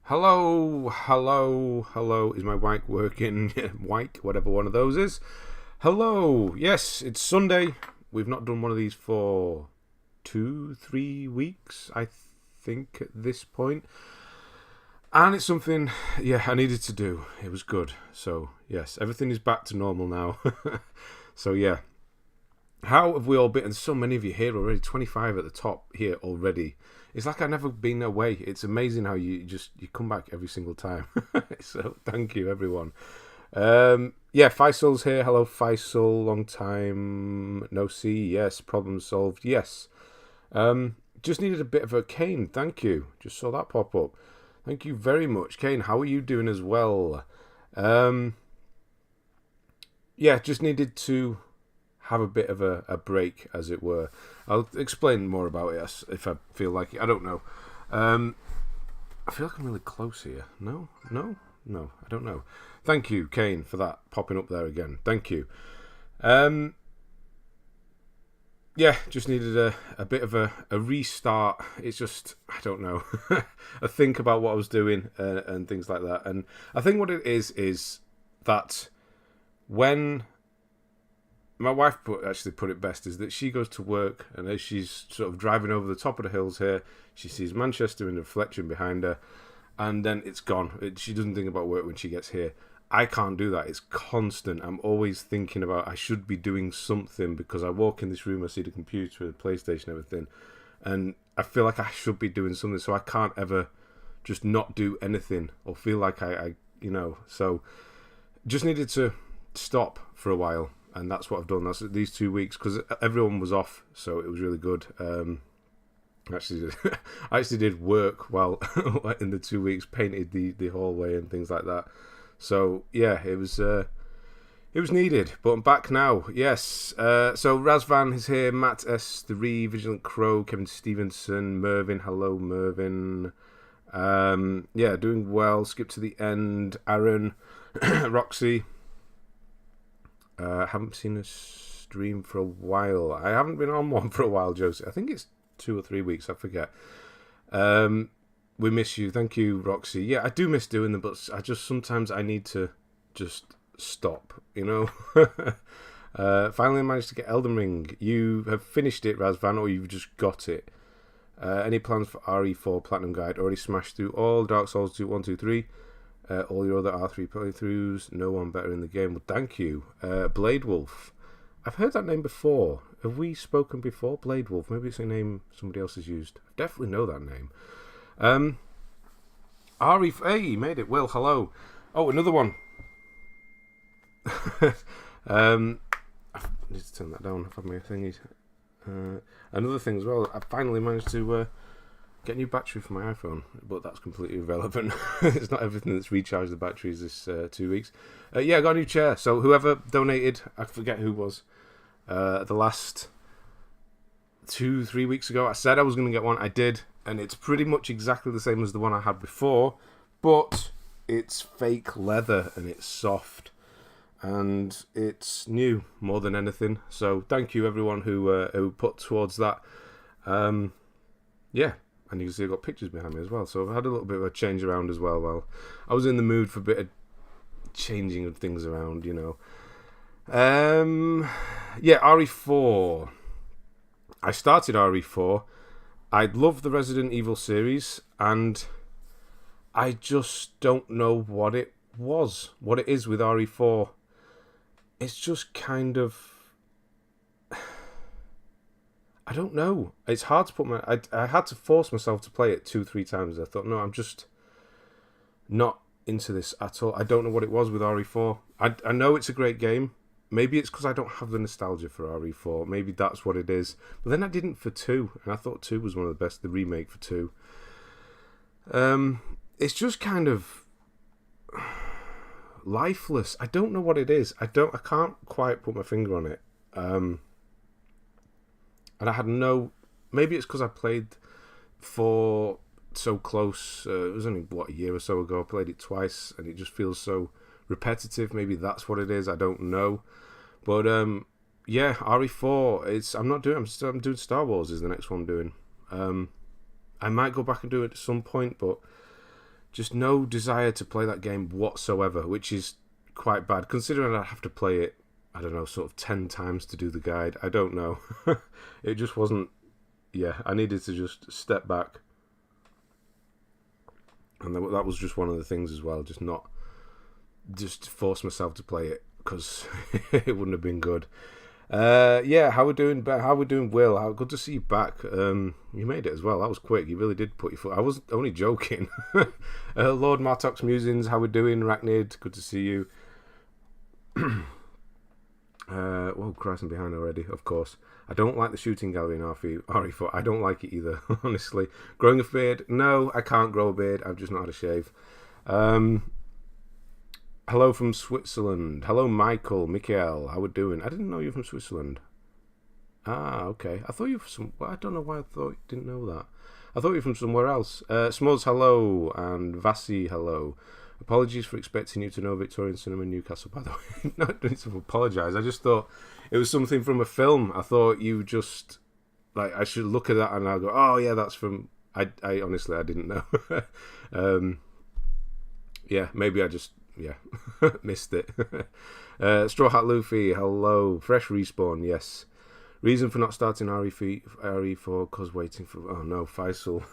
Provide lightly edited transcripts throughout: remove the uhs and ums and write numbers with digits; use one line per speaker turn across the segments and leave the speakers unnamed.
Hello, hello, hello. Is my mic working? Mic, whatever one of those is. Hello. Yes, it's Sunday. We've not done one of these for 2-3 weeks, I think, at this point. And it's something, I needed to do. It was good. So, yes, everything is back to normal now. So, yeah. How have we all been? And so many of you here already. 25 at the top here already. It's like I've never been away. It's amazing how you come back every single time. So thank you, everyone. Faisal's here. Hello, Faisal. Long time no see. Yes, problem solved. Yes. Just needed a bit of a Kane. Thank you. Just saw that pop up. Thank you very much, Kane. How are you doing as well? Just needed to have a bit of a break, as it were. I'll explain more about it if I feel like it. I don't know. I feel like I'm really close here. No, I don't know. Thank you, Kane, for that popping up there again. Thank you. Just needed a bit of a restart. It's just, I don't know, a think about what I was doing and things like that. And I think what it is that when my wife put it best, is that she goes to work, and as she's sort of driving over the top of the hills here, she sees Manchester in the reflection behind her, and then it's gone. She doesn't think about work when she gets here. I can't do that. It's constant. I'm always thinking about I should be doing something, because I walk in this room, I see the computer, the PlayStation, everything, and I feel like I should be doing something, so I can't ever just not do anything or feel like I so just needed to stop for a while. And that's what I've done. That's these 2 weeks, because everyone was off, so it was really good. I actually did work while in the 2 weeks, painted the hallway and things like that. So yeah, it was needed. But I'm back now. Yes. So Razvan is here. Matt S3, Vigilant Crow, Kevin Stevenson, Mervyn. Hello, Mervyn. Doing well. Skip to the end. Aaron, Roxy. Haven't seen a stream for a while. I haven't been on one for a while, Josie. I think it's 2 or 3 weeks. I forget. We miss you. Thank you, Roxy. Yeah, I do miss doing them, but sometimes I need to just stop, Finally managed to get Elden Ring. You have finished it, Razvan, or you've just got it? Any plans for RE4 Platinum Guide? Already smashed through all Dark Souls 2, 1, 2, 3. All your other R3 playthroughs, no one better in the game. Well, thank you. Blade Wolf. I've heard that name before. Have we spoken before? Blade Wolf. Maybe it's a name somebody else has used. I definitely know that name. Hey, you made it. Will, hello. Oh, another one. I need to turn that down. I've had my thingies. Another thing as well. I finally managed to get a new battery for my iPhone, but that's completely irrelevant. It's not everything that's recharged the batteries this 2 weeks. I got a new chair. So whoever donated, I forget who was, the last 2-3 weeks ago, I said I was going to get one. I did, and it's pretty much exactly the same as the one I had before, but it's fake leather and it's soft and it's new more than anything. So thank you everyone who put towards that. And you can see I've got pictures behind me as well. So I've had a little bit of a change around as well. Well, I was in the mood for a bit of changing of things around, RE4. I started RE4. I love the Resident Evil series, and I just don't know what it is with RE4. It's just kind of, I don't know. It's hard to put I had to force myself to play it 2-3 times. I thought, no, I'm just not into this at all. I don't know what it was with RE4. I know it's a great game. Maybe it's because I don't have the nostalgia for RE4. Maybe that's what it is. But then I didn't for 2, and I thought 2 was one of the best, the remake for 2. It's just kind of lifeless. I don't know what it is. I can't quite put my finger on it. And I had maybe it's because I played 4 so close. It was only, a year or so ago. I played it twice, and it just feels so repetitive. Maybe that's what it is. I don't know. But, RE4, I'm doing Star Wars is the next one I'm doing. I might go back and do it at some point, but just no desire to play that game whatsoever, which is quite bad, considering I'd have to play it, I don't know, sort of 10 times to do the guide. I don't know. It just wasn't... Yeah, I needed to just step back. And that was just one of the things as well, just force myself to play it, because it wouldn't have been good. Yeah, how we doing, Will? Good to see you back. You made it as well. That was quick. You really did put your foot. I was only joking. Lord Martok's Musings, how we doing? Rachnid, good to see you. Whoa, Christ, I'm behind already, of course. I don't like the shooting gallery in RE4. I don't like it either, honestly. Growing a beard? No, I can't grow a beard. I've just not had a shave. Hello from Switzerland. Hello, Michael. How we doing? I didn't know you were from Switzerland. Ah, okay. I thought you were from... Well, I don't know why I thought you didn't know that. I thought you were from somewhere else. Smoz, hello. And Vasi, hello. Apologies for expecting you to know Victorian Cinema in Newcastle, by the way. No, I don't need to apologise. I just thought it was something from a film. I thought you just... Like, I should look at that and I'll go, oh, yeah, that's from... I honestly, I didn't know. Yeah, maybe I just... Yeah, missed it. Straw Hat Luffy, hello. Fresh Respawn, yes. Reason for not starting RE4, cause waiting for... Oh no, Faisal.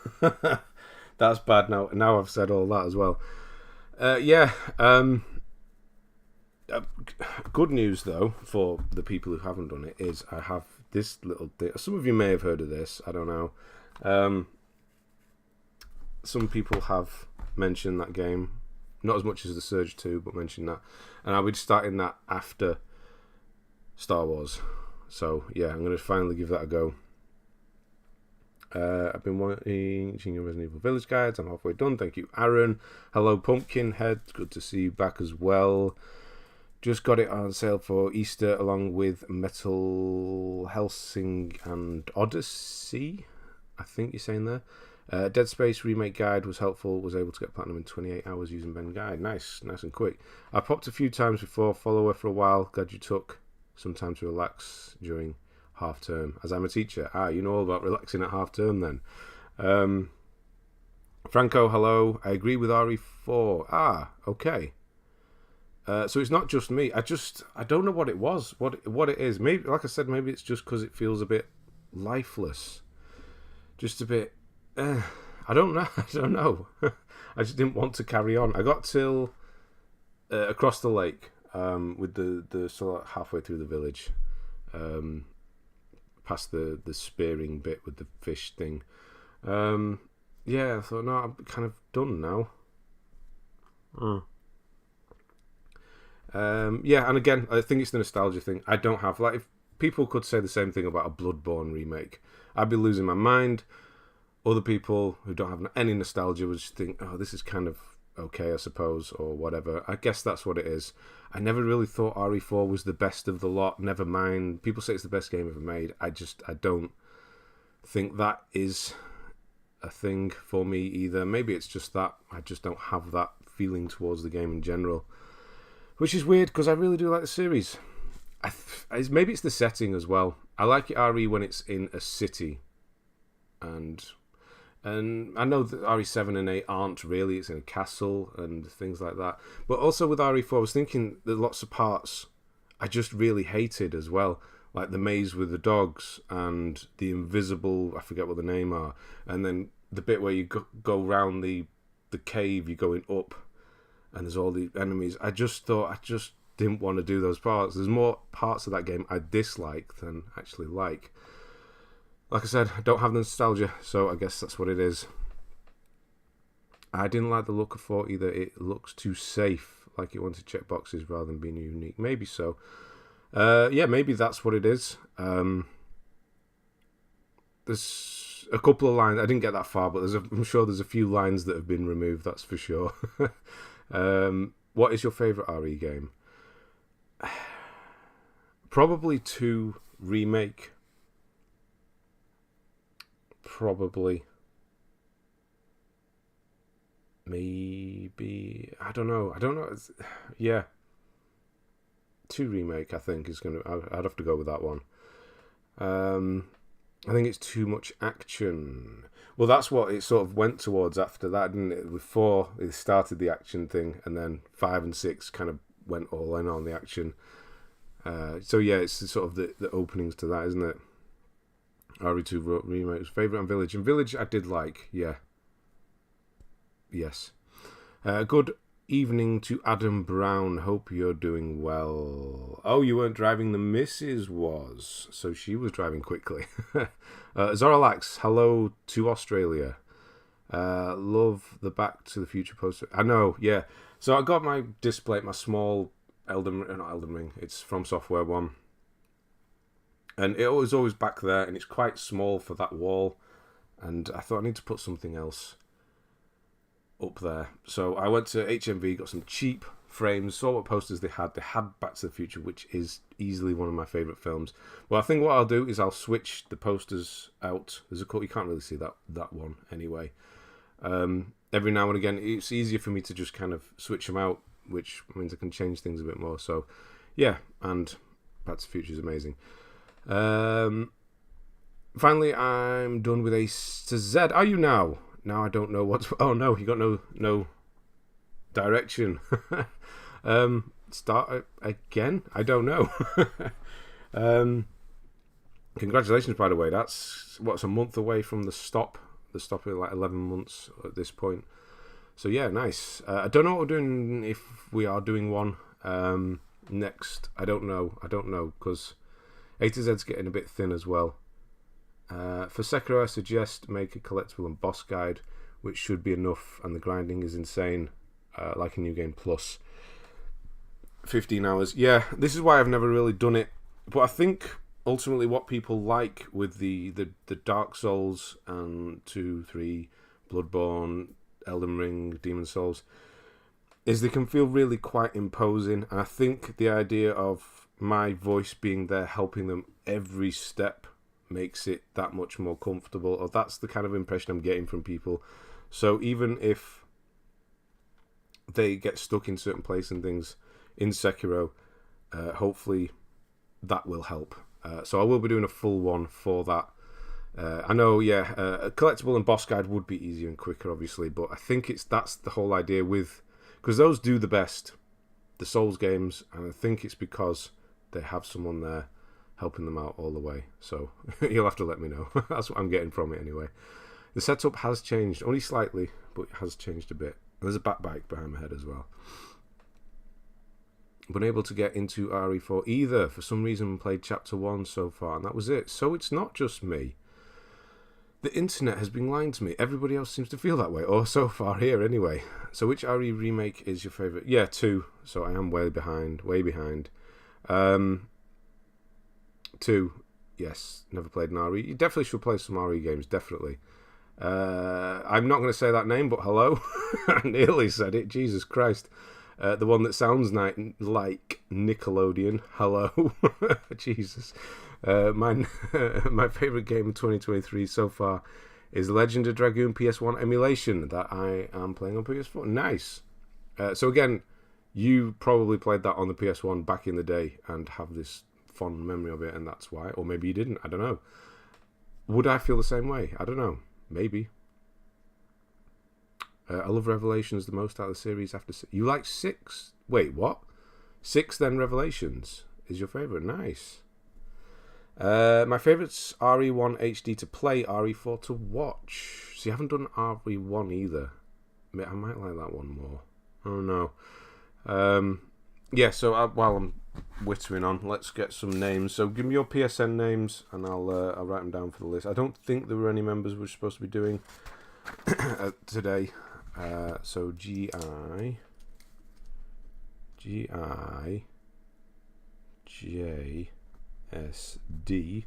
That's bad now. Now I've said all that as well. Yeah. Good news, though, for the people who haven't done it, is I have this little thing. Some of you may have heard of this. I don't know. Some people have mentioned that game. Not as much as the Surge 2, but mentioned that. And I'll be starting that after Star Wars. So, yeah, I'm going to finally give that a go. I've been watching your Resident Evil Village guides. I'm halfway done. Thank you, Aaron. Hello, Pumpkinhead. Good to see you back as well. Just got it on sale for Easter along with Metal Hellsing and Odyssey. I think you're saying there. Dead Space Remake Guide was helpful. Was able to get platinum in 28 hours using Ben Guide. Nice and quick. I popped a few times before. Follower for a while. Glad you took some time to relax during half term. As I'm a teacher. You know all about relaxing at half term then. Franco, hello. I agree with RE4. Okay. So it's not just me. I don't know what it was. What it is. Maybe, like I said, maybe it's just because it feels a bit lifeless. Just a bit. I don't know. I just didn't want to carry on. I got till across the lake with the sort of halfway through the village, past the spearing bit with the fish thing. Yeah, I thought, no, I'm kind of done now. Yeah, and again, I think it's the nostalgia thing. I don't have, like, if people could say the same thing about a Bloodborne remake, I'd be losing my mind. Other people who don't have any nostalgia would just think, oh, this is kind of okay, I suppose, or whatever. I guess that's what it is. I never really thought RE4 was the best of the lot. Never mind. People say it's the best game ever made. I don't think that is a thing for me either. Maybe it's just that I just don't have that feeling towards the game in general. Which is weird, because I really do like the series. Maybe it's the setting as well. I like it RE when it's in a city. And I know that RE7 and 8 aren't really. It's in a castle and things like that. But also with RE4, I was thinking that lots of parts I just really hated as well. Like the maze with the dogs and the invisible, I forget what the name are. And then the bit where you go round the cave, you're going up. And there's all the enemies. I just didn't want to do those parts. There's more parts of that game I dislike than actually like. Like I said, I don't have the nostalgia, so I guess that's what it is. I didn't like the look of 4 either. It looks too safe, like it wanted to check boxes rather than being unique. Maybe so. Yeah, maybe that's what it is. There's a couple of lines. I didn't get that far, but I'm sure there's a few lines that have been removed, that's for sure. What is your favourite RE game? Probably 2 Remake. Probably. Maybe. I don't know. Yeah. 2 Remake, I think, is going to... I'd have to go with that one. I think it's too much action. Well, that's what it sort of went towards after that, didn't it? With 4, it started the action thing, and then 5 and 6 kind of went all in on the action. So yeah, it's sort of the openings to that, isn't it? RE2 remake was favourite on Village. And Village I did like, yeah. Yes. Good evening to Adam Brown. Hope you're doing well. Oh, you weren't driving, the missus was. So she was driving quickly. Zoralax, hello to Australia. Love the Back to the Future poster. I know, yeah. So I got my display, my small not Elden Ring. It's From Software one. And it was always back there, and it's quite small for that wall. And I thought I need to put something else up there. So I went to HMV, got some cheap frames, saw what posters they had. They had Back to the Future, which is easily one of my favourite films. Well, I think what I'll do is I'll switch the posters out. There's a you can't really see that one anyway. Every now and again, it's easier for me to just kind of switch them out, which means I can change things a bit more. So, yeah, and Back to the Future is amazing. Finally, I'm done with A to Z. Are you now? Now I don't know what's... Oh, no, you got no direction. Start again? I don't know. Congratulations, by the way. That's, what's a month away from the stop. The stop is like 11 months at this point. So, yeah, nice. I don't know what we're doing, if we are doing one next. I don't know, because A to Z's getting a bit thin as well. For Sekiro, I suggest make a collectible and boss guide, which should be enough, and the grinding is insane, like a New Game Plus. 15 hours. Yeah, this is why I've never really done it. But I think ultimately what people like with the Dark Souls and 2, 3, Bloodborne, Elden Ring, Demon Souls, is they can feel really quite imposing. And I think the idea of my voice being there helping them every step makes it that much more comfortable, or that's the kind of impression I'm getting from people. So even if they get stuck in certain places and things in Sekiro, hopefully that will help. So I will be doing a full one for that. I know, yeah, a collectible and boss guide would be easier and quicker, obviously, but I think that's the whole idea with, because those do the best, the Souls games, and I think it's because they have someone there helping them out all the way. So you'll have to let me know. That's what I'm getting from it anyway. The setup has changed, only slightly, but it has changed a bit. And there's a back bike behind my head as well. Been able to get into RE4 either. For some reason, played Chapter 1 so far, and that was it. So it's not just me. The internet has been lying to me. Everybody else seems to feel that way, or so far here anyway. So which RE remake is your favourite? Yeah, 2. So I am way behind. 2, yes, never played an RE. You definitely should play some RE games, definitely. I'm not going to say that name, but hello. I nearly said it, Jesus Christ. The one that sounds like Nickelodeon, hello. Jesus. My favourite game of 2023 so far is Legend of Dragoon PS1 emulation that I am playing on PS4. Nice. So again, you probably played that on the PS1 back in the day and have this fond memory of it, and that's why. Or maybe you didn't, I don't know. Would I feel the same way? I don't know. Maybe. I love Revelations the most out of the series after... You like 6? Wait, what? 6 then Revelations is your favourite. Nice. My favourites, RE1 HD to play, RE4 to watch. See, I haven't done RE1 either. I might like that one more. Oh no. Yeah, so while I'm whittering on, let's get some names. So give me your PSN names and I'll write them down for the list. I don't think there were any members we're supposed to be doing today. So GI JSD _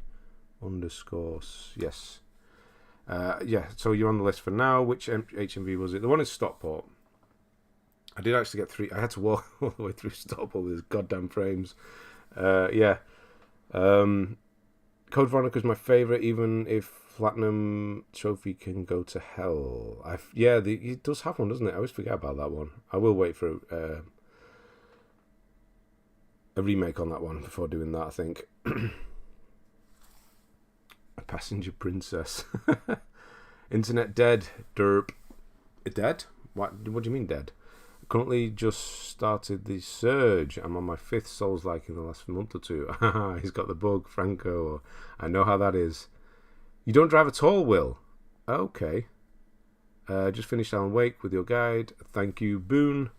yes. Yeah, so you're on the list for now. Which HMV was it? The one in Stockport. I did actually get 3. I had to walk all the way through Stockport with his goddamn frames. Yeah. Code Veronica's my favourite, even if Platinum Trophy can go to hell. It does have one, doesn't it? I always forget about that one. I will wait for a remake on that one before doing that, I think. A passenger princess. Internet dead. Derp. Dead? What do you mean dead? Currently just started the surge. I'm on my 5th Souls-like in the last month or 2. He's got the bug, Franco. I know how that is. You don't drive at all, Will? Okay. Just finished Alan Wake with your guide. Thank you, Boone.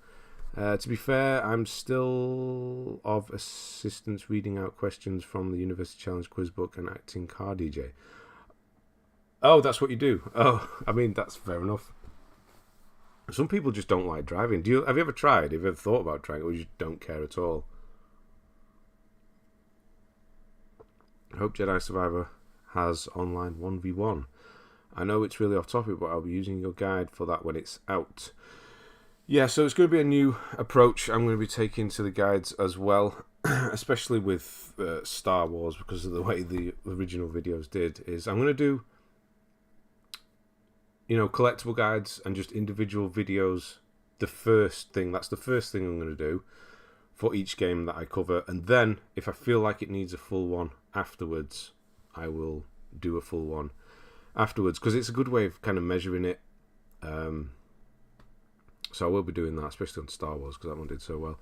To be fair, I'm still of assistance reading out questions from the University Challenge quiz book and acting car DJ. Oh, that's what you do. Oh, I mean, that's fair enough. Some people just don't like driving. Have you ever tried? Have you ever thought about trying, or you just don't care at all? I hope Jedi Survivor has online 1v1. I know it's really off topic, but I'll be using your guide for that when it's out. Yeah, so it's going to be a new approach I'm going to be taking to the guides as well, especially with Star Wars, because of the way the original videos did. Is I'm going to do, collectible guides and just individual videos. That's the first thing I'm going to do for each game that I cover, and then if I feel like it needs a full one afterwards, I will do a full one afterwards, because it's a good way of kind of measuring it. So I will be doing that, especially on Star Wars, because that one did so well.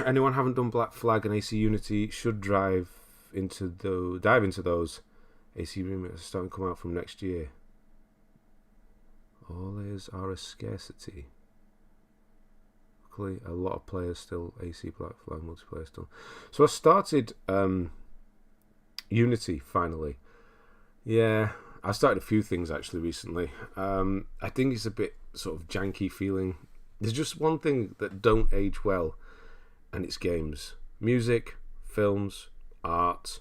Anyone haven't done Black Flag and AC Unity should dive into those. AC remakes are starting to come out from next year. All is are a scarcity. Luckily, a lot of players still AC Black Flag multiplayer still. So I started Unity finally. Yeah, I started a few things actually recently. I think it's a bit sort of janky feeling. There's just one thing that don't age well, and it's games. Music, films, art.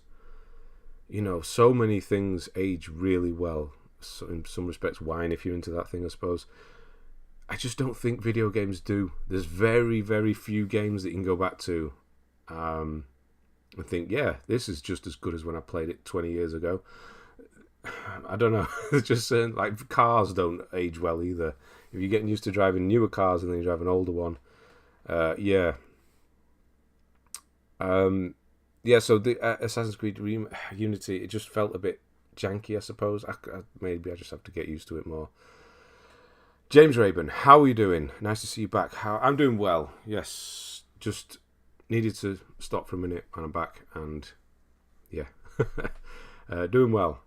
So many things age really well. So in some respects, wine, if you're into that thing, I suppose. I just don't think video games do. There's very, very few games that you can go back to and think, yeah, this is just as good as when I played it 20 years ago. I don't know. It's just like cars don't age well either. If you're getting used to driving newer cars and then you drive an older one, yeah. So the Assassin's Creed Unity, it just felt a bit janky, I suppose. Maybe I just have to get used to it more. James Raben, how are you doing? Nice to see you back. I'm doing well. Yes, just needed to stop for a minute and I'm back, and yeah, doing well.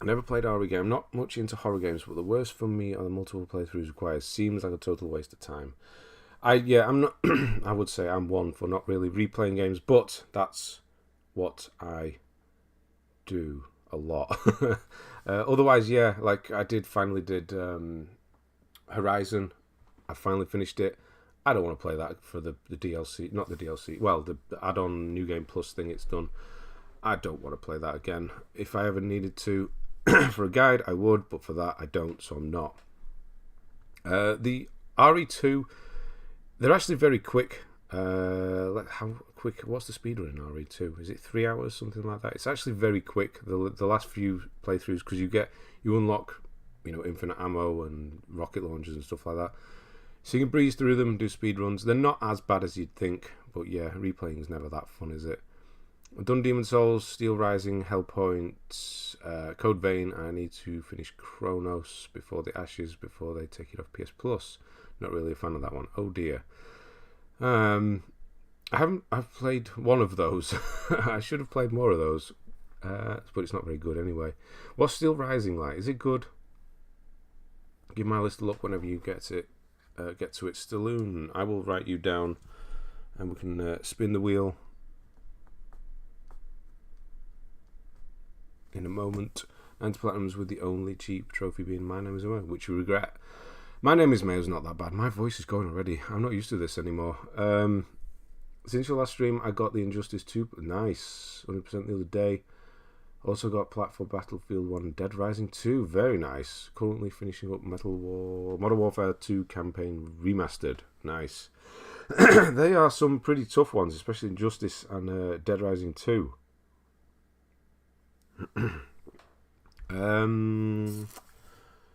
I never played a horror game. I'm not much into horror games, but the worst for me are the multiple playthroughs required. Seems like a total waste of time. I'm not. I would say I'm one for not really replaying games, but that's what I do a lot. Otherwise, yeah, like I finally did Horizon. I finally finished it. I don't want to play that for the DLC, not the DLC. Well, the add-on New Game Plus thing it's done. I don't want to play that again. If I ever needed to for a guide, I would, but for that I don't, so I'm not. The RE2, they're actually very quick. How quick? What's the speed run in RE2? Is it 3 hours, something like that? It's actually very quick. The last few playthroughs, because you unlock, infinite ammo and rocket launchers and stuff like that. So you can breeze through them and do speed runs. They're not as bad as you'd think, but yeah, replaying is never that fun, is it? I've done Demon Souls, Steel Rising, Hellpoint, Code Vein. I need to finish Chronos before the Ashes, before they take it off PS Plus. Not really a fan of that one. Oh dear. I've played one of those. I should have played more of those, but it's not very good anyway. What's Steel Rising like? Is it good? Give my list a look whenever you get to it. Stalloon, I will write you down, and we can spin the wheel in a moment. 90 Platinums with the only cheap trophy being My Name is Mayo, which you regret. My Name is Mayo's not that bad. My voice is going already. I'm not used to this anymore. Since your last stream, I got the Injustice 2. Nice. 100% the other day. Also got Platform Battlefield 1 and Dead Rising 2. Very nice. Currently finishing up Modern Warfare 2 campaign remastered. Nice. They are some pretty tough ones, especially Injustice and Dead Rising 2.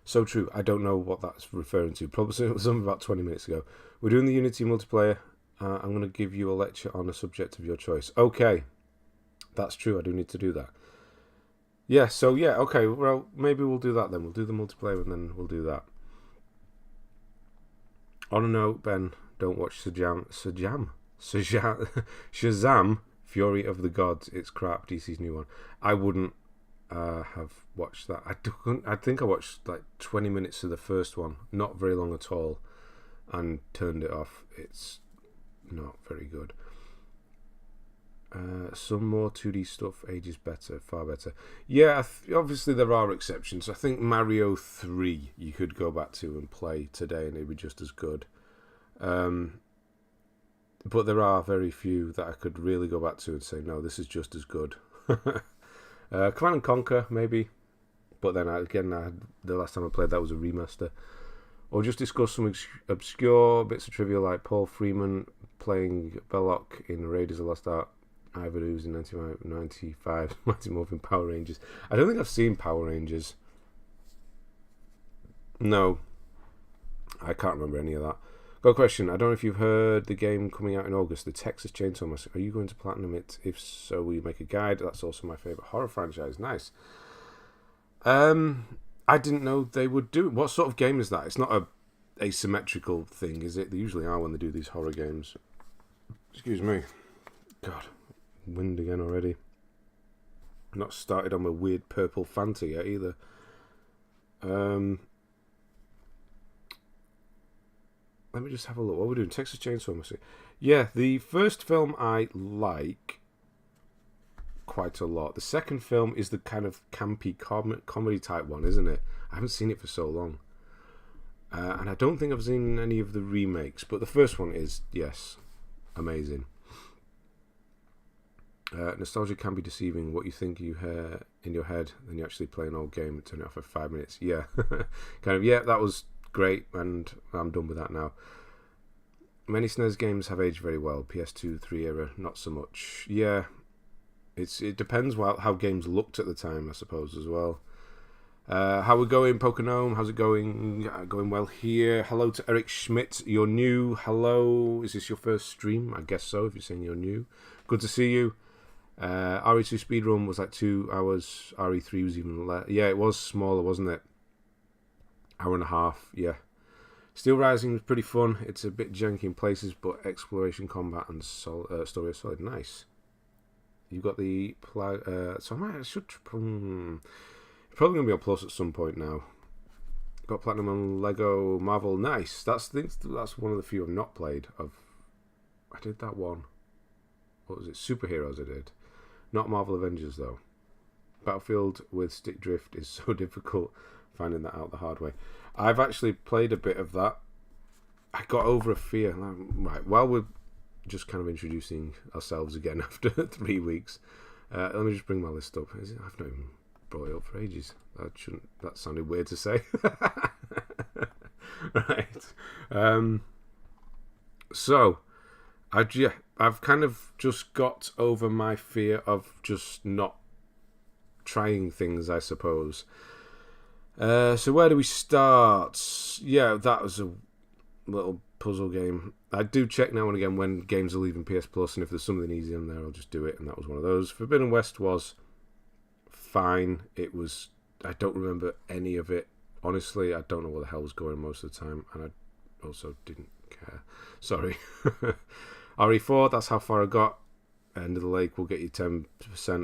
So true. I don't know what that's referring to. Probably something about 20 minutes ago. We're doing the Unity multiplayer. I'm going to give you a lecture on a subject of your choice. Okay, that's true. I do need to do that. Yeah, so yeah, okay, well, maybe we'll do that then. We'll do the multiplayer and then we'll do that. On a note, Ben, don't watch Shazam, Fury of the Gods. It's crap, DC's new one. I wouldn't have watched that. I think I watched like 20 minutes of the first one, not very long at all, and turned it off. It's not very good. Some more 2D stuff ages better, far better. Yeah, obviously there are exceptions. I think Mario 3 you could go back to and play today and it'd be just as good. But there are very few that I could really go back to and say, no, this is just as good. Command and Conquer, maybe. But then, the last time I played that was a remaster. Or just discuss some obscure bits of trivia like Paul Freeman playing Belloc in Raiders of the Lost Ark. Ivan Ooze in 1995, Mighty Morphin Power Rangers. I don't think I've seen Power Rangers. No, I can't remember any of that. Got a question. I don't know if you've heard the game coming out in August, the Texas Chainsaw Massacre. Are you going to platinum it? If so, will you make a guide? That's also my favourite horror franchise. Nice. I didn't know they would do it. What sort of game is that? It's not a asymmetrical thing, is it? They usually are when they do these horror games. Excuse me. God. Wind again already. Not started on my weird purple Fanta yet either. Let me just have a look. What we're doing? Texas Chainsaw Massacre. Yeah, the first film I like quite a lot. The second film is the kind of campy comedy type one, isn't it? I haven't seen it for so long. And I don't think I've seen any of the remakes, but the first one is, yes, amazing. Nostalgia can be deceiving. What you think you hear in your head, then you actually play an old game and turn it off for 5 minutes. Yeah, kind of. Yeah, that was great, and I'm done with that now. Many SNES games have aged very well. PS2, 3 era, not so much. Yeah, it depends how games looked at the time, I suppose, as well. How we going, Pokenome? How's it going? Going well here. Hello to Eric Schmidt. You're new. Hello. Is this your first stream? I guess so, if you're saying you're new. Good to see you. RE2 speedrun was like 2 hours. RE3 was even less. Yeah, it was smaller, wasn't it? Hour and a half, yeah. Steel Rising was pretty fun. It's a bit janky in places, but exploration, combat, and story are solid. Nice. You've got the... so I should... probably going to be on Plus at some point now. Got Platinum on Lego Marvel. Nice. That's one of the few I've not played. I did that one. What was it? Superheroes I did. Not Marvel Avengers, though. Battlefield with stick drift is so difficult. Finding that out the hard way. I've actually played a bit of that. I got over a fear. Right, while we're just kind of introducing ourselves again after 3 weeks, let me just bring my list up. I've not even brought it up for ages. That sounded weird to say. Right. So, I've kind of just got over my fear of just not trying things, I suppose. So where do we start? Yeah, that was a little puzzle game. I do check now and again when games are leaving PS Plus, and if there's something easy in there, I'll just do it, and that was one of those. Forbidden West was fine. It was... I don't remember any of it. Honestly, I don't know what the hell was going on most of the time, and I also didn't care. Sorry. RE4, that's how far I got. End of the Lake will get you 10%,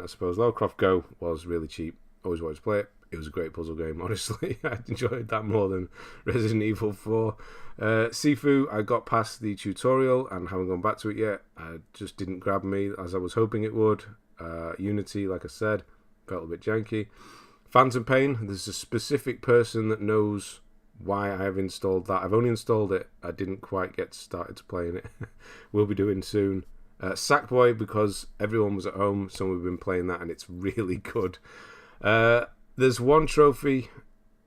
I suppose. Lara Croft Go was really cheap. Always wanted to play it. It was a great puzzle game, honestly. I enjoyed that more than Resident Evil 4. Sifu, I got past the tutorial and haven't gone back to it yet. It just didn't grab me as I was hoping it would. Unity, like I said, felt a bit janky. Phantom Pain, there's a specific person that knows why I have installed that. I've only installed it. I didn't quite get started to playing it. We'll be doing soon. Sackboy, because everyone was at home, so we've been playing that and it's really good. There's one trophy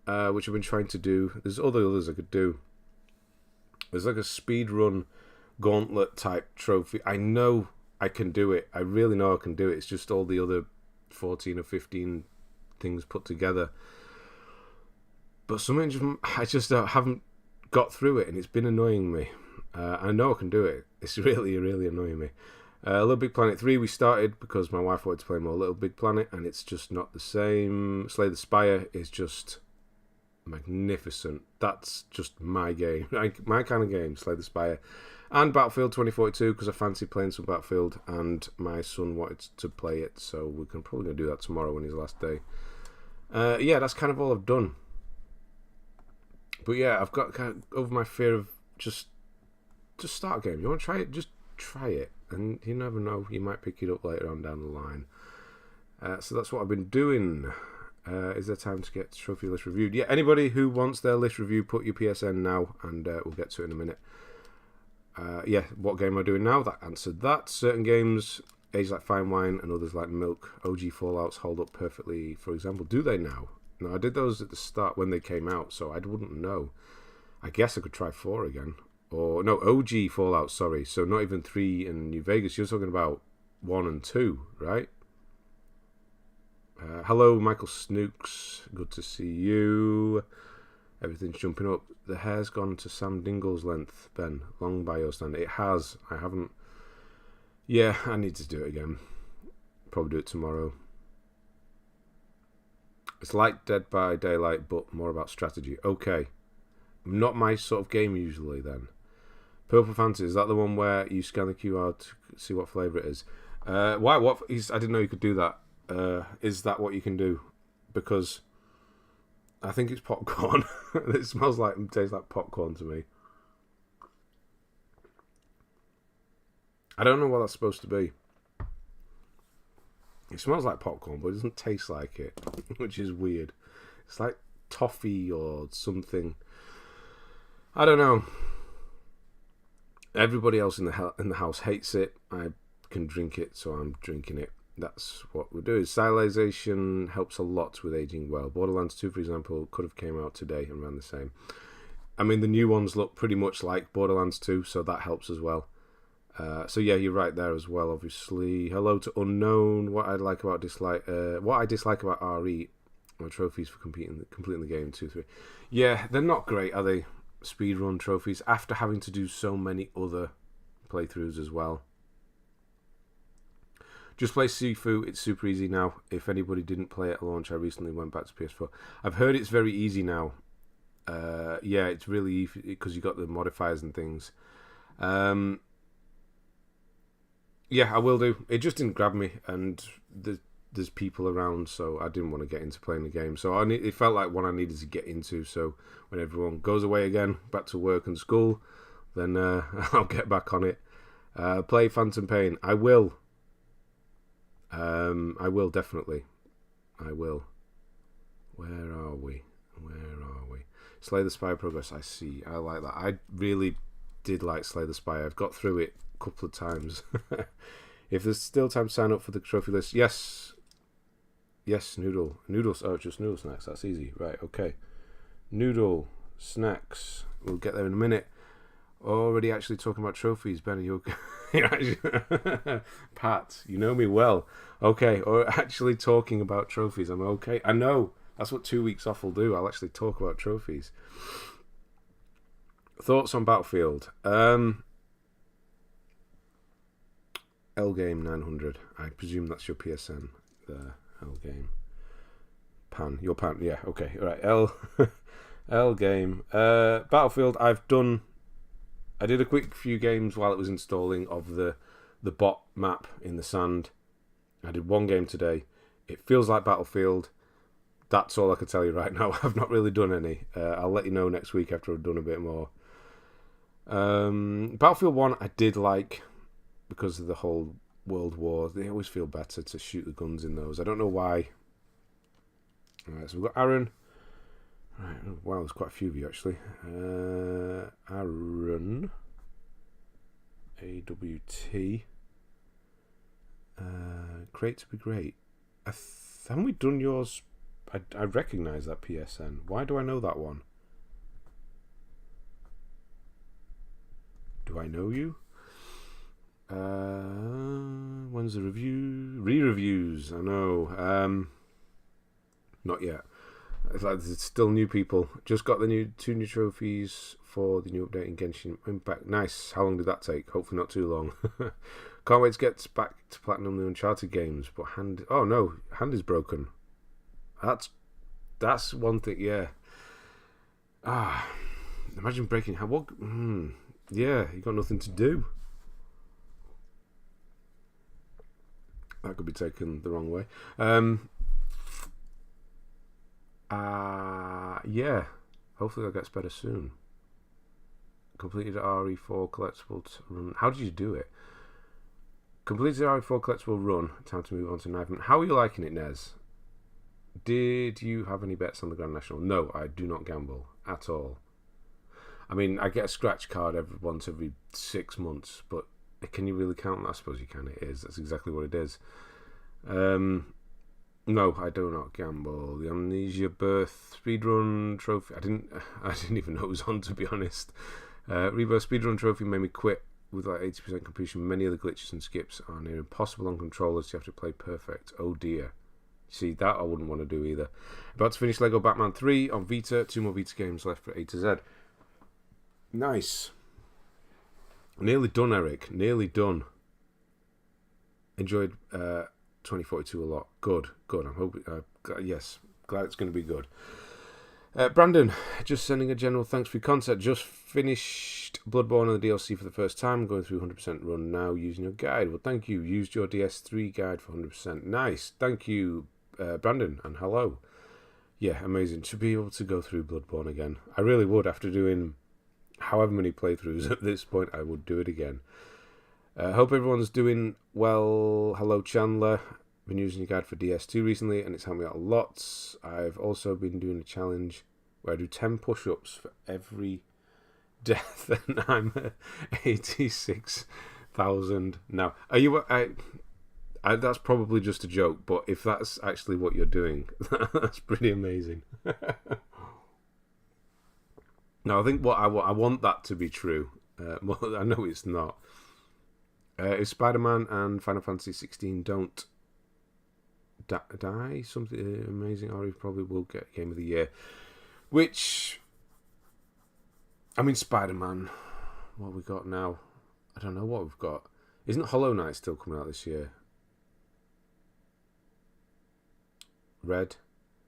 which I've been trying to do. There's others I could do. There's like a speedrun gauntlet type trophy. I know I can do it. I really know I can do it. It's just all the other 14 or 15 things put together. But something I just haven't got through it, and it's been annoying me. I know I can do it. It's really, really annoying me. Little Big Planet 3 we started because my wife wanted to play more Little Big Planet, and it's just not the same. Slay the Spire is just magnificent. That's just my game. My kind of game, Slay the Spire. And Battlefield 2042, because I fancy playing some Battlefield, and my son wanted to play it, so we're probably going to do that tomorrow when his last day. Yeah, that's kind of all I've done. But yeah, I've got kind of over my fear of just start a game. You want to try it? Just try it. And you never know, you might pick it up later on down the line. So that's what I've been doing. Is there time to get trophy list reviewed? Yeah, anybody who wants their list review, put your PSN now, and we'll get to it in a minute. Yeah, what game am I doing now? That answered that. Certain games age like fine wine and others like milk. OG Fallouts hold up perfectly, for example. Do they now? No, I did those at the start when they came out, so I wouldn't know. I guess I could try 4 again. Or, no, OG Fallout, sorry. So not even 3 in New Vegas. You're talking about 1 and 2, right? Hello, Michael Snooks. Good to see you. Everything's jumping up. The hair's gone to Sam Dingle's length, Ben. Long by your standard. It has. I haven't. Yeah, I need to do it again. Probably do it tomorrow. It's like Dead by Daylight, but more about strategy. Okay. Not my sort of game usually, then. Purple Fantasy, is that the one where you scan the QR to see what flavour it is? Why? What? I didn't know you could do that. Is that what you can do? Because I think it's popcorn. It smells like, tastes like popcorn to me. I don't know what that's supposed to be. It smells like popcorn, but it doesn't taste like it, which is weird. It's like toffee or something. I don't know. Everybody else in the house hates it. I can drink it, so I'm drinking it. That's what we're doing. Stylization helps a lot with aging well. Borderlands 2, for example, could have came out today and ran the same. I mean, the new ones look pretty much like Borderlands 2, so that helps as well. So yeah, you're right there as well. Obviously, hello to Unknown. What I dislike about RE are trophies for completing the game 2-3. Yeah, they're not great, are they? Speedrun trophies after having to do so many other playthroughs as well. Just play Sifu. It's super easy now. If anybody didn't play it at launch, I recently went back to PS4. I've heard it's very easy now. Yeah, it's really easy because you got the modifiers and things. Yeah, I will do. It just didn't grab me, and there's people around, so I didn't want to get into playing the game. So it felt like one I needed to get into. So when everyone goes away again, back to work and school, then I'll get back on it. Play Phantom Pain. I will. I will definitely. I will. Where are we? Slay the Spire progress. I see. I like that. I really did like Slay the Spire. I've got through it a couple of times. If there's still time to sign up for the trophy list, yes, noodles. Oh, just noodle snacks. That's easy, right? Okay, noodle snacks. We'll get there in a minute. Already actually talking about trophies, Ben. You're Pat, you know me well. Okay, or actually talking about trophies. I'm okay. I know that's what 2 weeks off will do. I'll actually talk about trophies. Thoughts on Battlefield? L Game 900. I presume that's your PSN. The L Game. Pan. Your Pan. Yeah. Okay. All right. L Game. Battlefield. I did a quick few games while it was installing of the bot map in the sand. I did one game today. It feels like Battlefield. That's all I can tell you right now. I've not really done any. I'll let you know next week after I've done a bit more. Battlefield 1 I did like because of the whole World War. They always feel better to shoot the guns in those. I don't know why. Alright, so we've got Aaron. Right, wow, there's quite a few of you actually. Aaron. AWT. Great to be great. Haven't we done yours? I recognise that PSN. Why do I know that one? Do I know you? When's the review? Re-reviews, I know. Not yet. It's like there's still new people. Just got the 2 new trophies for the new update in Genshin Impact. Nice. How long did that take? Hopefully not too long. Can't wait to get back to Platinum the Uncharted games, but hand... Oh, no. Hand is broken. That's one thing, yeah. Imagine breaking hand. What? Yeah, you got nothing to do. That could be taken the wrong way. Yeah. Hopefully that gets better soon. Completed RE4 collectible run. How did you do it? Completed RE4 collectible run. Time to move on to Knife. How are you liking it, Nez? Did you have any bets on the Grand National? No, I do not gamble at all. I mean, I get a scratch card once every 6 months, but can you really count that? I suppose you can. It is. That's exactly what it is. No, I do not gamble. The Amnesia Birth speedrun trophy. I didn't even know it was on, to be honest. Rebirth speedrun trophy made me quit with like 80% completion. Many other glitches and skips are near impossible on controllers. You have to play perfect. Oh dear. See, that I wouldn't want to do either. About to finish Lego Batman 3 on Vita. 2 more Vita games left for A to Z. Nice. Nearly done, Eric. Nearly done. Enjoyed 2042 a lot. Good. I'm hoping. Yes, glad it's going to be good. Brandon, just sending a general thanks for your content. Just finished Bloodborne and the DLC for the first time. Going through 100% run now using your guide. Well, thank you. Used your DS3 guide for 100%. Nice. Thank you, Brandon, and hello. Yeah, amazing. To be able to go through Bloodborne again. I really would. After doing however many playthroughs at this point, I would do it again. Hope everyone's doing well. Hello, Chandler. Been using your guide for DS2 recently, and it's helped me out a lot. I've also been doing a challenge where I do 10 push-ups for every death, and I'm at 86,000 now. Are you? That's probably just a joke, but if that's actually what you're doing, that's pretty amazing. No, I think I want that to be true. Well, I know it's not. If Spider-Man and Final Fantasy 16 don't die, something amazing, or he probably will get Game of the Year. Which, I mean, Spider-Man, what have we got now? I don't know what we've got. Isn't Hollow Knight still coming out this year? Red,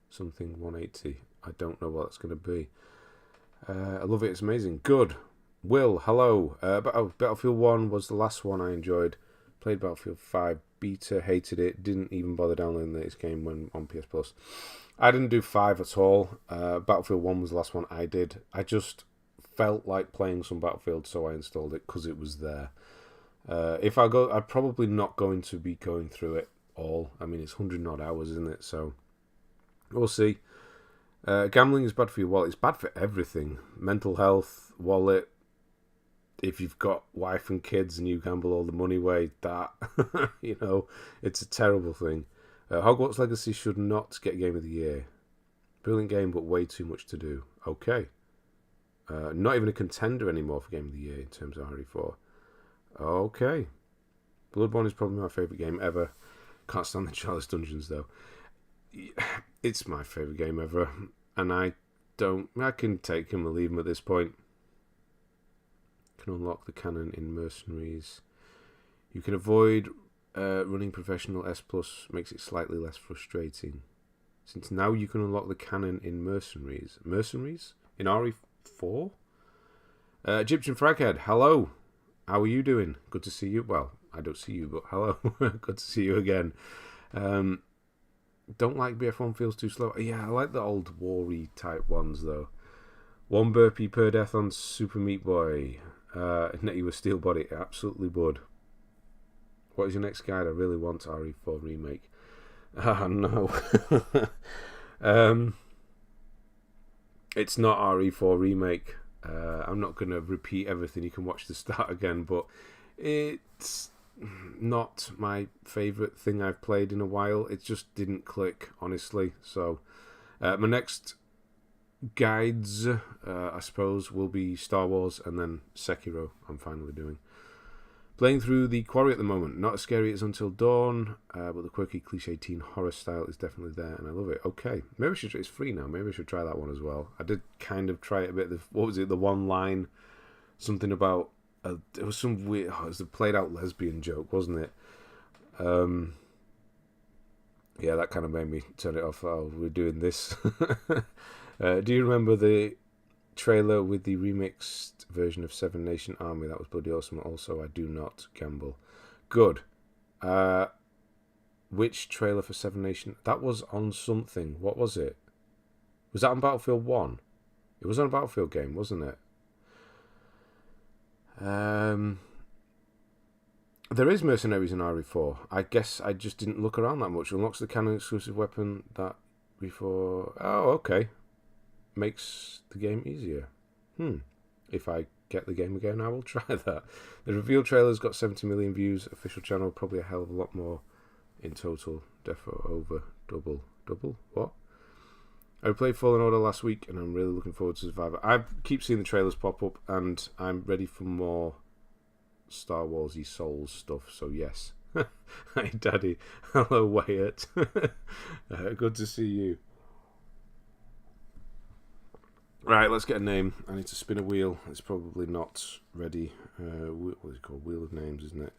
something 180. I don't know what that's going to be. I love it. It's amazing. Good. Will, hello. Battlefield 1 was the last one I enjoyed. Played Battlefield 5 beta, hated it. Didn't even bother downloading this game when on PS Plus. I didn't do 5 at all. Battlefield 1 was the last one I did. I just felt like playing some Battlefield, so I installed it because it was there. If I go, I'm probably not going to be going through it all. I mean, it's 100 odd hours, isn't it? So we'll see. Gambling is bad for your wallet. It's bad for everything. Mental health, wallet. If you've got wife and kids and you gamble all the money away, that, it's a terrible thing. Hogwarts Legacy should not get Game of the Year. Brilliant game, but way too much to do. Okay. Not even a contender anymore for Game of the Year in terms of RE4. Okay. Bloodborne is probably my favourite game ever. Can't stand the Chalice Dungeons, though. It's my favourite game ever, and I can take him or leave him at this point. Can unlock the cannon in Mercenaries. You can avoid running professional S+, makes it slightly less frustrating. Since now you can unlock the cannon in Mercenaries. Mercenaries? In RE4? Egyptian Fraghead, hello. How are you doing? Good to see you. Well, I don't see you, but hello. Good to see you again. Don't like BF1, feels too slow. Yeah, I like the old war-y type ones, though. 1 burpee per death on Super Meat Boy. Net you a steel body. Absolutely would. What is your next guide? I really want RE4 remake. Ah, no. It's not RE4 remake. I'm not going to repeat everything. You can watch the start again, but it's not my favourite thing I've played in a while. It just didn't click, honestly. So, my next guides, I suppose, will be Star Wars and then Sekiro I'm finally doing. Playing through The Quarry at the moment. Not as scary as Until Dawn, but the quirky cliche teen horror style is definitely there, and I love it. Okay, maybe it's free now. Maybe I should try that one as well. I did kind of try it a bit. What was it? The one line, something about it was some weird. Oh, it was a played out lesbian joke, wasn't it? Yeah, that kind of made me turn it off. Oh, we're doing this. Do you remember the trailer with the remixed version of Seven Nation Army? That was bloody awesome. Also, I do not gamble. Good. Which trailer for Seven Nation? That was on something. What was it? Was that on Battlefield 1? It was on a Battlefield game, wasn't it? There is mercenaries in RE4. I guess I just didn't look around that much. Unlocks the canon exclusive weapon that before. Oh, okay. Makes the game easier. If I get the game again, I will try that. The reveal trailer's got 70 million views. Official channel, probably a hell of a lot more in total. Defo over double. What? I played Fallen Order last week, and I'm really looking forward to Survivor. I keep seeing the trailers pop up, and I'm ready for more Star Warsy Souls stuff, so yes. Hi Daddy. Hello Wyatt. Good to see you. Right, let's get a name. I need to spin a wheel. It's probably not ready. What is it called? Wheel of Names, isn't it?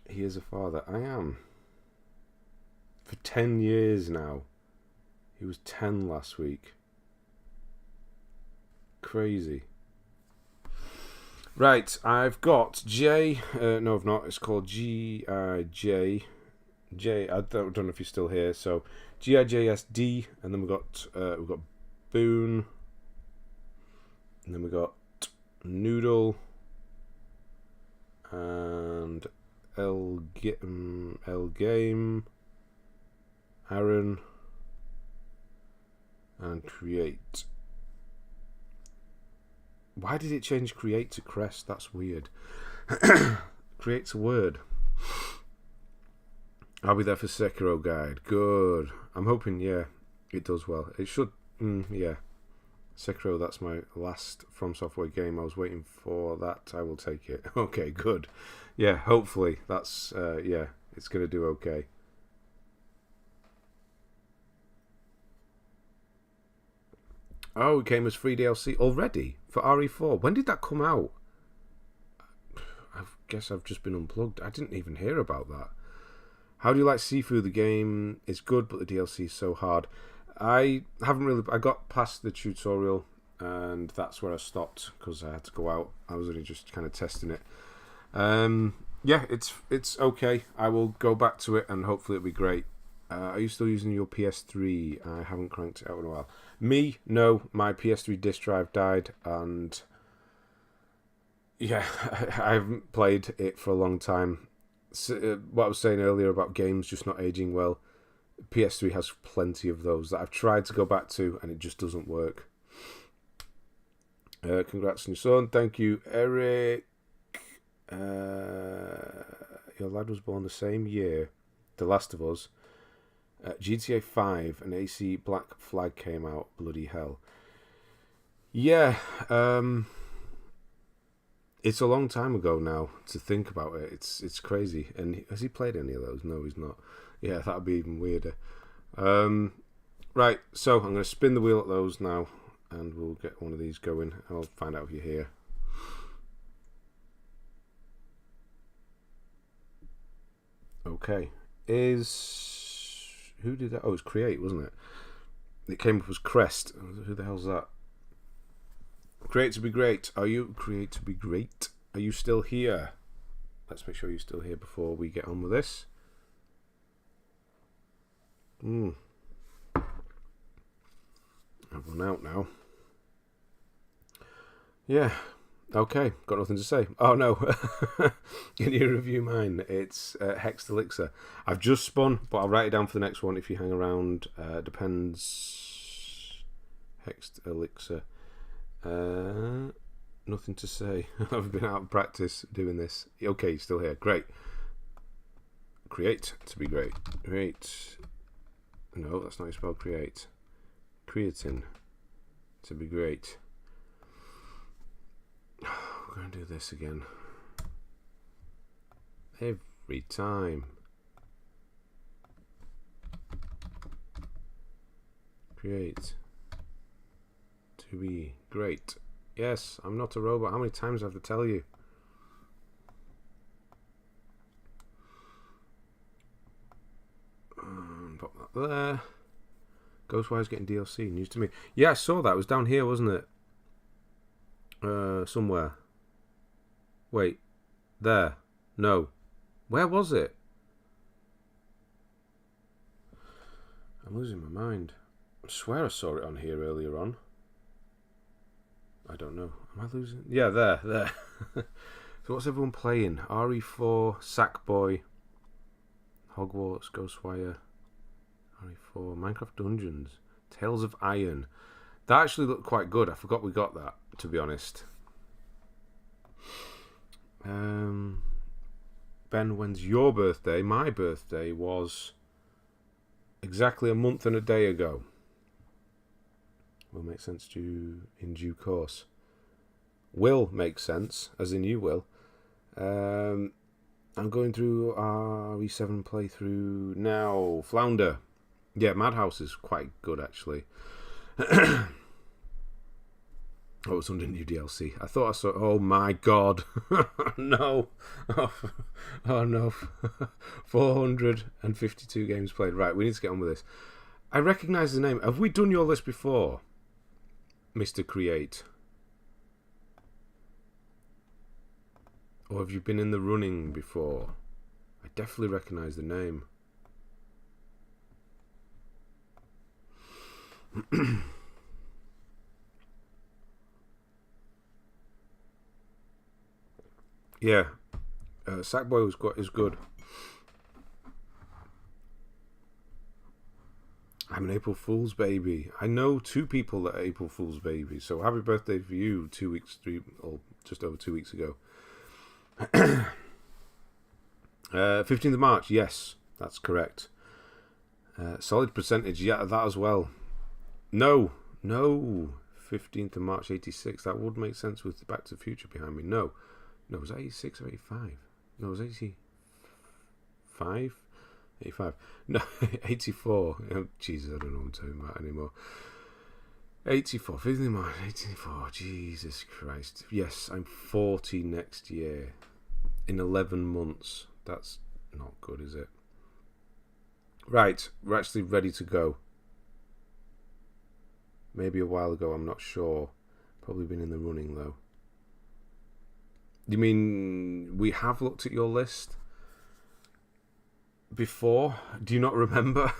He is a father. I am. For 10 years now. He was 10 last week. Crazy. Right, I've got J. No, I've not. It's called G-I-J. I don't know if you're still here. So GIJSD, and then we've got Boone, and then we've got Noodle, and L Game, Aaron, and Create. Why did it change Create to Crest? That's weird. Create's a word. I'll be there for Sekiro Guide. Good. I'm hoping, yeah, it does well. It should, yeah. Sekiro, that's my last From Software game. I was waiting for that. I will take it. Okay, good. Yeah, hopefully. That's, yeah, it's going to do okay. Oh, it came as free DLC already for RE4. When did that come out? I guess I've just been unplugged. I didn't even hear about that. How do you like Sifu? The game is good, but the DLC is so hard. I haven't really. I got past the tutorial, and that's where I stopped because I had to go out. I was only just kind of testing it. Yeah, it's okay. I will go back to it, and hopefully it'll be great. Are you still using your PS3? I haven't cranked it out in a while. Me, no. My PS3 disc drive died, and yeah, I haven't played it for a long time. So, what I was saying earlier about games just not aging well, PS3 has plenty of those that I've tried to go back to, and it just doesn't work. Congrats on your son. Thank you, Eric. Your lad was born the same year The Last of Us. GTA 5 and AC Black Flag came out. Bloody hell. Yeah, it's a long time ago now to think about it. It's crazy. And has he played any of those? No, he's not. Yeah, that would be even weirder. Right, so I'm going to spin the wheel at those now, and we'll get one of these going. I'll find out if you're here. Okay. Who did that? Oh, it's Create, wasn't it? It came up as Crest. Who the hell's that? Create to be great. Are you Create to be great? Are you still here? Let's make sure you're still here before we get on with this. I've run out now. Yeah. Okay. Got nothing to say. Oh no. Can you review mine? It's Hexed Elixir. I've just spun, but I'll write it down for the next one if you hang around. Depends. Hexed Elixir. Nothing to say. I've been out of practice doing this. Okay, still here. Great. Create to be great. Create. No, that's not how you spell create. Creatine to be great. we're going to do this again. Every time. Create. To be great. Yes, I'm not a robot. How many times do I have to tell you? Pop that there. Ghostwire's getting DLC. News to me. Yeah, I saw that. It was down here, wasn't it? Somewhere. Wait. There. No. Where was it? I'm losing my mind. I swear I saw it on here earlier on. I don't know. Am I losing? Yeah, there. So what's everyone playing? RE4, Sackboy, Hogwarts, Ghostwire, RE4, Minecraft Dungeons, Tales of Iron. That actually looked quite good. I forgot we got that, to be honest. Ben, when's your birthday? My birthday was exactly a month and a day ago. Will make sense in due course. Will make sense, as in you will. I'm going through RE7 playthrough now. Flounder. Yeah, Madhouse is quite good, actually. Oh, it's under new DLC. I thought I saw... Oh, my God. No. Oh, no. 452 games played. Right, we need to get on with this. I recognise the name. Have we done your list before, Mr. Create? Or have you been in the running before? I definitely recognise the name. Yeah, Sackboy is good. I'm an April Fool's baby. I know 2 people that are April Fool's babies. So happy birthday for you just over 2 weeks ago. 15th of March, yes, that's correct. Solid percentage, yeah, that as well. No, 15th of March 86. That would make sense with Back to the Future behind me. No, was that 86 or 85? No, it was 85? 85. No, 84. Oh, Jesus, I don't know what I'm talking about anymore. 84, 15th of March, 84. Jesus Christ. Yes, I'm 40 next year. In 11 months. That's not good, is it? Right, we're actually ready to go. Maybe a while ago, I'm not sure. Probably been in the running, though. You mean we have looked at your list before? Do you not remember?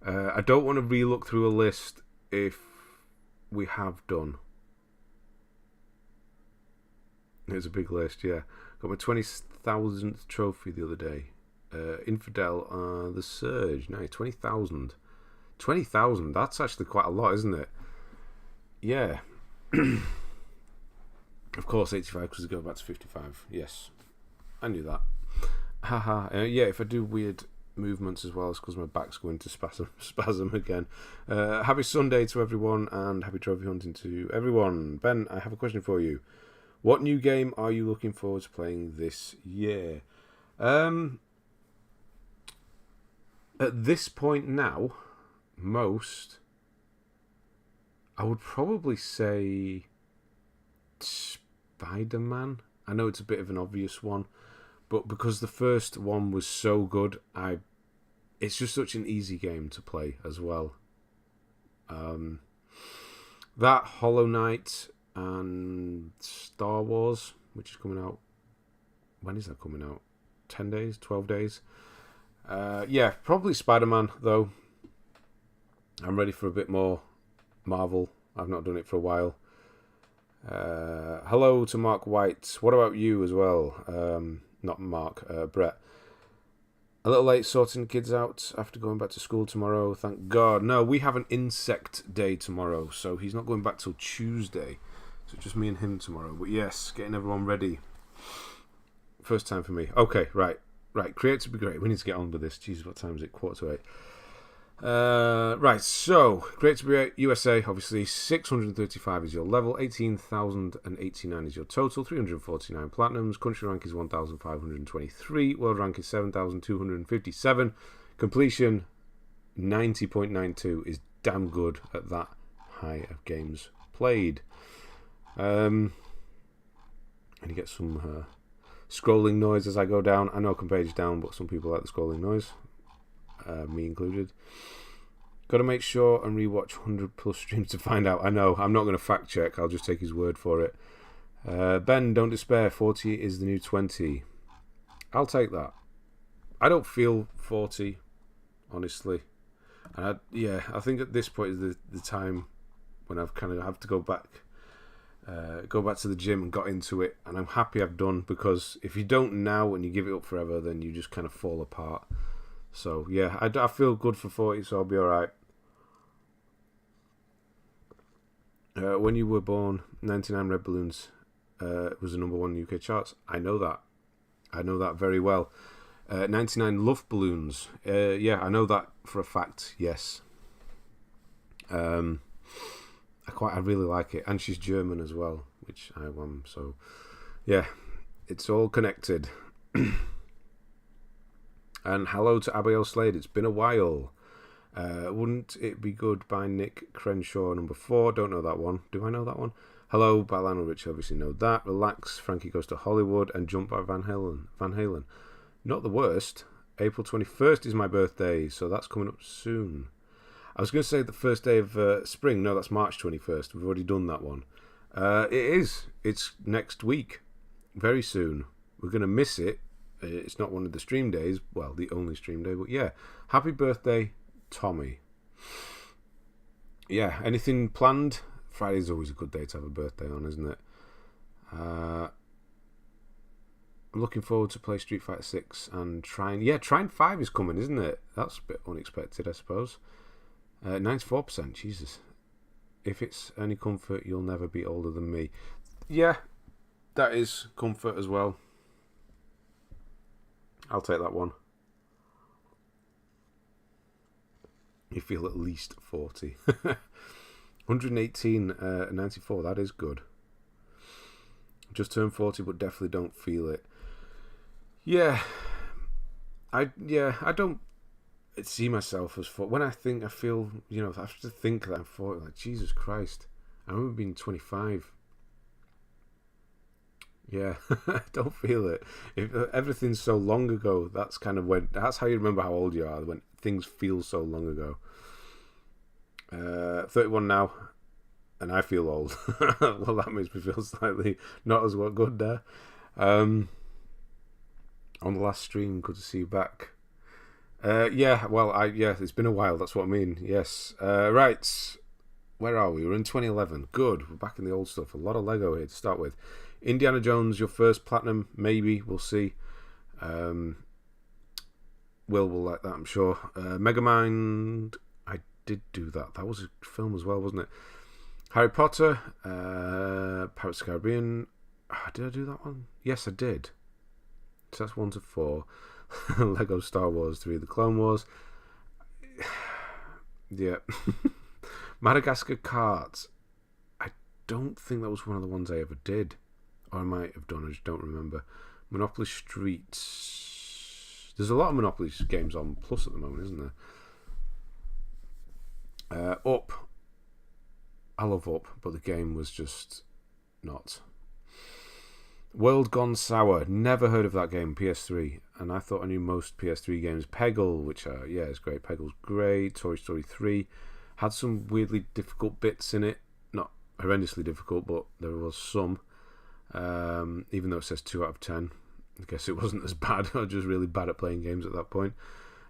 I don't want to re-look through a list if we have done. It's a big list, yeah. Got my 20,000th trophy the other day. Infidel, The Surge. No, 20,000. 20,000, that's actually quite a lot, isn't it? Yeah. Of course, 85 because it goes back to 55. Yes, I knew that. Haha. Yeah, if I do weird movements as well, it's because my back's going to spasm again. Happy Sunday to everyone, and happy trophy hunting to everyone. Ben, I have a question for you. What new game are you looking forward to playing this year? At this point now, I would probably say Spider-Man. I know it's a bit of an obvious one, but because the first one was so good, it's just such an easy game to play as well. That, Hollow Knight, and Star Wars, which is coming out. When is that coming out? 10 days? 12 days? Yeah, probably Spider-Man, though. I'm ready for a bit more Marvel. I've not done it for a while. Hello to Mark White. What about you as well? Not Mark, Brett. A little late sorting kids out after going back to school tomorrow. Thank God. No, we have an insect day tomorrow, so he's not going back till Tuesday. So just me and him tomorrow. But yes, getting everyone ready. First time for me. Okay, right. Create to be great. We need to get on with this. Jesus, what time is it? 7:45. Right, so Great to be USA, obviously 635 is your level, 18,089 is your total, 349 platinums, country rank is 1,523, world rank is 7,257, completion 90.92 is damn good at that high of games played. And you get some scrolling noise as I go down. I know I can page down, but some people like the scrolling noise. Me included. Got to make sure and rewatch 100 plus streams to find out. I know, I'm not going to fact check, I'll just take his word for it. Ben, don't despair, 40 is the new 20. I'll take that. I don't feel 40, honestly. And I think at this point is the time when I've kind of have to go back to the gym and got into it. And I'm happy I've done, because if you don't now and you give it up forever, then you just kind of fall apart. So, yeah, I feel good for 40, so I'll be alright. When you were born, 99 Red Balloons was the number 1 UK charts. I know that. I know that very well. 99 Love Balloons. Yeah, I know that for a fact, yes. I really like it. And she's German as well, which I am. So, yeah, it's all connected. And hello to Abigail Slade. It's been a while. Wouldn't It Be Good by Nick Crenshaw, number 4. Don't know that one. Do I know that one? Hello by Lionel Richie. Obviously know that. Relax. Frankie Goes to Hollywood. And Jump by Van Halen. Not the worst. April 21st is my birthday, so that's coming up soon. I was going to say the first day of spring. No, that's March 21st. We've already done that one. It is. It's next week. Very soon. We're going to miss it. It's not one of the stream days. Well, the only stream day. But yeah. Happy birthday, Tommy. Yeah. Anything planned? Friday's always a good day to have a birthday on, isn't it? I'm looking forward to play Street Fighter 6 and Trine. Yeah, Trine 5 is coming, isn't it? That's a bit unexpected, I suppose. 94%. Jesus. If it's any comfort, you'll never be older than me. Yeah, that is comfort as well. I'll take that one. You feel at least 40. 118, 94. That is good. Just turned 40, but definitely don't feel it. Yeah, I don't see myself as 40. When I feel, I have to think that I'm 40. Like, Jesus Christ, I remember being 25. Yeah, I don't feel it. If everything's so long ago, that's kind of that's how you remember how old you are, when things feel so long ago. 31 now, and I feel old. Well, that makes me feel slightly not as good there. On the last stream, good to see you back. It's been a while, that's what I mean. Yes. Right. Where are we? We're in 2011. Good. We're back in the old stuff. A lot of Lego here to start with. Indiana Jones, your first platinum, maybe. We'll see. Will like that, I'm sure. Megamind, I did do that. That was a film as well, wasn't it? Harry Potter, Pirates of the Caribbean. Did I do that one? Yes, I did. So that's 1 to 4. Lego Star Wars 3, The Clone Wars. Yeah. Madagascar Cards. I don't think that was one of the ones I ever did. Or I might have done, I just don't remember. Monopoly Streets. There's a lot of Monopoly games on Plus at the moment, isn't there? Up. I love Up, but the game was just not. World Gone Sour. Never heard of that game, PS3. And I thought I knew most PS3 games. Peggle, which is great. Peggle's great. Toy Story 3. Had some weirdly difficult bits in it. Not horrendously difficult, but there was some. Even though it says 2 out of 10. I guess it wasn't as bad. I was just really bad at playing games at that point.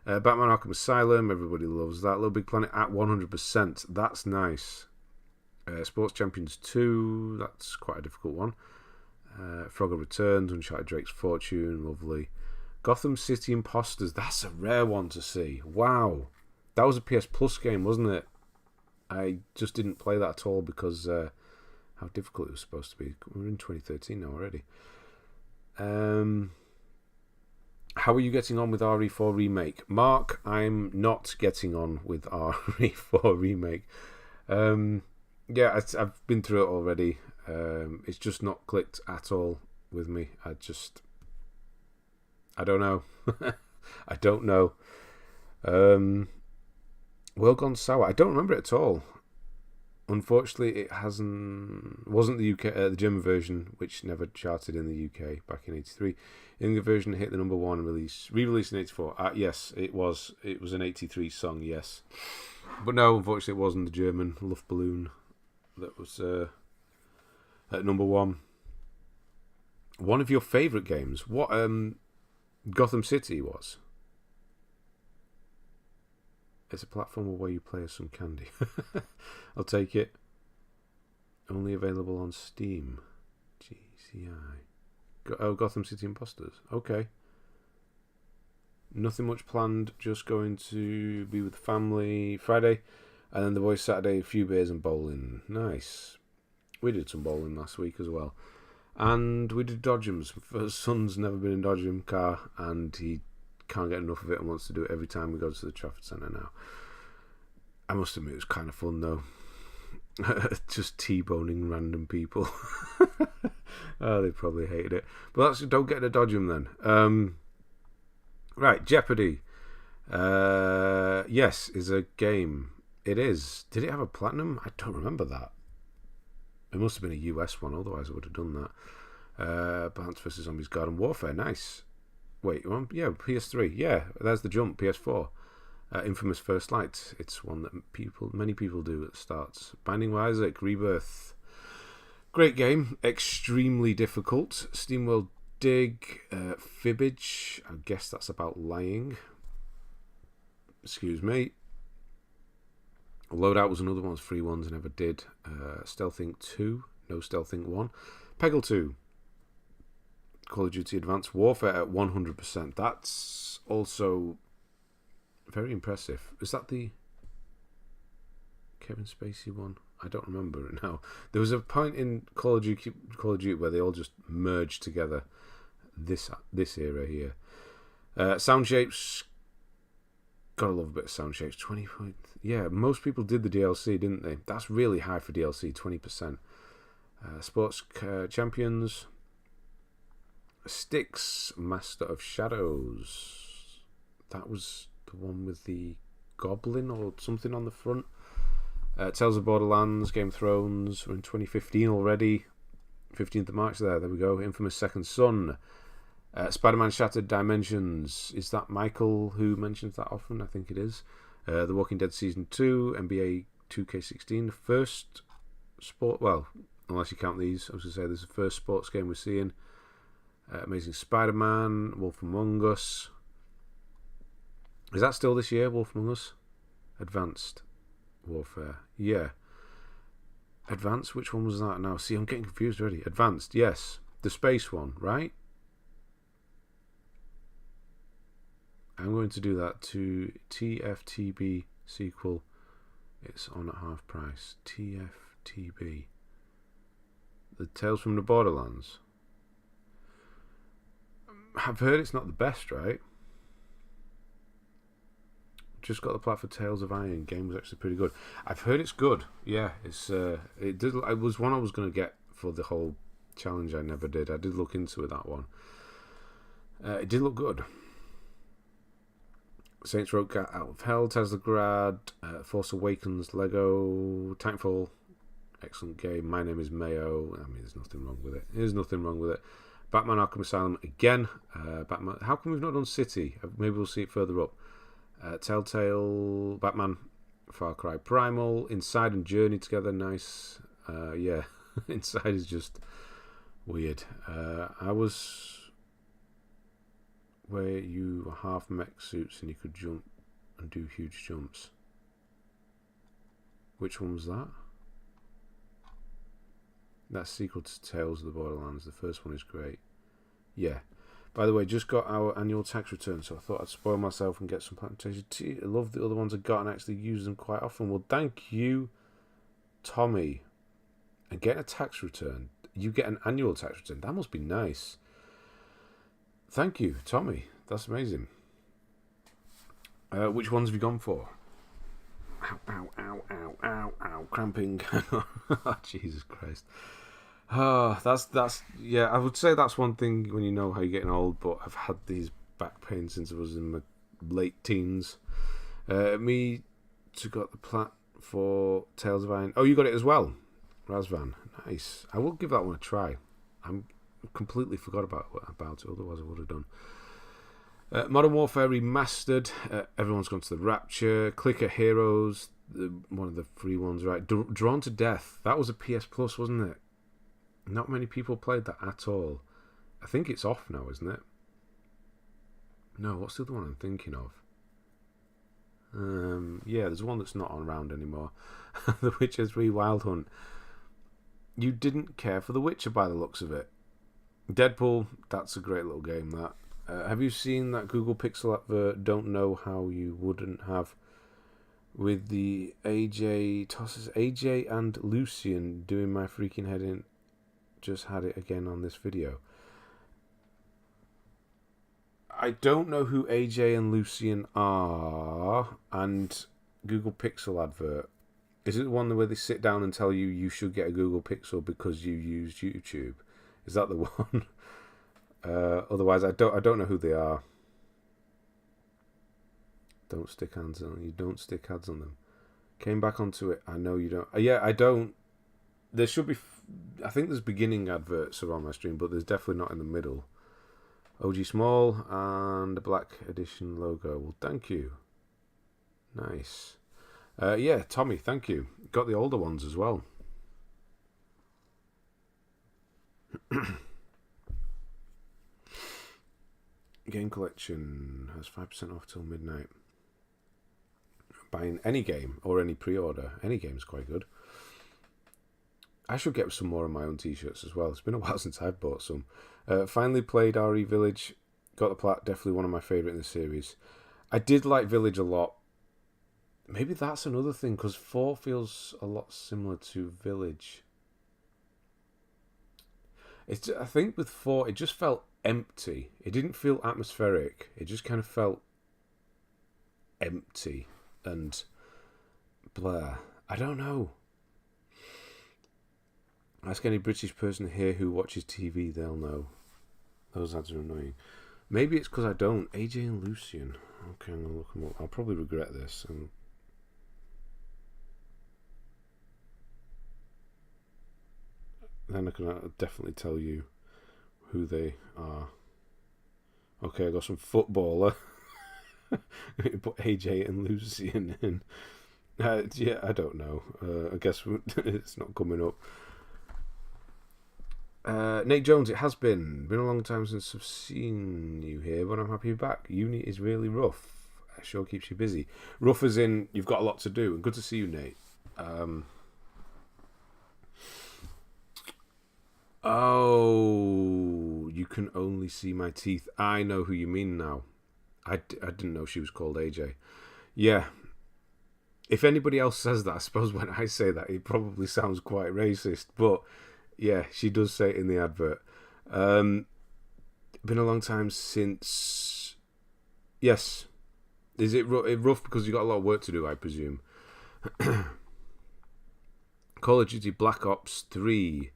Batman Arkham Asylum. Everybody loves that. Little Big Planet at 100%. That's nice. Sports Champions 2. That's quite a difficult one. Frogger Returns. Uncharted Drake's Fortune. Lovely. Gotham City Imposters. That's a rare one to see. Wow. That was a PS Plus game, wasn't it? I just didn't play that at all because how difficult it was supposed to be. We're in 2013 now already. How are you getting on with RE4 Remake? Mark, I'm not getting on with RE4 Remake. Yeah, I've been through it already. It's just not clicked at all with me. I don't know. I don't know. World Gone Sour. I don't remember it at all. Unfortunately, it wasn't the UK, the German version, which never charted in the UK back in '83. In the version, it hit the number 1 re-released in '84. Yes, it was. It was an '83 song. Yes, but no, unfortunately, it wasn't the German Luftballon that was at number 1. One of your favourite games? What? Gotham City was. It's a platformer where you play as some candy. I'll take it. Only available on Steam. GCI. Gotham City Imposters. Okay. Nothing much planned. Just going to be with the family Friday. And then the boys Saturday. A few beers and bowling. Nice. We did some bowling last week as well. And we did Dodgems. My son's never been in Dodgem car. And he can't get enough of it and wants to do it every time we go to the Trafford Centre now. I must admit it was kind of fun though. Just T-boning random people. Oh, they probably hated it. But don't get to dodge them then. Right, Jeopardy. Yes, is a game. It is. Did it have a platinum? I don't remember that. It must have been a US one, otherwise I would have done that. Plants vs. Zombies Garden Warfare, nice. Wait, yeah, PS3. Yeah, there's the jump, PS4. Infamous First Light. It's one that many people do at the starts. Binding of Isaac, Rebirth. Great game. Extremely difficult. SteamWorld Dig. Fibbage. I guess that's about lying. Excuse me. Loadout was another one. It was 3 ones I never did. Stealth Inc. 2. No Stealth Inc. 1. Peggle 2. Call of Duty Advanced Warfare at 100%. That's also very impressive. Is that the Kevin Spacey one? I don't remember it now. There was a point in Call of Duty where they all just merged together. This era here. Sound Shapes. Gotta love a bit of Sound Shapes. 20 point. Yeah, most people did the DLC, didn't they? That's really high for DLC. 20%. Sports Champions. Styx, Master of Shadows. That was the one with the goblin or something on the front. Tales of Borderlands, Game of Thrones. We're in 2015 already. 15th of March there we go. Infamous Second Son. Spider-Man Shattered Dimensions. Is that Michael who mentions that often? I think it is. The Walking Dead Season 2. NBA 2K16. First sport... Well, unless you count these. I was going to say this is the first sports game we're seeing. Amazing Spider-Man, Wolf Among Us. Is that still this year, Wolf Among Us? Advanced Warfare. Yeah. Advanced? Which one was that now? See, I'm getting confused already. Advanced, yes. The space one, right? I'm going to do that to TFTB sequel. It's on at half price. TFTB. The Tales from the Borderlands. I've heard it's not the best, right? Just got the plat for Tales of Iron. Game was actually pretty good. I've heard it's good. Yeah, it was one I was going to get for the whole challenge. I never did. I did look into it, that one. It did look good. Saints Row Out of Hell, Tesla Grad, Force Awakens, Lego, Titanfall. Excellent game. My Name is Mayo. I mean, there's nothing wrong with it. There's nothing wrong with it. Batman Arkham Asylum again. Batman. How come we've not done City? Maybe we'll see it further up. Telltale, Batman, Far Cry Primal, Inside and Journey together. Nice. Yeah, Inside is just weird. I was where you were half mech suits and you could jump and do huge jumps. Which one was that? That's sequel to Tales of the Borderlands. The first one is great. Yeah. By the way, just got our annual tax return, so I thought I'd spoil myself and get some plantation tea. I love the other ones I got and actually use them quite often. Well, thank you, Tommy. And getting a tax return. You get an annual tax return. That must be nice. Thank you, Tommy. that's amazing. Which ones have you gone for? Ow, ow, ow, ow, ow, ow, cramping. Jesus Christ. That's yeah, I would say that's one thing when you know how you're getting old, but I've had these back pains since I was in my late teens. Me to got the plat for Tales of Iron. Oh, you got it as well, Razvan. Nice. I will give that one a try. I'm completely forgot about it. Otherwise, I would have done. Modern Warfare Remastered. Everyone's gone to the Rapture. Clicker Heroes. One of the free ones, right? Drawn to Death. That was a PS Plus, wasn't it? Not many people played that at all. I think it's off now, isn't it? No, what's the other one I'm thinking of? Yeah, there's one that's not around anymore. The Witcher 3 Wild Hunt. You didn't care for The Witcher by the looks of it. Deadpool, that's a great little game, that. Have you seen that Google Pixel advert, Don't Know How You Wouldn't Have, with the AJ and Lucian doing my freaking head in? Just had it again on this video. I don't know who AJ and Lucian are, and Google Pixel advert. Is it the one where they sit down and tell you should get a Google Pixel because you used YouTube? Is that the one? Otherwise, I don't know who they are. Don't stick hands on you. Don't stick hands on them. Came back onto it. I know you don't. Yeah, I don't. There should be. I think there's beginning adverts around my stream, but there's definitely not in the middle. OG Small and a Black Edition logo. Well, thank you. Nice. Yeah, Tommy, thank you. Got the older ones as well. Game Collection has 5% off till midnight. Buying any game or any pre-order. Any game is quite good. I should get some more of my own t-shirts as well. It's been a while since I've bought some. Finally played RE Village. Got the plat. Definitely one of my favourite in the series. I did like Village a lot. Maybe that's another thing, because 4 feels a lot similar to Village. I think with 4, it just felt empty. It didn't feel atmospheric. It just kind of felt empty and blah. I don't know. Ask any British person here who watches TV, they'll know. Those ads are annoying. Maybe it's because I don't. AJ and Lucian. Okay, I'm going to look them up. I'll probably regret this. Then I can definitely tell you who they are. Okay, I got some footballer. Put AJ and Lucian in. Yeah, I don't know. I guess it's not coming up. Nate Jones, it has been a long time since I've seen you here, but I'm happy you're back. Uni is really rough. It sure keeps you busy. Rough as in you've got a lot to do, and good to see you, Nate. Oh, you can only see my teeth. I know who you mean now. I didn't know she was called AJ. Yeah. If anybody else says that, I suppose when I say that, it probably sounds quite racist, but yeah, she does say it in the advert. Been a long time since. Yes. Is it rough because you got a lot of work to do, I presume? Call of Duty Black Ops 3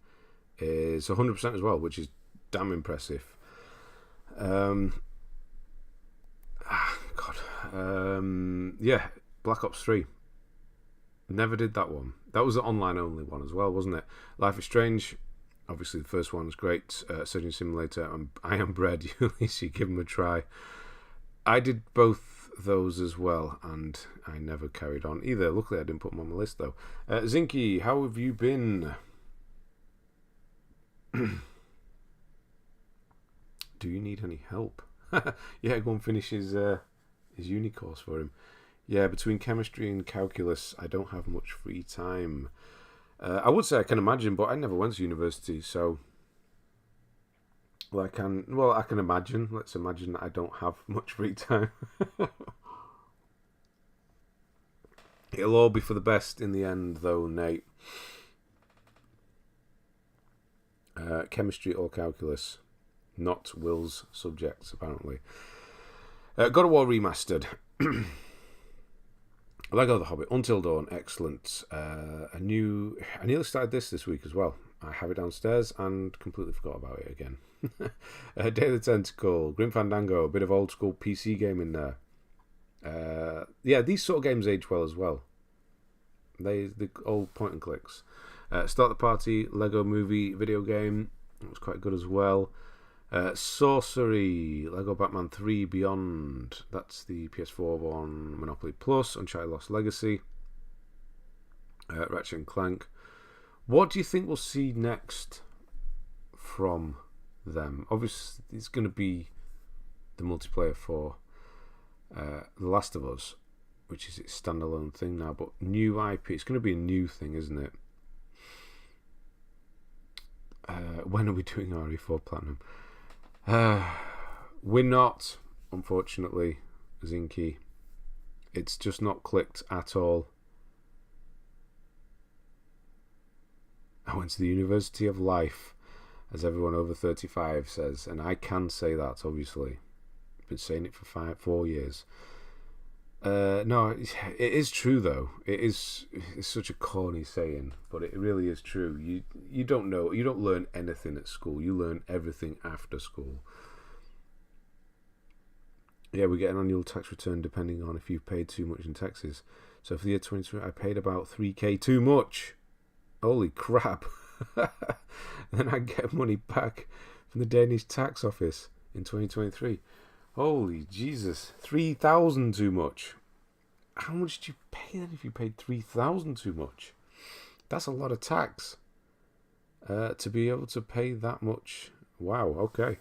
is 100% as well, which is damn impressive. God. Yeah, Black Ops 3. Never did that one. That was the online only one as well, wasn't it? Life is Strange. Obviously, the first one was great. Surgeon Simulator and I Am Bread. At least you give them a try. I did both those as well, and I never carried on either. Luckily, I didn't put them on my list, though. Zinky, how have you been? Do you need any help? Yeah, go and finish his uni course for him. Yeah, between chemistry and calculus, I don't have much free time. I would say I can imagine, but I never went to university, so I can imagine. Let's imagine that I don't have much free time. It'll all be for the best in the end, though, Nate. Chemistry or calculus, not Will's subjects, apparently. God of War Remastered. Lego The Hobbit, Until Dawn, excellent. I nearly started this week as well. I have it downstairs and completely forgot about it again. Day of the Tentacle, Grim Fandango, a bit of old school PC game in there. Yeah, these sort of games age well as well. The old point and clicks. Start the Party, Lego Movie video game. It was quite good as well. Sorcery, Lego Batman 3 Beyond. That's the PS4 one. Monopoly Plus, Uncharted Lost Legacy. Ratchet and Clank. What do you think we'll see next from them? Obviously, it's going to be the multiplayer for The Last of Us, which is its standalone thing now. But new IP, it's going to be a new thing, isn't it? When are we doing RE4 Platinum? We're not, unfortunately, Zinky. It's just not clicked at all. I went to the University of Life, as everyone over 35 says, and I can say that, obviously. I've been saying it for 4 years. No, it is true, though. It's such a corny saying, but it really is true. You don't learn anything at school. You learn everything after school. Yeah, we get an annual tax return depending on if you've paid too much in taxes. So for the year 2020, I paid about 3k too much. Holy crap. Then I get money back from the Danish tax office in 2023. Holy Jesus, 3,000 too much. How much did you pay then if you paid 3,000 too much? That's a lot of tax. To be able to pay that much. Wow, okay.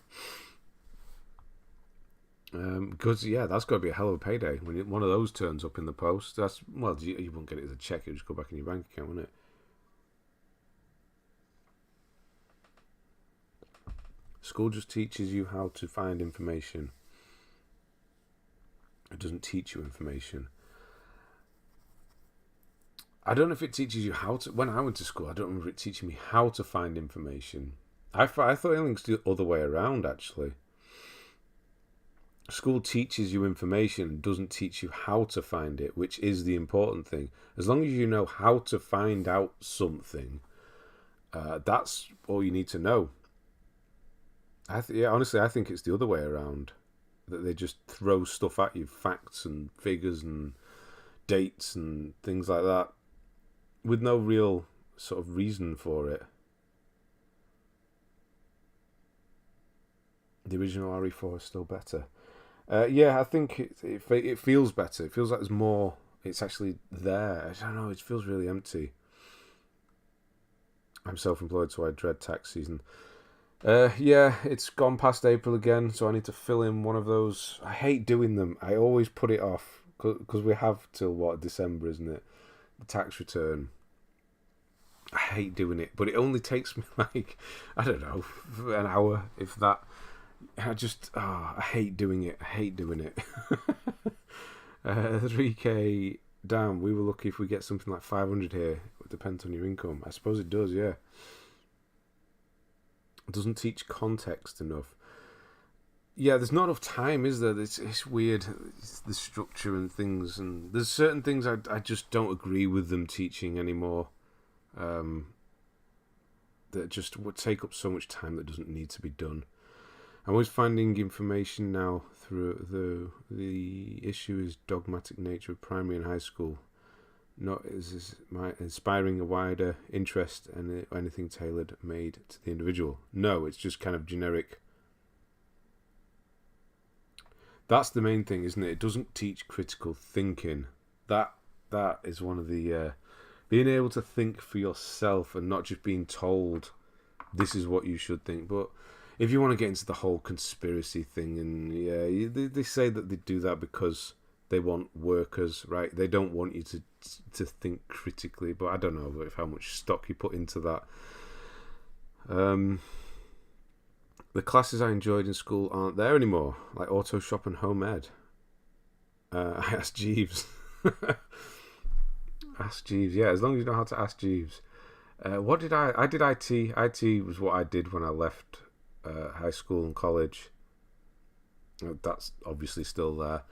Because, yeah, that's got to be a hell of a payday. When one of those turns up in the post, you won't get it as a check, it'll just go back in your bank account, won't it? School just teaches you how to find information. It doesn't teach you information. I don't know if it teaches you how to... When I went to school, I don't remember it teaching me how to find information. I thought it was the other way around, actually. School teaches you information and doesn't teach you how to find it, which is the important thing. As long as you know how to find out something, that's all you need to know. Honestly, I think it's the other way around. That they just throw stuff at you, facts and figures and dates and things like that, with no real sort of reason for it. The original RE4 is still better. Yeah, I think it feels better. It feels like there's more. It's actually there. I don't know. It feels really empty. I'm self-employed, so I dread tax season. Yeah, it's gone past April again, so I need to fill in one of those. I hate doing them. I always put it off because we have till December, isn't it? The tax return. I hate doing it, but it only takes me I don't know, an hour, if that. I hate doing it. 3k down. We were lucky if we get something like 500 here. It depends on your income. I suppose it does, yeah. It doesn't teach context enough. Yeah, there's not enough time, is there? It's weird, the structure and things, and there's certain things I just don't agree with them teaching anymore. That just would take up so much time that doesn't need to be done. I'm always finding information now through the issue is dogmatic nature of primary and high school. Not is my inspiring a wider interest and anything tailored made to the individual. No, it's just kind of generic. That's the main thing, isn't it? It doesn't teach critical thinking. That is one of the being able to think for yourself and not just being told this is what you should think. But if you want to get into the whole conspiracy thing, and yeah, they say that they do that because they want workers, right? They don't want you to think critically, but I don't know how much stock you put into that. The classes I enjoyed in school aren't there anymore, like auto shop and home ed. I asked Jeeves. Ask Jeeves, yeah, as long as you know how to ask Jeeves. What did I did IT. IT was what I did when I left high school and college. That's obviously still there.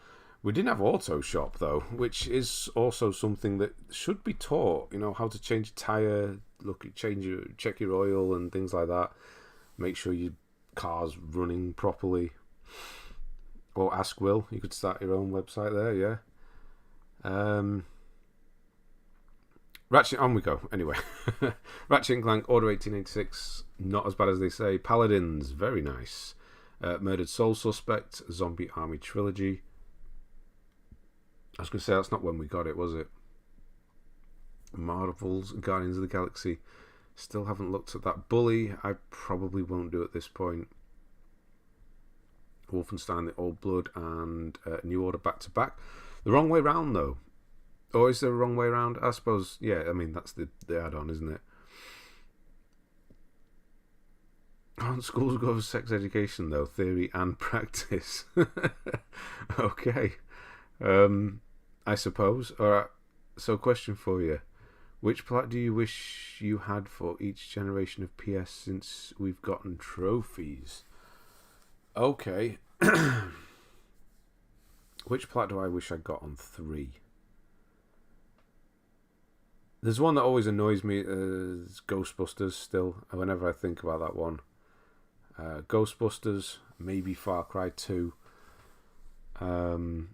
We didn't have auto shop though, which is also something that should be taught. You know, how to change a tire, check your oil and things like that. Make sure your car's running properly. Or ask Will. You could start your own website there. Yeah. Ratchet, on we go. Anyway, Ratchet and Clank Order 1886, not as bad as they say. Paladins, very nice. Murdered Soul Suspect, Zombie Army Trilogy. I was going to say that's not when we got it, was it? Marvel's Guardians of the Galaxy. Still haven't looked at that. Bully, I probably won't do at this point. Wolfenstein: The Old Blood and New Order back to back. The wrong way round though. Or is there a wrong way around? I suppose, yeah, I mean, that's the add-on, isn't it? Aren't schools go for sex education, though? Theory and practice. Okay. I suppose. Alright, so question for you. Which plat do you wish you had for each generation of PS since we've gotten trophies? Okay. Which plat do I wish I got on 3? There's one that always annoys me, is Ghostbusters still, whenever I think about that one. Ghostbusters, maybe Far Cry 2. For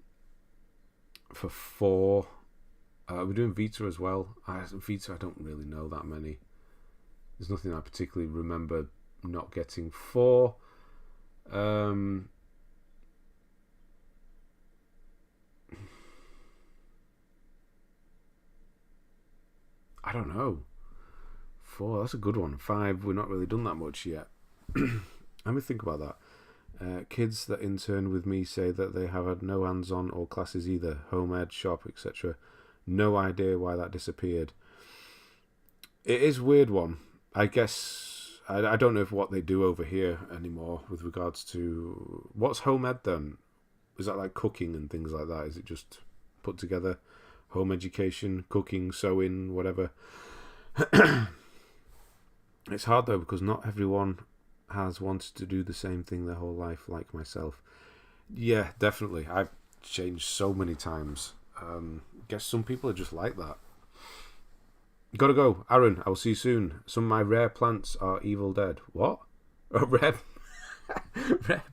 4. We're doing Vita as well. Vita, I don't really know that many. There's nothing I particularly remember not getting. 4. I don't know. 4, that's a good one. 5, we're not really done that much yet. Let me think about that. Kids that intern with me say that they have had no hands-on or classes either. Home ed, shop, etc. No idea why that disappeared. It is a weird one. I guess I don't know if what they do over here anymore with regards to... What's home ed then? Is that like cooking and things like that? Is it just put together? Home education, cooking, sewing, whatever. It's hard though because not everyone has wanted to do the same thing their whole life, like myself. Yeah, definitely. I've changed so many times. Guess some people are just like that. Gotta go. Aaron, I will see you soon. Some of my rare plants are Evil Dead. What? Oh, rare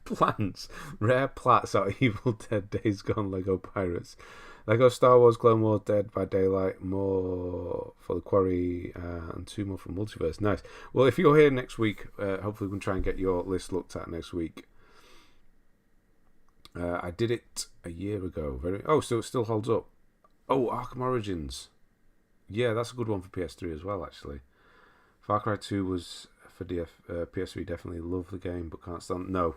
plants. Rare plants are Evil Dead, Days Gone, Lego Pirates. Lego Star Wars Clone Wars, Dead by Daylight, more for the Quarry, and 2 more from Multiverse. Nice. Well, if you're here next week, hopefully we can try and get your list looked at next week. I did it a year ago. So it still holds up. Oh, Arkham Origins. Yeah, that's a good one for PS3 as well, actually. Far Cry 2 was for PS3, definitely love the game, but can't stand... No,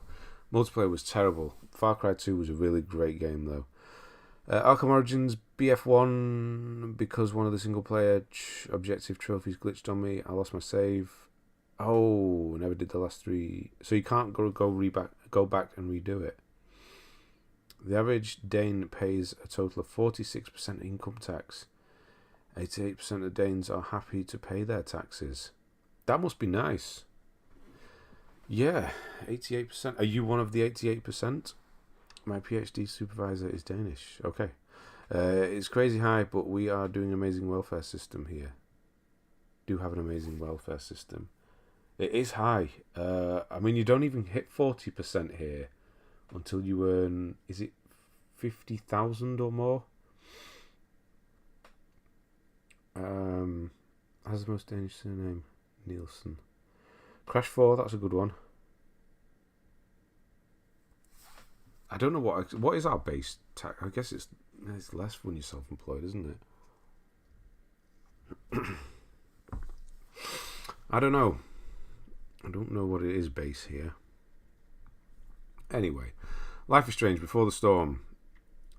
multiplayer was terrible. Far Cry 2 was a really great game, though. Arkham Origins BF1, because one of the single player objective trophies glitched on me. I lost my save. Oh, never did the last 3. So you can't go back and redo it. The average Dane pays a total of 46% income tax. 88% of Danes are happy to pay their taxes. That must be nice. Yeah, 88%. Are you one of the 88%? My PhD supervisor is Danish. Okay. It's crazy high, but we are doing an amazing welfare system here. Do have an amazing welfare system. It is high. I mean, you don't even hit 40% here until you earn, is it 50,000 or more? Has the most Danish surname? Nielsen. Crash 4, that's a good one. I don't know what is our base tax. I guess it's less when you're self-employed, isn't it? I don't know. I don't know what it is base here. Anyway, Life is Strange, Before the Storm,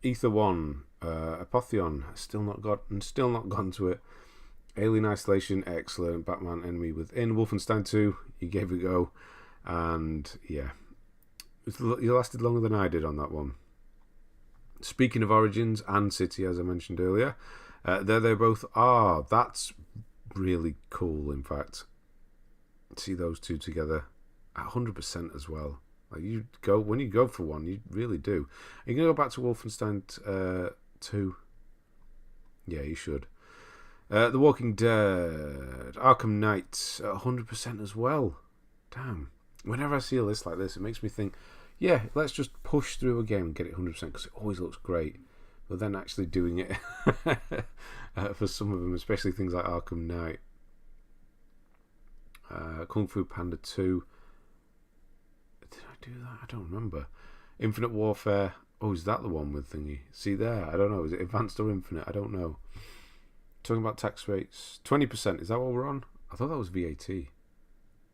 Ether 1, Apotheon, still not gone to it. Alien Isolation, excellent. Batman Enemy Within, Wolfenstein 2, you gave it a go, and yeah, you lasted longer than I did on that one. Speaking of Origins and City, as I mentioned earlier, there they both are. That's really cool, in fact. See those two together at 100% as well. Like when you go for one, you really do. Are you gonna go back to Wolfenstein 2? Yeah, you should. The Walking Dead, Arkham Knight, 100% as well. Damn. Whenever I see a list like this, it makes me think, yeah, let's just push through a game and get it 100% because it always looks great. But then actually doing it for some of them, especially things like Arkham Knight, Kung Fu Panda 2. Did I do that? I don't remember. Infinite Warfare. Oh, is that the one with thingy? See there? I don't know. Is it Advanced or Infinite? I don't know. Talking about tax rates. 20%. Is that what we're on? I thought that was VAT.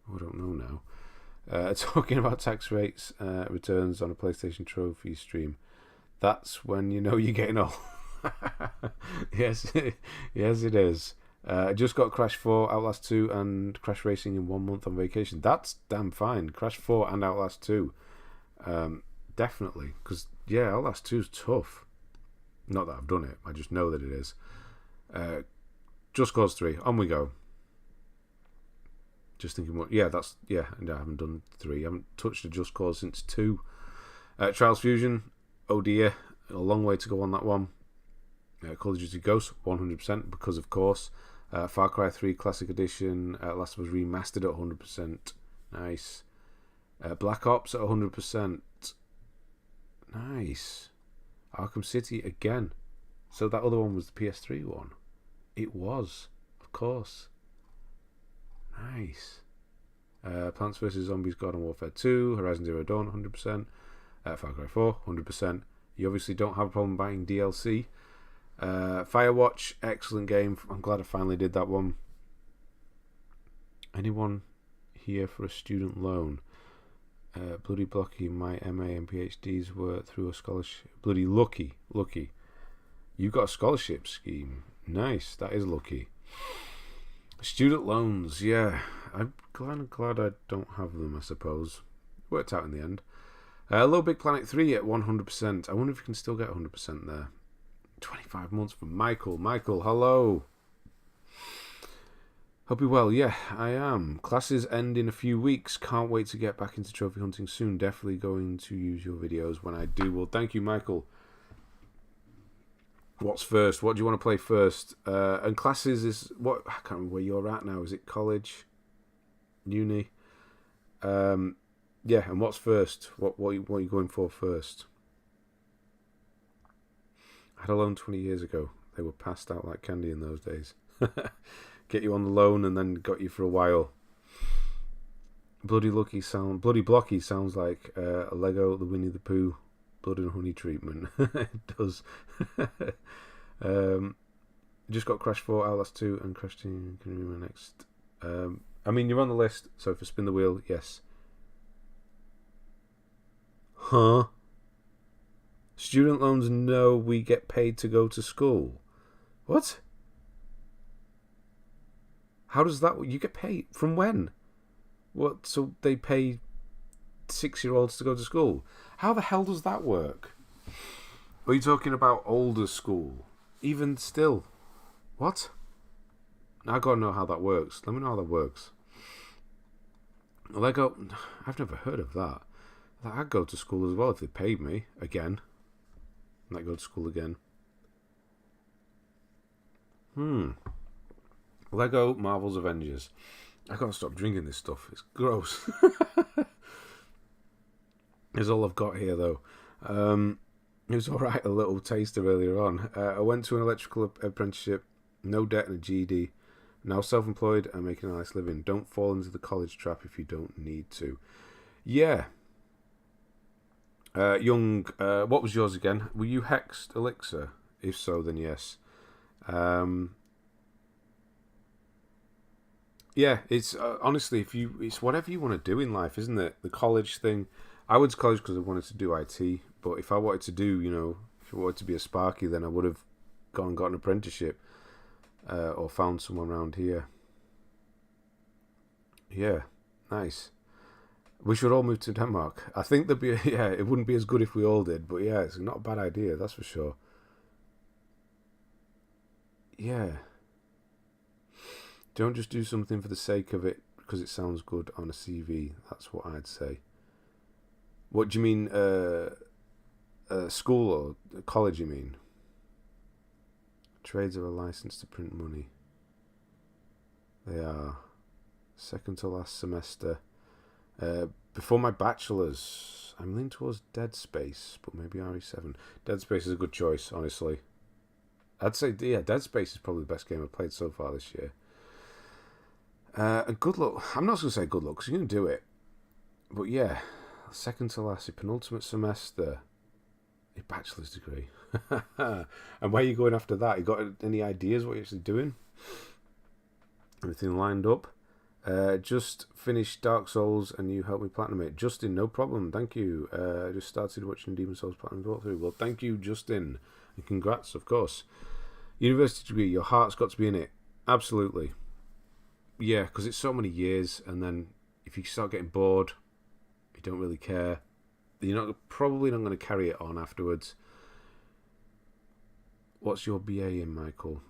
Oh, I don't know now. Talking about tax rates, returns on a PlayStation Trophy stream. That's when you know you're getting old. Yes, yes, it is. I just got Crash 4, Outlast 2, and Crash Racing in 1 month on vacation. That's damn fine. Crash 4 and Outlast 2. Definitely. Because, yeah, Outlast 2 is tough. Not that I've done it. I just know that it is. Just Cause 3. On we go. Just thinking what... Yeah, that's... Yeah, and I haven't done 3. I haven't touched a Just Cause since 2. Trials Fusion. Oh dear. A long way to go on that one. Call of Duty Ghosts, 100%, because of course. Far Cry 3 Classic Edition. Last of Us Remastered at 100%. Nice. Black Ops at 100%. Nice. Arkham City again. So that other one was the PS3 one. It was, of course. Nice. Plants vs. Zombies Garden Warfare 2. Horizon Zero Dawn, 100%. Far Cry 4, 100%. You obviously don't have a problem buying DLC. Firewatch, excellent game. I'm glad I finally did that one. Anyone here for a student loan? Bloody blocky. My MA and PhDs were through a scholarship. Bloody lucky. You got a scholarship scheme. Nice. That is lucky. Student loans. Yeah. I'm glad I don't have them, I suppose. Worked out in the end. Little Big Planet 3 at 100%. I wonder if you can still get 100% there. 25 months from Michael. Michael, hello. Hope you're well. Yeah, I am. Classes end in a few weeks. Can't wait to get back into trophy hunting soon. Definitely going to use your videos when I do. Well, thank you, Michael. What's first? What do you want to play first? And classes is... what? I can't remember where you're at now. Is it college? Uni? Yeah, and what's first? What are you going for first? I had a loan 20 years ago. They were passed out like candy in those days. Get you on the loan and then got you for a while. Bloody blocky sounds like a Lego the Winnie the Pooh blood and honey treatment. It does. Just got Crash 4, Outlast 2 and Crash Team. Can you remember next? I mean, you're on the list, so for Spin the Wheel, yes. Huh? Student loans, no, we get paid to go to school. What? How does that... you get paid? From when? What? So they pay 6-year-olds to go to school? How the hell does that work? Are you talking about older school? Even still. What? I gotta know how that works. Let me know how that works. Lego... I've never heard of that. I'd go to school as well if they paid me. Again. And I'd go to school again. Lego Marvel's Avengers. I gotta stop drinking this stuff. It's gross. It's all I've got here, though. It was alright, a little taster earlier on. I went to an electrical apprenticeship. No debt and a GED. Now self-employed and making a nice living. Don't fall into the college trap if you don't need to. Yeah. Young, what was yours again? Were you Hexed Elixir? If so, then yes. Yeah, it's honestly, it's whatever you want to do in life, isn't it? The college thing. I went to college because I wanted to do IT, but if I wanted to do, if I wanted to be a Sparky, then I would have gone and got an apprenticeship or found someone around here. Yeah, nice. We should all move to Denmark. I think it wouldn't be as good if we all did, but yeah, it's not a bad idea, that's for sure. Yeah. Don't just do something for the sake of it because it sounds good on a CV. That's what I'd say. What do you mean? School or college? You mean? Trades are a license to print money. They are. Second to last semester. Before my bachelor's, I'm leaning towards Dead Space, but maybe RE7. Dead Space is a good choice, honestly. I'd say, yeah, Dead Space is probably the best game I've played so far this year. And good luck. I'm not going to say good luck, because you're going to do it. But yeah, second to last, your penultimate semester, your bachelor's degree. And where are you going after that? You got any ideas what you're actually doing? Everything lined up? Just finished Dark Souls and you helped me platinum it. Justin, no problem, thank you. Just started watching Demon Souls platinum walkthrough. Well, thank you, Justin, and congrats, of course. University degree, your heart's got to be in it. Absolutely. Yeah, because it's so many years, and then if you start getting bored, you don't really care. You're probably not going to carry it on afterwards. What's your BA in, Michael?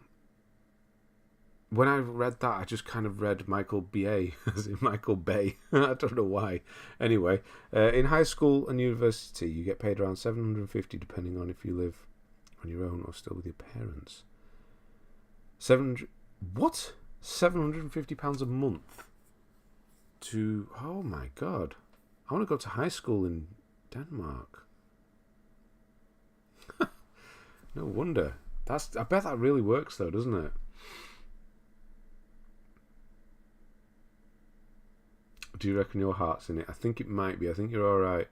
When I read that, I just kind of read Michael B.A. as in Michael Bay. I don't know why. Anyway, in high school and university, you get paid around $750, depending on if you live on your own or still with your parents. What? £750 a month? Oh my god. I want to go to high school in Denmark. No wonder. I bet that really works though, doesn't it? Do you reckon your heart's in it? I think it might be. I think you're alright.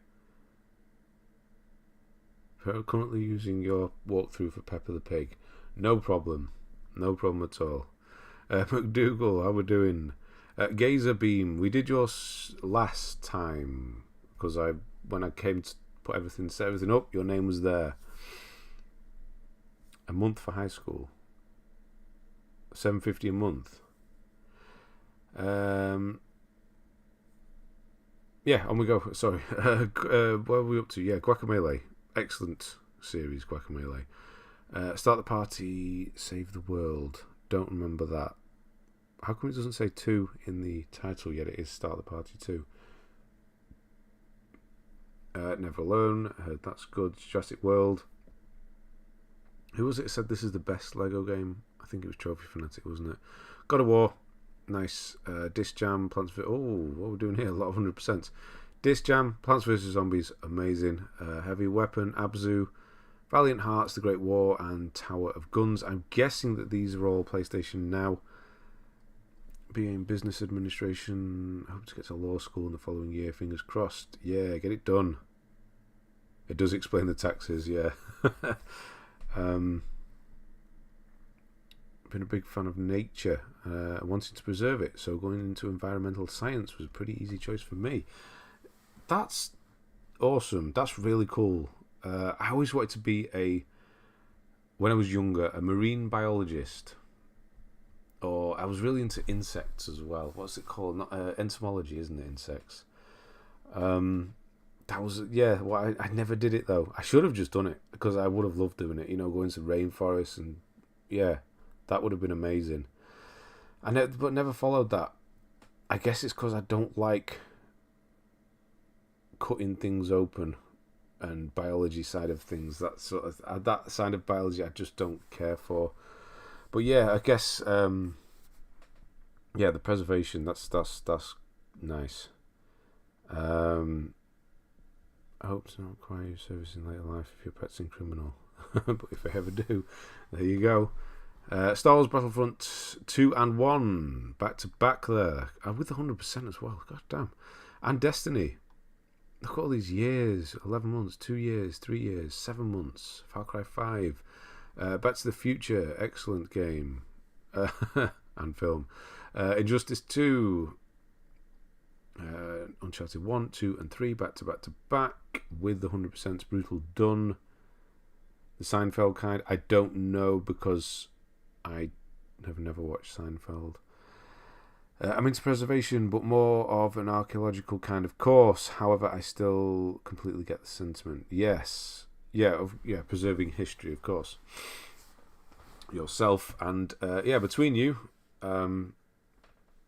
Currently using your walkthrough for Peppa the Pig. No problem. No problem at all. McDougal, how we doing? Gazer Beam, we did yours last time because when I came to set everything up, your name was there. A month for high school. $750 a month. Yeah, on we go. Sorry. Where are we up to? Yeah, Guacamelee. Excellent series, Guacamelee. Start the Party, Save the World. Don't remember that. How come it doesn't say 2 in the title yet? It is Start the Party 2. Never Alone. Heard that's good. Jurassic World. Who was it that said this is the best Lego game? I think it was Trophy Fanatic, wasn't it? God of War. Nice. Disc Jam, Plants vs. Oh, what are we doing here? A lot of 100%. Disc Jam, Plants vs. Zombies, amazing. Heavy Weapon, Abzu, Valiant Hearts, The Great War, and Tower of Guns. I'm guessing that these are all PlayStation Now. BA in Business Administration. Hope to get to law school in the following year. Fingers crossed. Yeah, get it done. It does explain the taxes, yeah. Been a big fan of nature, wanting to preserve it, so going into environmental science was a pretty easy choice for me. That's awesome. That's really cool. I always wanted to be when I was younger, a marine biologist, or I was really into insects as well. What's it called? Not entomology, isn't it? Insects. That was I never did it though. I should have just done it because I would have loved doing it. Going to rainforests and that would have been amazing. But never followed that. I guess it's because I don't like cutting things open and biology side of things. That side of biology I just don't care for. But yeah, I guess the preservation that's nice. I hope to not require your service in later life if your pet's in criminal. But if I ever do, there you go. Star Wars Battlefront 2 and 1. Back to back there. With 100% as well. God damn. And Destiny. Look at all these years. 11 months, 2 years, 3 years, 7 months. Far Cry 5. Back to the Future. Excellent game. And film. Injustice 2. Uncharted 1, 2 and 3 back to back with the 100% brutal done. The Seinfeld kind, I don't know because I have never watched Seinfeld. I'm into preservation, but more of an archaeological kind of course. However, I still completely get the sentiment. Yes, preserving history, of course. Yourself and between you.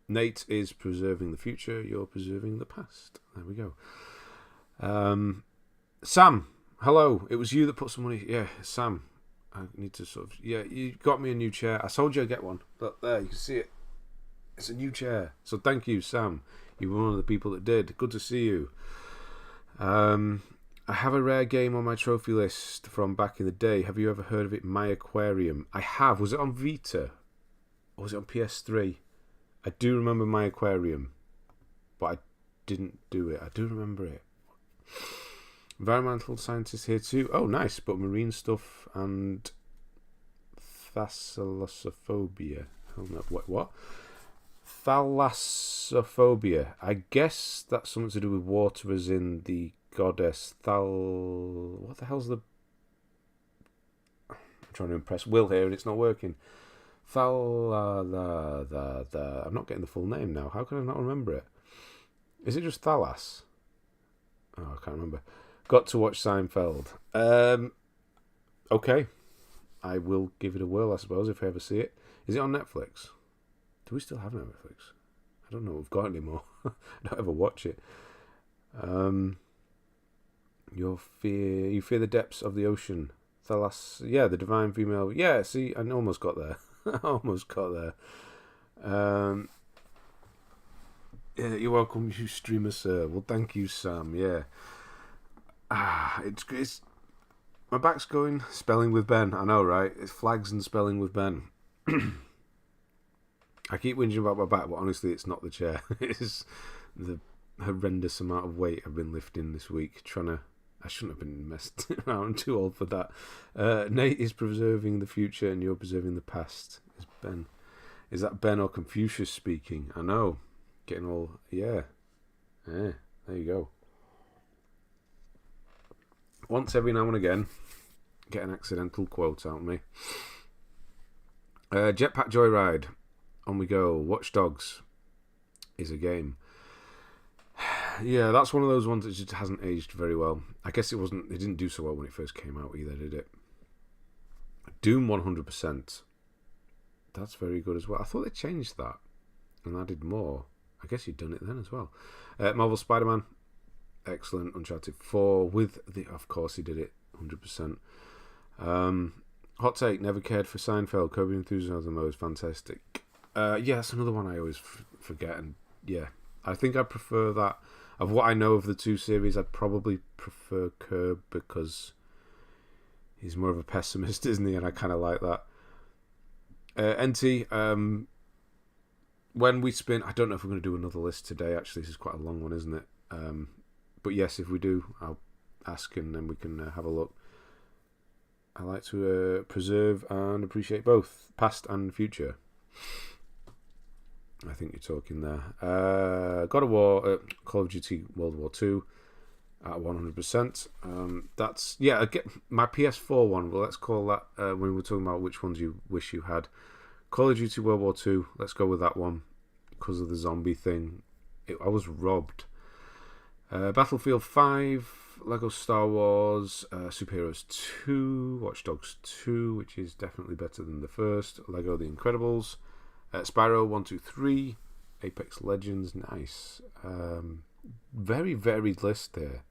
Nate is preserving the future, you're preserving the past. There we go. Sam, hello. It was you that put some money. Yeah, Sam. I need to sort of. Yeah, you got me a new chair. I told you I'd get one. Look, there, you can see it. It's a new chair. So thank you, Sam. You were one of the people that did. Good to see you. I have a rare game on my trophy list from back in the day. Have you ever heard of it? My Aquarium. I have. Was it on Vita? Or was it on PS3? I do remember My Aquarium. But I didn't do it. I do remember it. Environmental scientist here too. Oh, nice. But marine stuff and thalassophobia. Oh, no, what? Thalassophobia. I guess that's something to do with water, as in the goddess What the hell's the? I'm trying to impress Will here, and it's not working. I'm not getting the full name now. How can I not remember it? Is it just Thalas? Oh, I can't remember. Got to watch Seinfeld. Okay. I will give it a whirl, I suppose, if I ever see it. Is it on Netflix? Do we still have Netflix? I don't know if we've got any more. I don't ever watch it. You fear the depths of the ocean. Thalas, yeah, the divine female. Yeah, see, I almost got there. Yeah, you're welcome, you streamer, sir. Well, thank you, Sam. Yeah. It's my back's going. Spelling with Ben. I know, right? It's flags and spelling with Ben. I keep whinging about my back, but honestly, it's not the chair. It's the horrendous amount of weight I've been lifting this week. I shouldn't have been messed around. I'm too old for that. Nate is preserving the future, and you're preserving the past. Is that Ben or Confucius speaking? I know. Getting all yeah. There you go. Once every now and again, get an accidental quote out of me. Jetpack Joyride. On we go. Watch Dogs is a game. Yeah, that's one of those ones that just hasn't aged very well. I guess it didn't do so well when it first came out either, did it? Doom 100%. That's very good as well. I thought they changed that and added more. I guess you'd done it then as well. Marvel Spider-Man. Excellent. Uncharted 4 of course he did it 100%. Hot take, never cared for Seinfeld. Curb Your Enthusiasm mode is fantastic. Yeah, that's another one I always forget. And yeah, I think I prefer that. Of what I know of the two series, I'd probably prefer Curb because he's more of a pessimist, isn't he? And I kind of like that. NT, when we spin, I don't know if we're going to do another list today. Actually, this is quite a long one, isn't it? But yes, if we do, I'll ask and then we can have a look. I like to preserve and appreciate both past and future. I think you're talking there. God of War, Call of Duty World War II at 100%. That's I get my PS4 one. Well, let's call that when we're talking about which ones you wish you had. Call of Duty World War II. Let's go with that one because of the zombie thing. I was robbed. Battlefield 5, Lego Star Wars, Superheroes 2, Watch Dogs 2, which is definitely better than the first, Lego The Incredibles, Spyro 1, 2, 3, Apex Legends, nice. Very varied list there.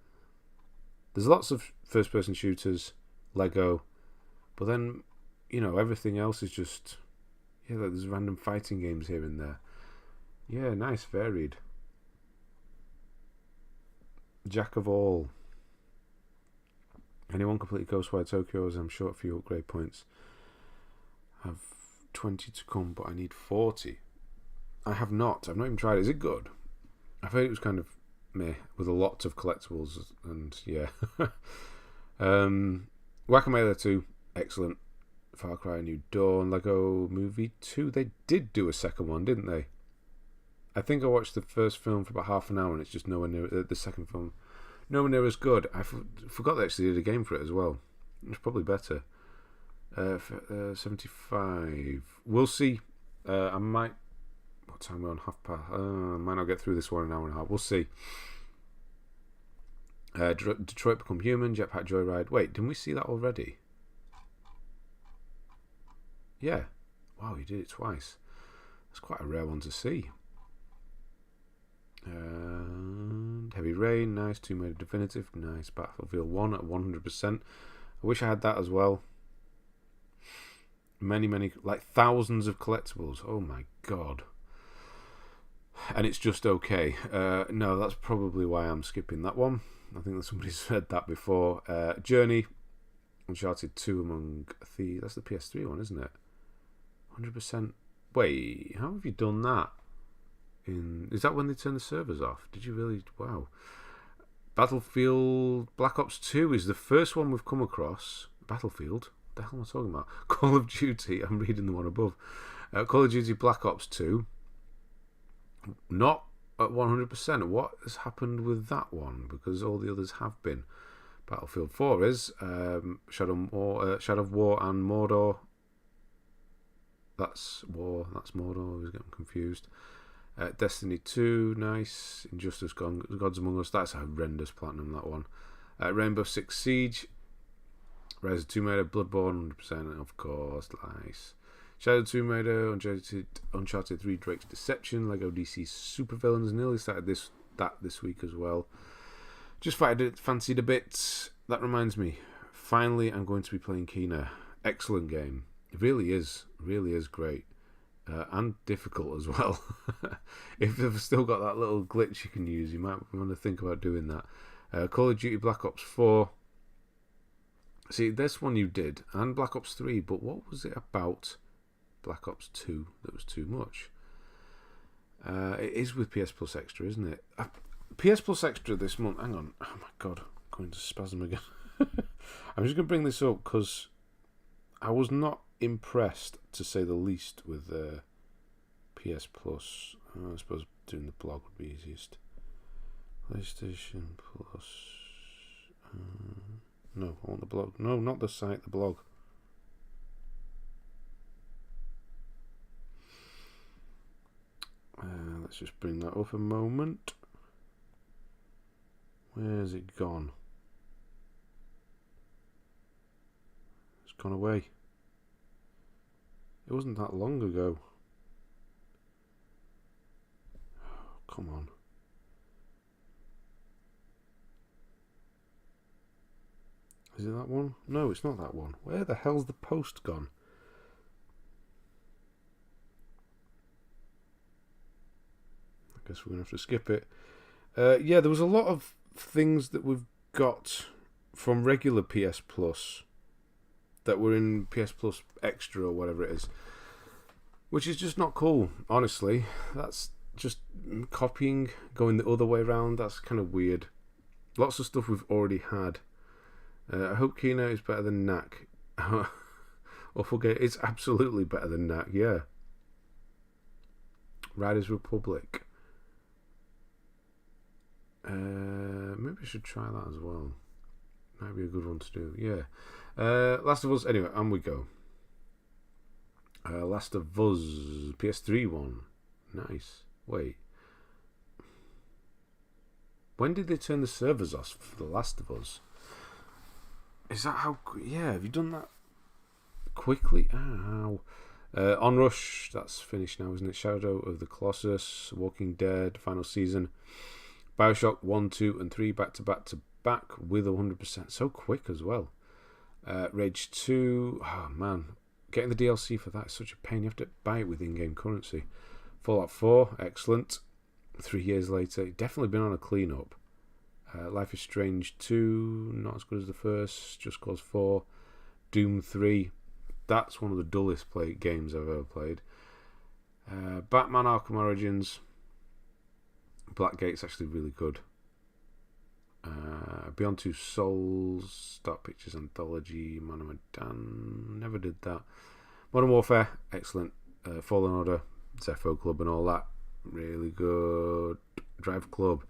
There's lots of first-person shooters, Lego, but then, everything else is just, there's random fighting games here and there. Yeah, nice, varied. Jack of all. Anyone completely Ghostwire Tokyo, as I'm short a few upgrade points. I have 20 to come, but I need 40. I have not. I've not even tried it. Is it good? I've heard it was kind of meh, with a lot of collectibles, and yeah. Guacamelee 2, excellent. Far Cry New Dawn, Lego Movie 2. They did do a second one, didn't they? I think I watched the first film for about half an hour and it's just nowhere near the second film. Nowhere near as good. I forgot they actually did a game for it as well. It's probably better. 75. We'll see. I might... What time are we on? Half past. I might not get through this one in an hour and a half. We'll see. Detroit Become Human, Jetpack Joyride. Wait, didn't we see that already? Yeah. Wow, you did it twice. That's quite a rare one to see. And Heavy Rain, nice. Tomb Raider Definitive, nice. Battlefield 1 at 100%. I wish I had that as well. Many, like thousands of collectibles. Oh my god. And it's just okay. No, that's probably why I'm skipping that one. I think that somebody said that before. Journey, Uncharted 2 Among Thieves. That's the PS3 one, isn't it? 100%. Wait, how have you done that? Is that when they turn the servers off? Did you really? Wow. Battlefield Black Ops 2 is the first one we've come across. Battlefield? What the hell am I talking about? Call of Duty. I'm reading the one above. Call of Duty Black Ops 2. Not at 100%. What has happened with that one? Because all the others have been. Battlefield 4 is Shadow of War and Mordor. That's War. That's Mordor. I was getting confused. Destiny 2, nice. Injustice Gods Among Us. That's a horrendous platinum, that one. Rainbow Six Siege. Rise of Tomb Raider. Bloodborne 100%, of course. Nice. Shadow Tomb Raider, Uncharted 3, Drake's Deception, Lego DC Supervillains. Nearly started this week as well. Just fancied a bit. That reminds me. Finally, I'm going to be playing Kena. Excellent game. It really is great. And difficult as well. If they've still got that little glitch you can use, you might want to think about doing that. Call of Duty Black Ops 4. See, this one you did, and Black Ops 3, but what was it about Black Ops 2 that was too much? It is with PS Plus Extra, isn't it? PS Plus Extra this month. Hang on. Oh my god, I'm going to spasm again. I'm just going to bring this up because I was not impressed, to say the least, with PS Plus. I suppose doing the blog would be easiest. PlayStation Plus. No, I want the blog. No, not the site, the blog. Let's just bring that up a moment. Where's it gone? It's gone away. It wasn't that long ago. Oh, come on. Is it that one? No, it's not that one. Where the hell's the post gone? I guess we're going to have to skip it. Yeah, there was a lot of things that we've got from regular PS Plus that were in PS Plus Extra or whatever it is, which is just not cool, honestly. That's just copying, going the other way around. That's kind of weird. Lots of stuff we've already had. I hope Kino is better than Knack. Or forget, it's absolutely better than Knack, yeah. Riders Republic. Maybe I should try that as well. Might be a good one to do, yeah. Last of Us, anyway, on we go. Last of Us, PS3 one. Nice. Wait. When did they turn the servers off for The Last of Us? Is that how... Yeah, have you done that quickly? Ow. Onrush, that's finished now, isn't it? Shadow of the Colossus, Walking Dead, final season. Bioshock 1, 2 and 3 back to back with 100%. So quick as well. Rage 2, oh man. Getting the DLC for that is such a pain. You have to buy it with in-game currency. Fallout 4, excellent. 3 years later, definitely been on a clean-up. Life is Strange 2, not as good as the first. Just Cause 4. Doom 3, that's one of the dullest games I've ever played. Batman Arkham Origins. Blackgate's actually really good. Beyond Two Souls, Dark Pictures Anthology, Man of Medan, never did that. Modern Warfare, excellent. Fallen Order, Zepho Club and all that, really good. Drive Club.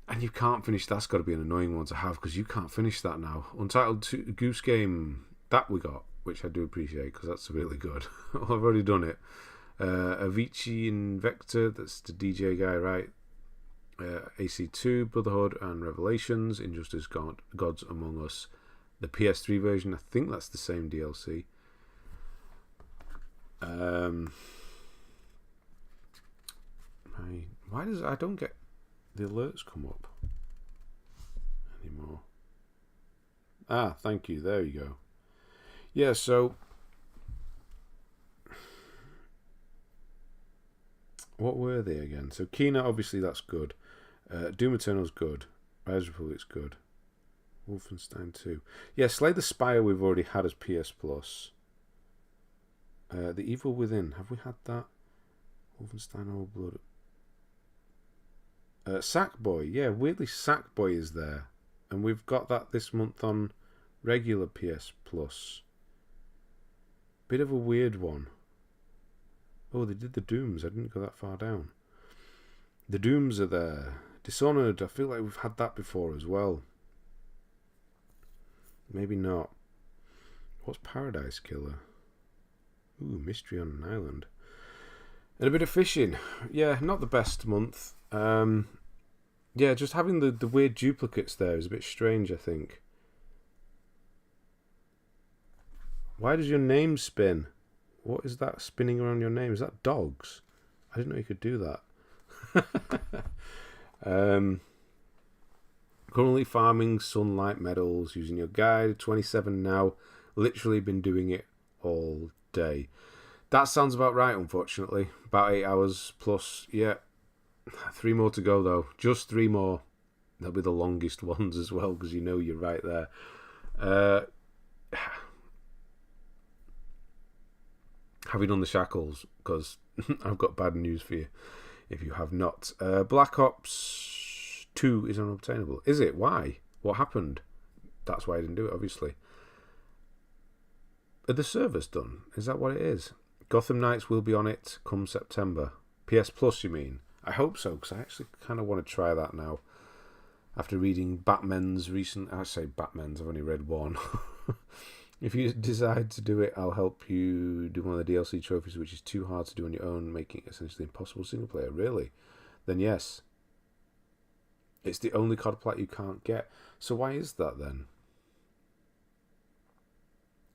And you can't finish, that's got to be an annoying one to have because you can't finish that now. Untitled Goose Game, that we got, which I do appreciate because that's really good. I've already done it. Avicii Invector, that's the DJ guy, right? AC2, Brotherhood and Revelations, Injustice Gods Among Us, the PS3 version. I think that's the same DLC. I don't get the alerts come up anymore. Ah, thank you. There you go. Yeah, so what were they again? So Kena, obviously that's good. Doom Eternal's good. Rise Republic's good. Wolfenstein 2. Yeah, Slay the Spire we've already had as PS Plus. The Evil Within, have we had that? Wolfenstein Old Blood. Sackboy, yeah, weirdly Sackboy is there. And we've got that this month on regular PS Plus. Bit of a weird one. Oh, they did the Dooms. I didn't go that far down. The Dooms are there. Dishonored, I feel like we've had that before as well. Maybe not. What's Paradise Killer? Ooh, Mystery on an Island. And a bit of fishing. Yeah, not the best month. Yeah, just having the weird duplicates there is a bit strange, I think. Why does your name spin? What is that spinning around your name? Is that dogs? I didn't know you could do that. Currently farming sunlight medals using your guide. 27 now. Literally been doing it all day. That sounds about right, unfortunately. About 8 hours plus. Yeah. 3 more to go, though. Just 3 more. They'll be the longest ones as well, because you know you're right there. Have you done the shackles? Because I've got bad news for you if you have not. Black Ops 2 is unobtainable. Is it? Why? What happened? That's why I didn't do it, obviously. Are the servers done? Is that what it is? Gotham Knights will be on it come September. PS Plus, you mean? I hope so, because I actually kind of want to try that now. After reading Batman's recent... I say Batman's, I've only read one. If you decide to do it, I'll help you do one of the DLC trophies, which is too hard to do on your own, making it essentially impossible single player. Really? Then yes. It's the only COD plat you can't get. So why is that then?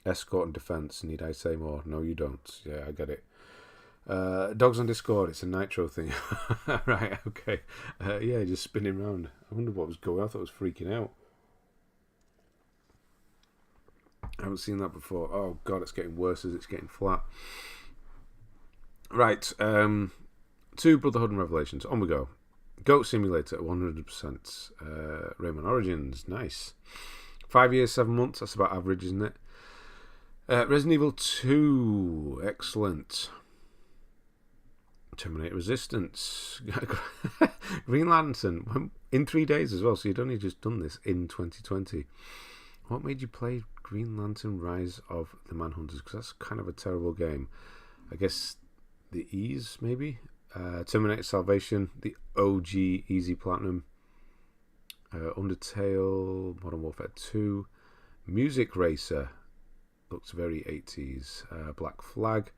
Escort and defense, need I say more? No, you don't. Yeah, I get it. Dogs on Discord, it's a Nitro thing. Right, okay. Yeah, just spinning around. I wondered what was going on. I thought I was freaking out. I haven't seen that before. Oh god, it's getting worse as it's getting flat. Right, 2 Brotherhood and Revelations. On we go. Goat Simulator, 100%. Rayman Origins, nice. 5 years, 7 months, that's about average, isn't it? Resident Evil 2, excellent. Terminator Resistance. Green Lantern, in 3 days as well, so you'd only just done this in 2020. What made you play Green Lantern Rise of the Manhunters? Because that's kind of a terrible game. I guess the ease, maybe? Terminator Salvation, the OG Easy Platinum. Undertale, Modern Warfare 2. Music Racer, looks very 80s. Black Flag.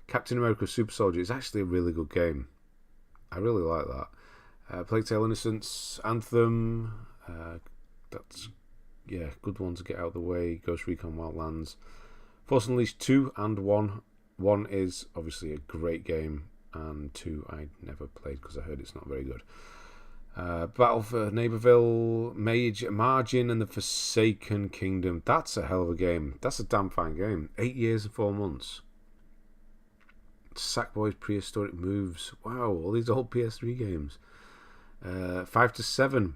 Captain America Super Soldier is actually a really good game. I really like that. Plague Tale Innocence, Anthem. That's... yeah, good one to get out of the way. Ghost Recon Wildlands. Force Unleashed 2 and 1. 1 is obviously a great game, and 2 I never played because I heard it's not very good. Battle for Neighborville, Margin, and the Forsaken Kingdom. That's a hell of a game. That's a damn fine game. 8 years and 4 months. Sackboy's Prehistoric Moves. Wow, all these old PS3 games. 5 to 7.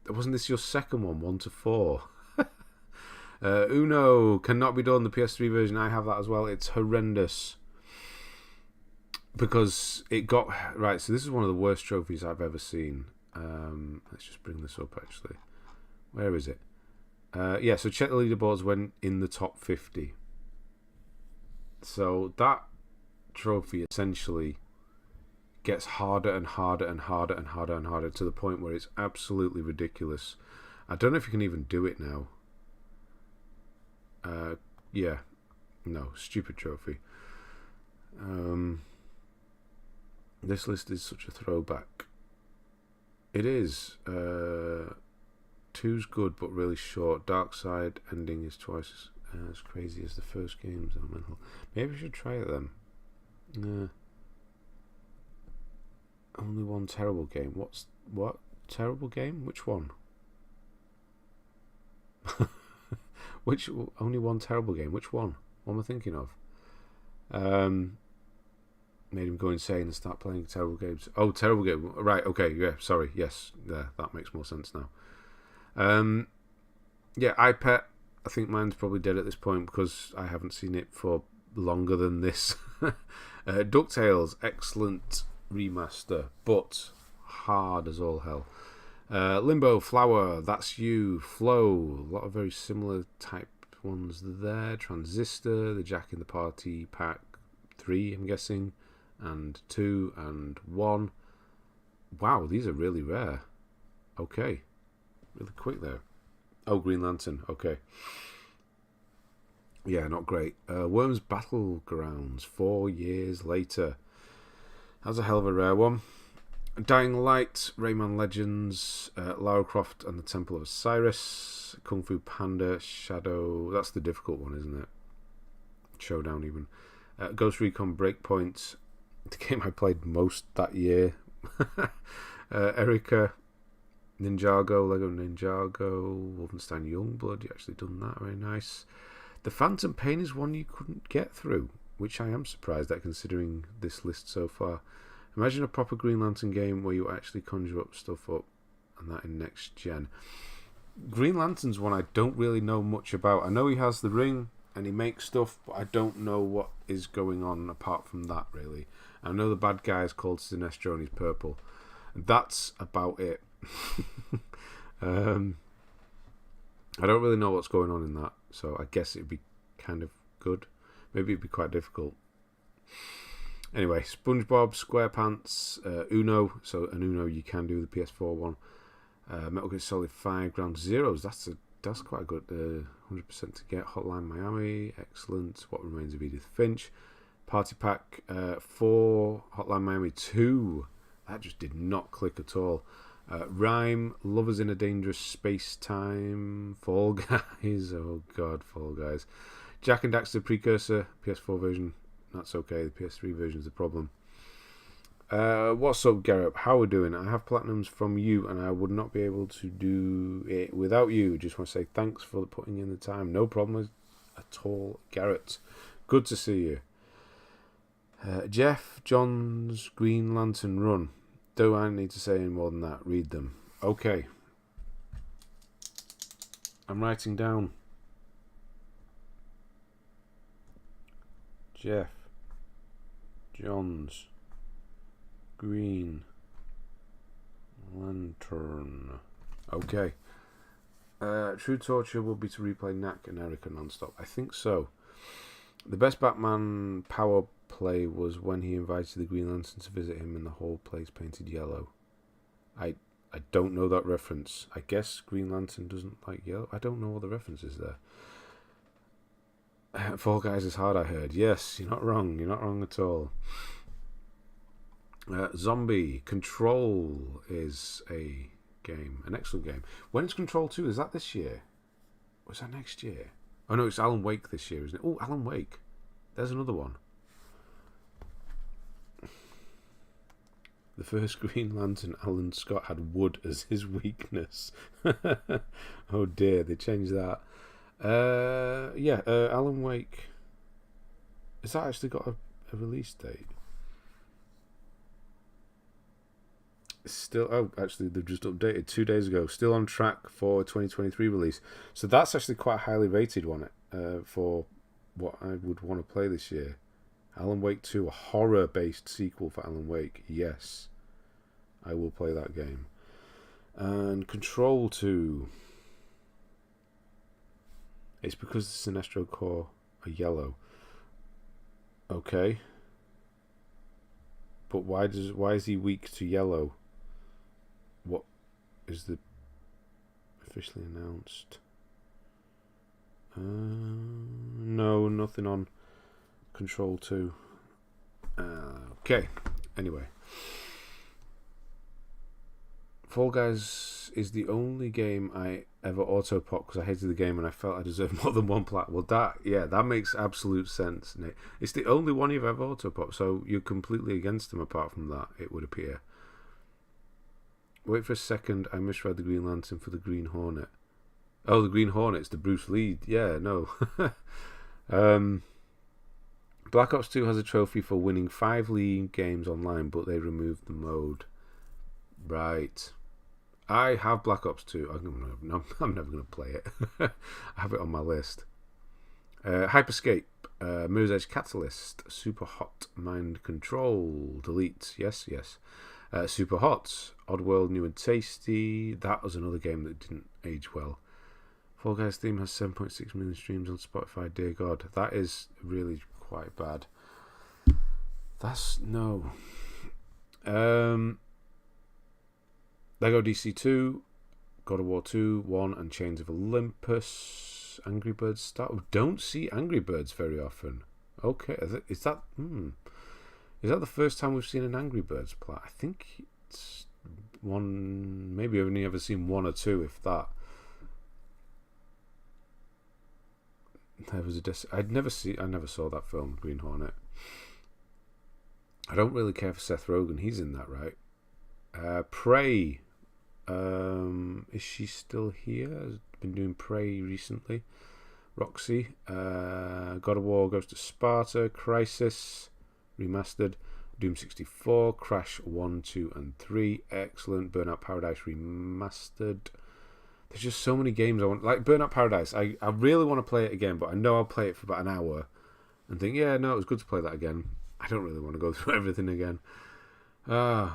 Wasn't this your second one? 1 to 4. Uno cannot be done. The PS3 version, I have that as well. It's horrendous because it got right. So this is one of the worst trophies I've ever seen. Let's just bring this up. Actually, where is it? Yeah. So check the leaderboards when in the top 50. So that trophy essentially gets harder and harder and harder and harder and harder to the point where it's absolutely ridiculous. I don't know if you can even do it now. Yeah, no, stupid trophy. This list is such a throwback. It is. 2's good but really short. Dark Side ending is twice as crazy as the first games. Maybe we should try it then. Only one terrible game. What? terrible game? Which one? Which only one terrible game? Which one? What am I thinking of? Made him go insane and start playing terrible games. Oh, terrible game. Right, okay, yeah, sorry. Yes, there, that makes more sense now. Yeah, iPet, I think mine's probably dead at this point because I haven't seen it for longer than this. DuckTales, excellent remaster, but hard as all hell. Limbo, Flower, That's You, Flow, a lot of very similar type ones there. Transistor, the Jack in the Party Pack 3, I'm guessing, and 2 and 1. Wow, these are really rare. Okay, really quick there. Oh, Green Lantern, okay. Yeah, not great. Worms Battlegrounds, 4 years later. That was a hell of a rare one. Dying Light, Rayman Legends, Lara Croft and the Temple of Osiris, Kung Fu Panda, Shadow. That's the difficult one, isn't it? Showdown, even. Ghost Recon Breakpoint, the game I played most that year. Erika, Ninjago, Lego Ninjago, Wolfenstein Youngblood. You actually done that, very nice. The Phantom Pain is one you couldn't get through, which I am surprised at considering this list so far. Imagine a proper Green Lantern game where you actually conjure up stuff up, and that in next gen. Green Lantern's one I don't really know much about. I know he has the ring and he makes stuff, but I don't know what is going on apart from that, really. I know the bad guy is called Sinestro and he's purple. And that's about it. I don't really know what's going on in that, so I guess it'd be kind of good. Maybe it'd be quite difficult. Anyway, SpongeBob SquarePants, Uno. So an Uno you can do, the PS4 one. Metal Gear Solid 5, Ground Zeroes. That's quite a good 100% to get. Hotline Miami, excellent. What Remains of Edith Finch. Party Pack 4, Hotline Miami 2. That just did not click at all. Rhyme, Lovers in a Dangerous Space Time, Fall Guys. Oh god, Fall Guys. Jack and Daxter Precursor, PS4 version. That's okay, the PS3 version is the problem. What's up, Garrett? How are we doing? I have platinums from you and I would not be able to do it without you. Just want to say thanks for putting in the time. No problem at all, Garrett. Good to see you. Jeff John's Green Lantern Run. Do I need to say any more than that? Read them. Okay. I'm writing down. Jeff John's Green Lantern. Okay. True torture would be to replay Knack and Erica non-stop. I think so. The best Batman power play was when he invited the Green Lantern to visit him and the whole place painted yellow. I don't know that reference. I guess Green Lantern doesn't like yellow. I don't know what the reference is there. Fall Guys is hard, I heard. Yes, you're not wrong. You're not wrong at all. Zombie Control is a game, an excellent game. When is Control 2? Is that this year? Or is that next year? Oh no, it's Alan Wake this year, isn't it? Oh, Alan Wake. There's another one. The first Green Lantern, Alan Scott, had wood as his weakness. Oh dear, they changed that. Alan Wake. Has that actually got a release date? Still, actually they've just updated 2 days ago. Still on track for 2023 release. So that's actually quite a highly rated one for what I would want to play this year. Alan Wake 2, a horror-based sequel for Alan Wake. Yes, I will play that game. And Control 2. It's because the Sinestro core are yellow. Okay. But why is he weak to yellow? What is the officially announced? No, nothing on Control 2. Okay. Anyway. Fall Guys is the only game I ever auto-pop because I hated the game and I felt I deserved more than one plat. Well, that makes absolute sense, Nick. It's the only one you've ever auto-pop, so you're completely against them apart from that, it would appear. Wait for a second. I misread the Green Lantern for the Green Hornet. Oh, the Green Hornet's the Bruce Lee. Yeah, no. Black Ops 2 has a trophy for winning 5 league games online, but they removed the mode. Right. I have Black Ops 2. I'm never going to play it. I have it on my list. Hyperscape. Mirror's Edge Catalyst. Super Hot. Mind Control. Delete. Yes. Super Hot. Oddworld New and Tasty. That was another game that didn't age well. Fall Guys theme has 7.6 million streams on Spotify. Dear God. That is really quite bad. That's no. Lego DC 2, God of War 2, 1, and Chains of Olympus. Angry Birds start. Don't see Angry Birds very often. Okay, is that the first time we've seen an Angry Birds plot? I think it's one. Maybe I've only ever seen 1 or 2, if that. There was I never saw that film, Green Hornet. I don't really care for Seth Rogen. He's in that, right? Prey. Is she still here? Has been doing Prey recently. Roxy. God of War Goes to Sparta. Crisis Remastered. Doom 64. Crash 1, 2, and 3. Excellent. Burnout Paradise Remastered. There's just so many games I want. Like Burnout Paradise. I really want to play it again, but I know I'll play it for about an hour and think, yeah, no, it was good to play that again. I don't really want to go through everything again. And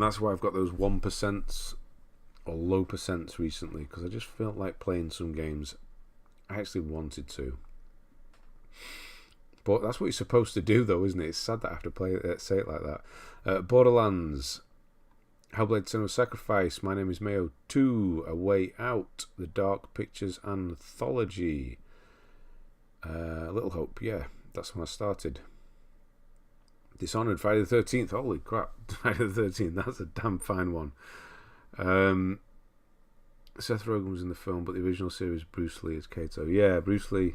that's why I've got those 1% or low percents recently, because I just felt like playing some games I actually wanted to. But that's what you're supposed to do, though, isn't it? It's sad that I have to say it like that. Borderlands, Hellblade: Senua's Sacrifice, My Name is Mayo 2, A Way Out, The Dark Pictures Anthology, Little Hope, yeah, that's when I started. Dishonored, Friday the 13th. Holy crap, Friday the 13th. That's a damn fine one. Seth Rogen was in the film, but the original series, Bruce Lee as Kato. Yeah, Bruce Lee.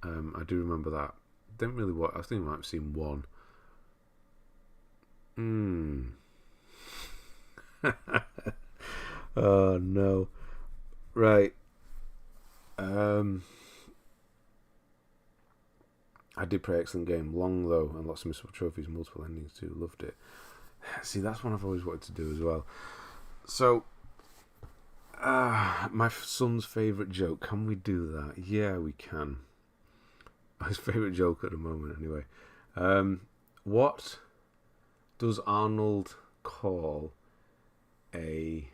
I do remember that. Didn't really watch. I think I might have seen 1. Oh no. Right. I did play excellent game, long though, and lots of missable trophies, multiple endings too. Loved it. See, that's one I've always wanted to do as well. So, my son's favourite joke. Can we do that? Yeah, we can. His favourite joke at the moment, anyway. What does Arnold call a...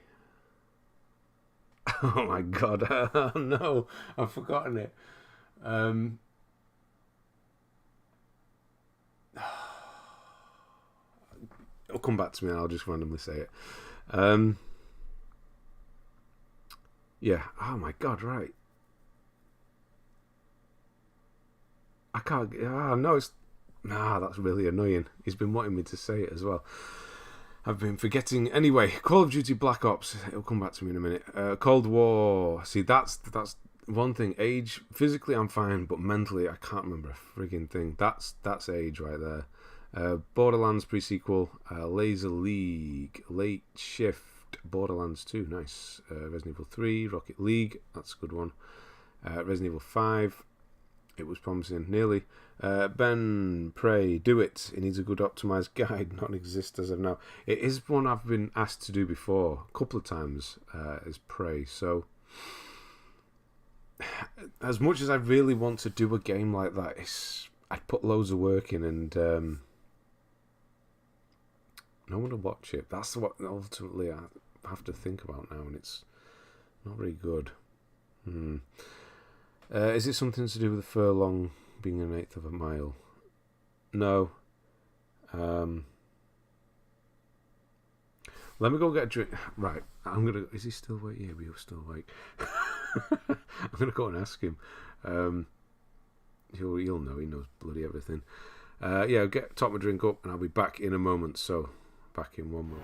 Oh my God. Oh no, I've forgotten it. It'll come back to me and I'll just randomly say it. Yeah. Oh my God, right. I can't... no, it's... that's really annoying. He's been wanting me to say it as well. I've been forgetting. Anyway, Call of Duty Black Ops. It'll come back to me in a minute. Cold War. See, that's one thing. Age. Physically, I'm fine, but mentally, I can't remember a frigging thing. That's age right there. Borderlands pre-sequel. Laser League. Late Shift. Borderlands 2. Nice. Resident Evil 3. Rocket League. That's a good one. Resident Evil 5. It was promising, nearly. Ben, Prey, do it. It needs a good optimised guide, not exist as of now. It is one I've been asked to do before, a couple of times, is Prey. So, as much as I really want to do a game like that, I'd put loads of work in and no one will watch it. That's what ultimately I have to think about now, and it's not very good. Is it something to do with the furlong being 1/8 of a mile? No. Let me go get a drink. Right. Is he still awake? Yeah, we're still awake. I'm gonna go and ask him. He'll know. He knows bloody everything. Yeah, top my drink up, and I'll be back in a moment. So, back in 1 moment.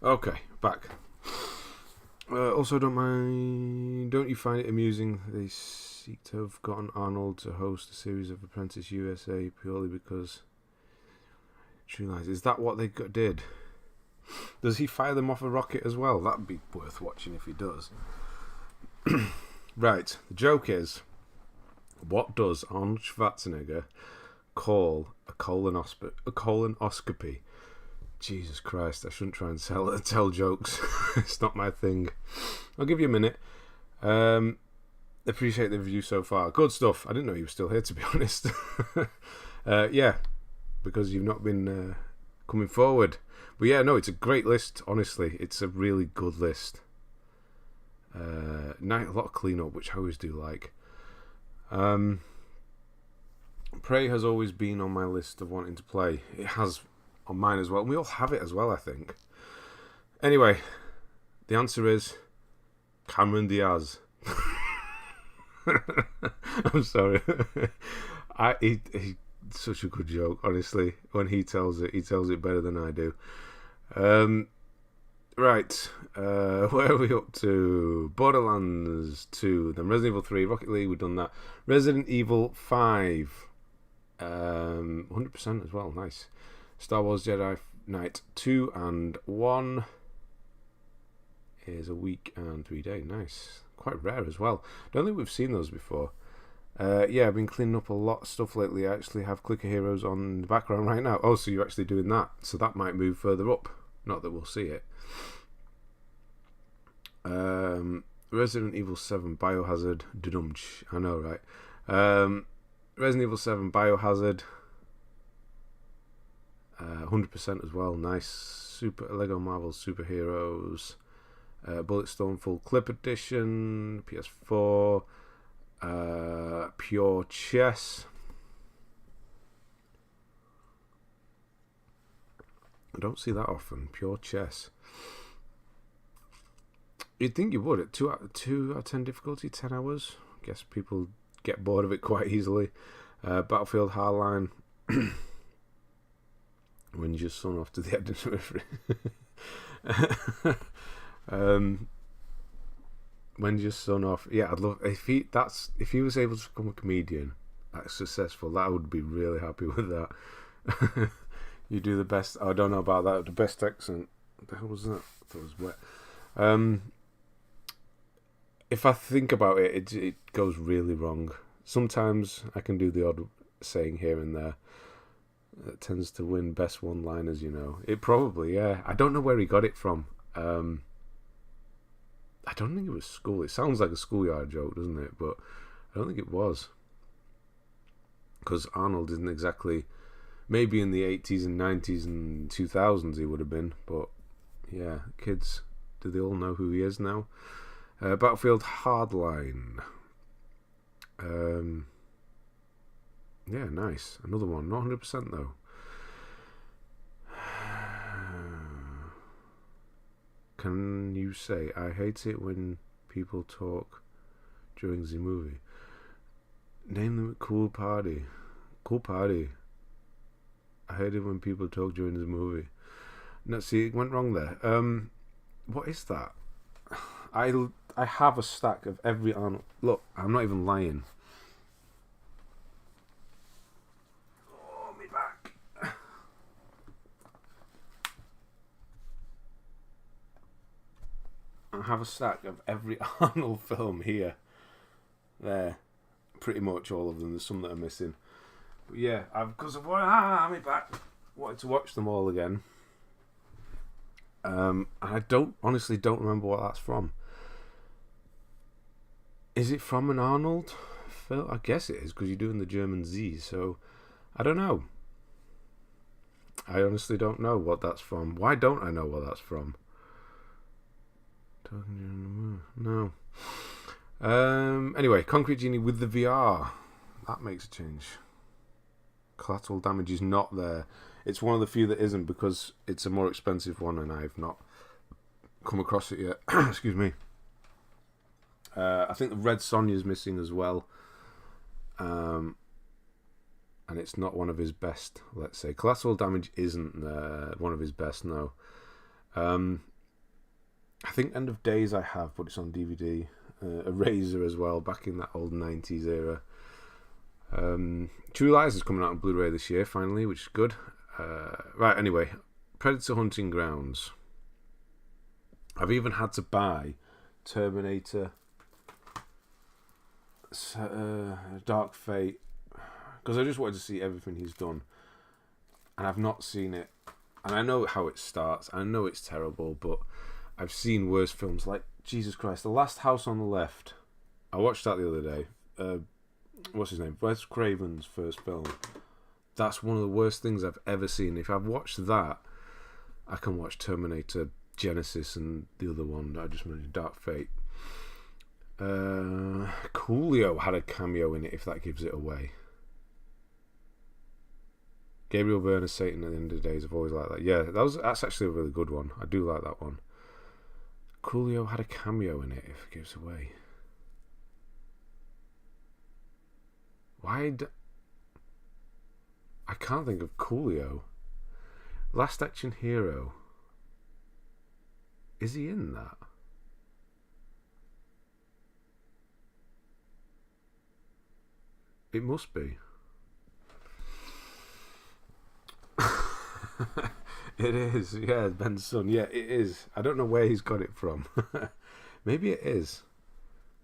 Okay, back. Also, don't you find it amusing they seek to have gotten Arnold to host a series of Apprentice USA purely because True Lies? Is that what they did? Does he fire them off a rocket as well? That'd be worth watching if he does. Right, the joke is, what does Arnold Schwarzenegger call a colonoscopy? Jesus Christ, I shouldn't try and tell jokes. It's not my thing. I'll give you a minute. Appreciate the review so far. Good stuff. I didn't know you were still here, to be honest. Yeah, because you've not been coming forward. But yeah, no, it's a great list, honestly. It's a really good list. A lot of clean up, which I always do like. Prey has always been on my list of wanting to play. It has on mine as well. And we all have it as well, I think. Anyway, the answer is Cameron Diaz. I'm sorry. He's such a good joke, honestly. When he tells it better than I do. Right, where are we up to? Borderlands 2, then Resident Evil 3, Rocket League, we've done that. Resident Evil 5, 100% as well, nice. Star Wars Jedi Knight 2 and 1 is a week and 3 days, nice. Quite rare as well. Don't think we've seen those before. Yeah, I've been cleaning up a lot of stuff lately. I actually have Clicker Heroes on the background right now. Oh, so you're actually doing that. So that might move further up. Not that we'll see it. Resident Evil 7 Biohazard. Dudumch. I know, right? Resident Evil 7 Biohazard. 100% as well. Nice. Super Lego Marvel Superheroes. Bulletstorm Full Clip Edition. PS4. Pure Chess. I don't see that often. Pure Chess. You'd think you would at 2 out of 10 difficulty, 10 hours. I guess people get bored of it quite easily. Battlefield Hardline. When you just son off to the Edinburgh. When your son off, yeah, I'd love if he was able to become a comedian that's successful. That would be really happy with that. You do the best. I don't know about that. The best accent. What the hell was that? I thought it was wet. If I think about it, it goes really wrong. Sometimes I can do the odd saying here and there. That tends to win best one-liners, you know. It probably, yeah. I don't know where he got it from. I don't think it was school. It sounds like a schoolyard joke, doesn't it? But I don't think it was. Because Arnold isn't exactly... Maybe in the 80s and 90s and 2000s he would have been. But, yeah, kids, do they all know who he is now? Battlefield Hardline. Yeah, nice. Another one. Not 100% though. Can you say, I hate it when people talk during the movie? Name them a cool party. Cool party. I hate it when people talk during the movie. No, see, it went wrong there. What is that? I have a stack of every Arnold. Look, I'm not even lying. Oh, me back. I have a stack of every Arnold film here. There. Pretty much all of them. There's some that are missing. But yeah, because of me back. Wanted to watch them all again. I honestly don't remember what that's from. Is it from an Arnold film? I guess it is, because you're doing the German Z, so I don't know. I honestly don't know what that's from. Why don't I know what that's from? No. Anyway, Concrete Genie with the VR. That makes a change. Collateral Damage is not there. It's one of the few that isn't, because it's a more expensive one and I've not come across it yet. Excuse me. I think the Red Sonja's missing as well. And it's not one of his best, let's say. Collateral Damage isn't one of his best, no. I think End of Days I have, but it's on DVD. Eraser as well, back in that old 90s era. True Lies is coming out on Blu-ray this year, finally, which is good. Right, anyway, Predator Hunting Grounds. I've even had to buy Terminator Dark Fate, because I just wanted to see everything he's done, and I've not seen it. And I know how it starts. I know it's terrible, but I've seen worse films, like Jesus Christ, The Last House on the Left. I watched that the other day. What's his name? Wes Craven's first film. That's one of the worst things I've ever seen. If I've watched that, I can watch Terminator Genesis and the other one that I just mentioned, Dark Fate. Coolio had a cameo in it, if that gives it away. Gabriel Byrne as Satan at the End of the Days. I've always liked that. Yeah, that's actually a really good one. I do like that one. Coolio had a cameo in it, if it gives away. I can't think of Coolio. Last Action Hero. Is he in that? It must be. It is, yeah, Ben's son. Yeah, it is. I don't know where he's got it from. Maybe it is.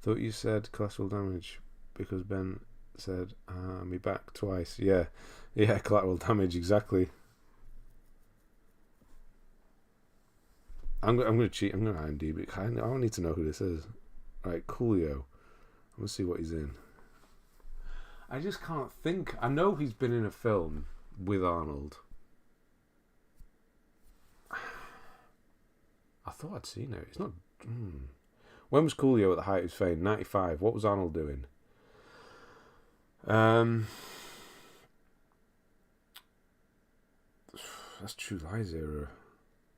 Thought you said collateral damage because Ben said me back twice. Yeah, collateral damage, exactly. I'm going to cheat. I'm going to IMDb. I don't need to know who this is. Right, Coolio. Let's see what he's in. I just can't think. I know he's been in a film with Arnold. I thought I'd seen it. It's not. When was Coolio at the height of his fame? 95. What was Arnold doing? That's True Lies era.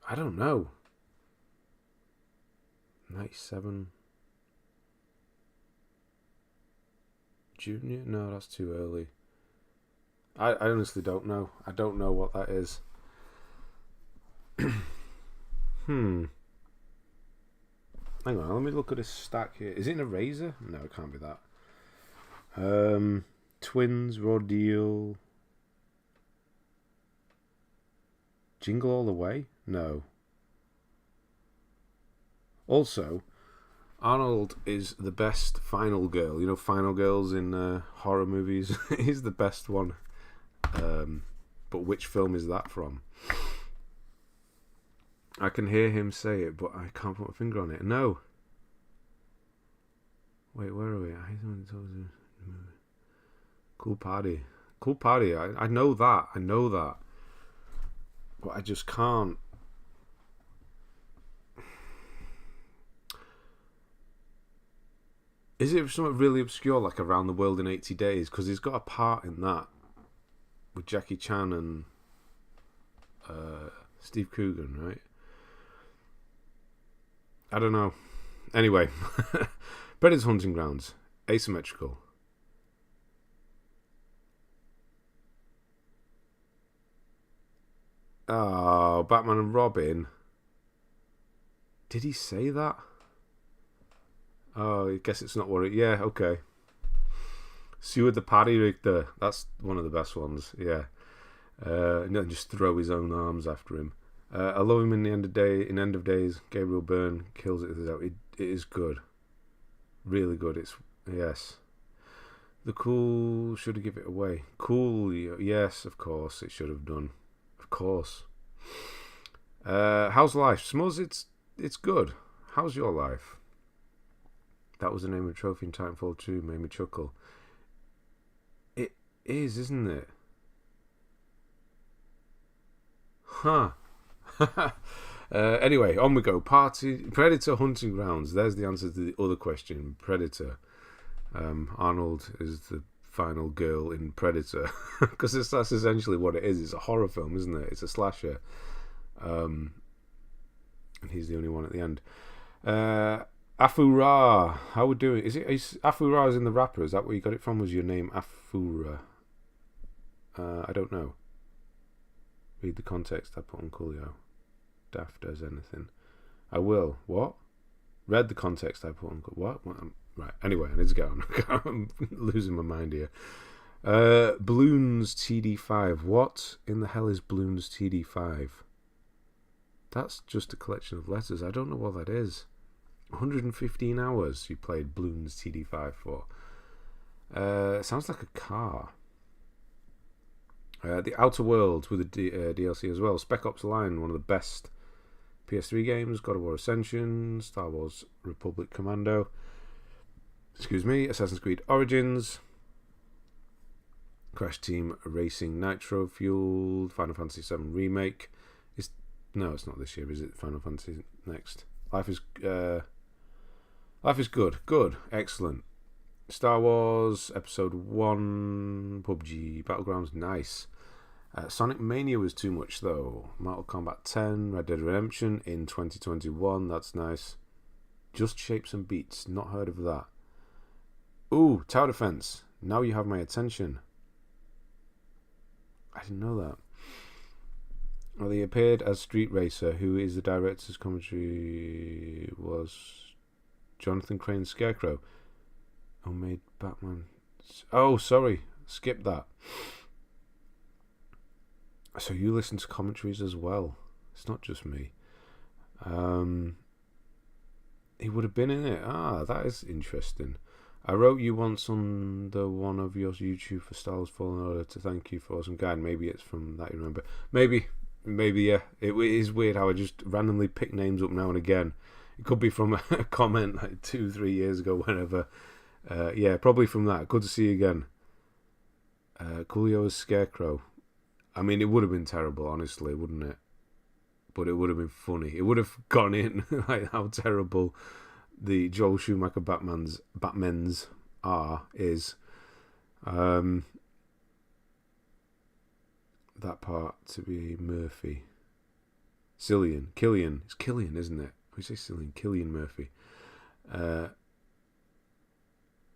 I don't know. 97. Junior? No, that's too early. I honestly don't know. I don't know what that is. Hang on, let me look at this stack here. Is it an Eraser? No, it can't be that. Twins, Rodeo. Jingle All the Way? No. Also, Arnold is the best final girl. You know, final girls in horror movies. He's the best one. But which film is that from? I can hear him say it, but I can't put my finger on it. No. Wait, where are we? Cool Party. Cool Party. I know that. I know that. But I just can't. Is it something really obscure, like Around the World in 80 Days? Because he's got a part in that with Jackie Chan and Steve Coogan, right? I don't know. Anyway, Predator's Hunting Grounds. Asymmetrical. Oh, Batman and Robin. Did he say that? Oh, I guess it's not what it... Yeah, okay. Sewer the Paddy Richter. That's one of the best ones, yeah. And just throw his own arms after him. I love him in the End of Days. Gabriel Byrne kills it. It is good. Really good. Yes. The Cool should have given it away. Cool, yes, of course it should have done. Of course. How's life? Smuzz, it's good. How's your life? That was the name of the trophy in Titanfall 2. Made me chuckle. It is, isn't it? Huh. Anyway, on we go. Predator Hunting Grounds. There's the answer to the other question. Predator. Arnold is the final girl in Predator. Because that's essentially what it is. It's a horror film, isn't it? It's a slasher. And he's the only one at the end. Afura. How we doing? Is Afura is in the rapper? Is that where you got it from? Was your name Afura? I don't know. Read the context I put on Coolio. daft as anything. I will. What? Read the context I put on. What? Right. Anyway, I need to get on. I'm losing my mind here. Bloons TD5. What in the hell is Bloons TD5? That's just a collection of letters. I don't know what that is. 115 hours you played Bloons TD5 for. Sounds like a car. The Outer Worlds with a DLC as well. Spec Ops Line, one of the best PS3 games. God of War Ascension, Star Wars Republic Commando. Assassin's Creed Origins. Crash Team Racing Nitro Fueled. Final Fantasy VII Remake. No, it's not this year, is it? Final Fantasy next. Life is good. Good. Excellent. Star Wars Episode 1. PUBG Battlegrounds. Nice. Sonic Mania was too much, though. Mortal Kombat 10. Red Dead Redemption in 2021. That's nice. Just Shapes and Beats. Not heard of that. Ooh, Tower Defense. Now you have my attention. I didn't know that. Well, he appeared as Street Racer, who is the director's commentary was Jonathan Crane's Scarecrow, who made Batman. Oh, sorry, skip that. So you listen to commentaries as well. It's not just me. He would have been in it. Ah, that is interesting. I wrote you once on the one of your YouTube for Star Wars Fallen Order to thank you for awesome guide. Maybe it's from that you remember. Maybe, yeah. It is weird how I just randomly pick names up now and again. It could be from a comment like 2-3 years ago, whenever. Yeah, probably from that. Good to see you again. Coolio as Scarecrow. I mean, it would have been terrible, honestly, wouldn't it? But it would have been funny. It would have gone in like how terrible the Joel Schumacher Batman's is. That part to be Murphy. Killian. It's Killian, isn't it? We say Cillian. Killian Murphy.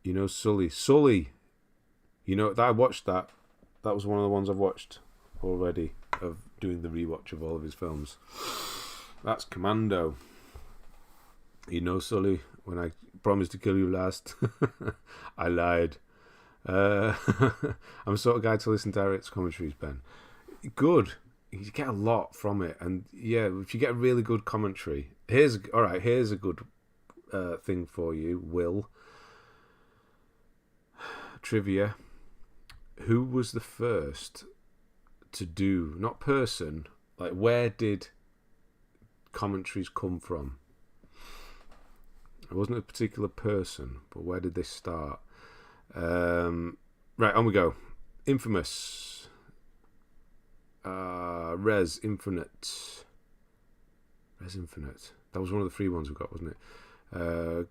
You know Sully. You know that I watched that. That was one of the ones I've watched already of doing the rewatch of all of his films. That's Commando. You know Sully, when I promised to kill you last, I lied. I'm the sort of guy to listen to Eric's commentaries, Ben. Good. You get a lot from it. And yeah, if you get a really good commentary, here's a good thing for you, Will. Trivia. Who was the first to do, not person, like where did commentaries come from? It wasn't a particular person, but where did they start? Right, on we go. Infamous. Res Infinite. That was one of the free ones we got, wasn't it?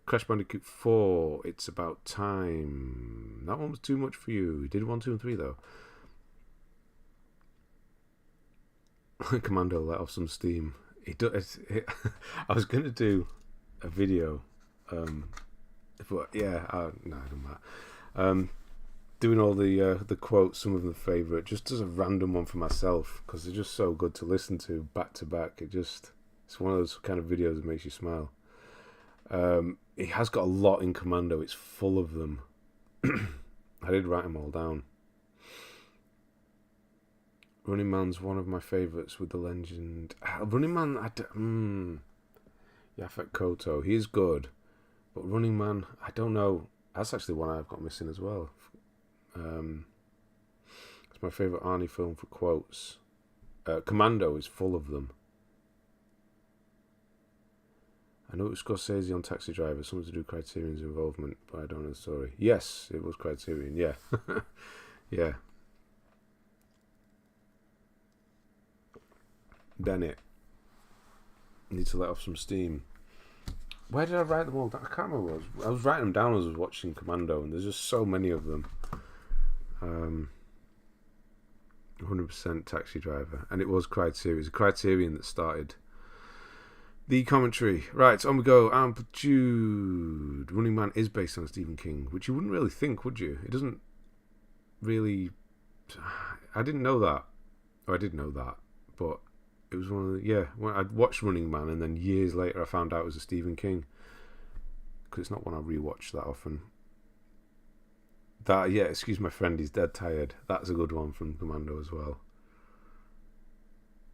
Crash Bandicoot 4. It's About Time. That one was too much for you. You did 1, 2, and 3 though. Commando let off some steam. I was going to do a video. But yeah, no, I don't matter. Doing all the quotes, some of them favourite, just as a random one for myself, because they're just so good to listen to back to back. It's one of those kind of videos that makes you smile. It has got a lot in Commando. It's full of them. I did write them all down. Running Man's one of my favourites with the legend. Running Man, Yaphet Koto, he is good. But Running Man, I don't know. That's actually one I've got missing as well. It's my favourite Arnie film for quotes. Commando is full of them. I know it was Scorsese on Taxi Driver, something to do with Criterion's involvement, but I don't know the story. Yes, it was Criterion, yeah. Yeah. Bennett. Need to let off some steam. Where did I write them all down? I can't remember. I was writing them down as I was watching Commando, and there's just so many of them. 100% Taxi Driver. And it was Criterion. It was a Criterion that started the commentary. Right, on we go. Amplitude. Running Man is based on Stephen King, which you wouldn't really think, would you? It doesn't really... I didn't know that. Or I did know that, but It was one of the, yeah. When I'd watched Running Man, and then years later I found out it was a Stephen King, because it's not one I rewatch that often. That, yeah, excuse my friend, he's dead tired. That's a good one from Commando as well.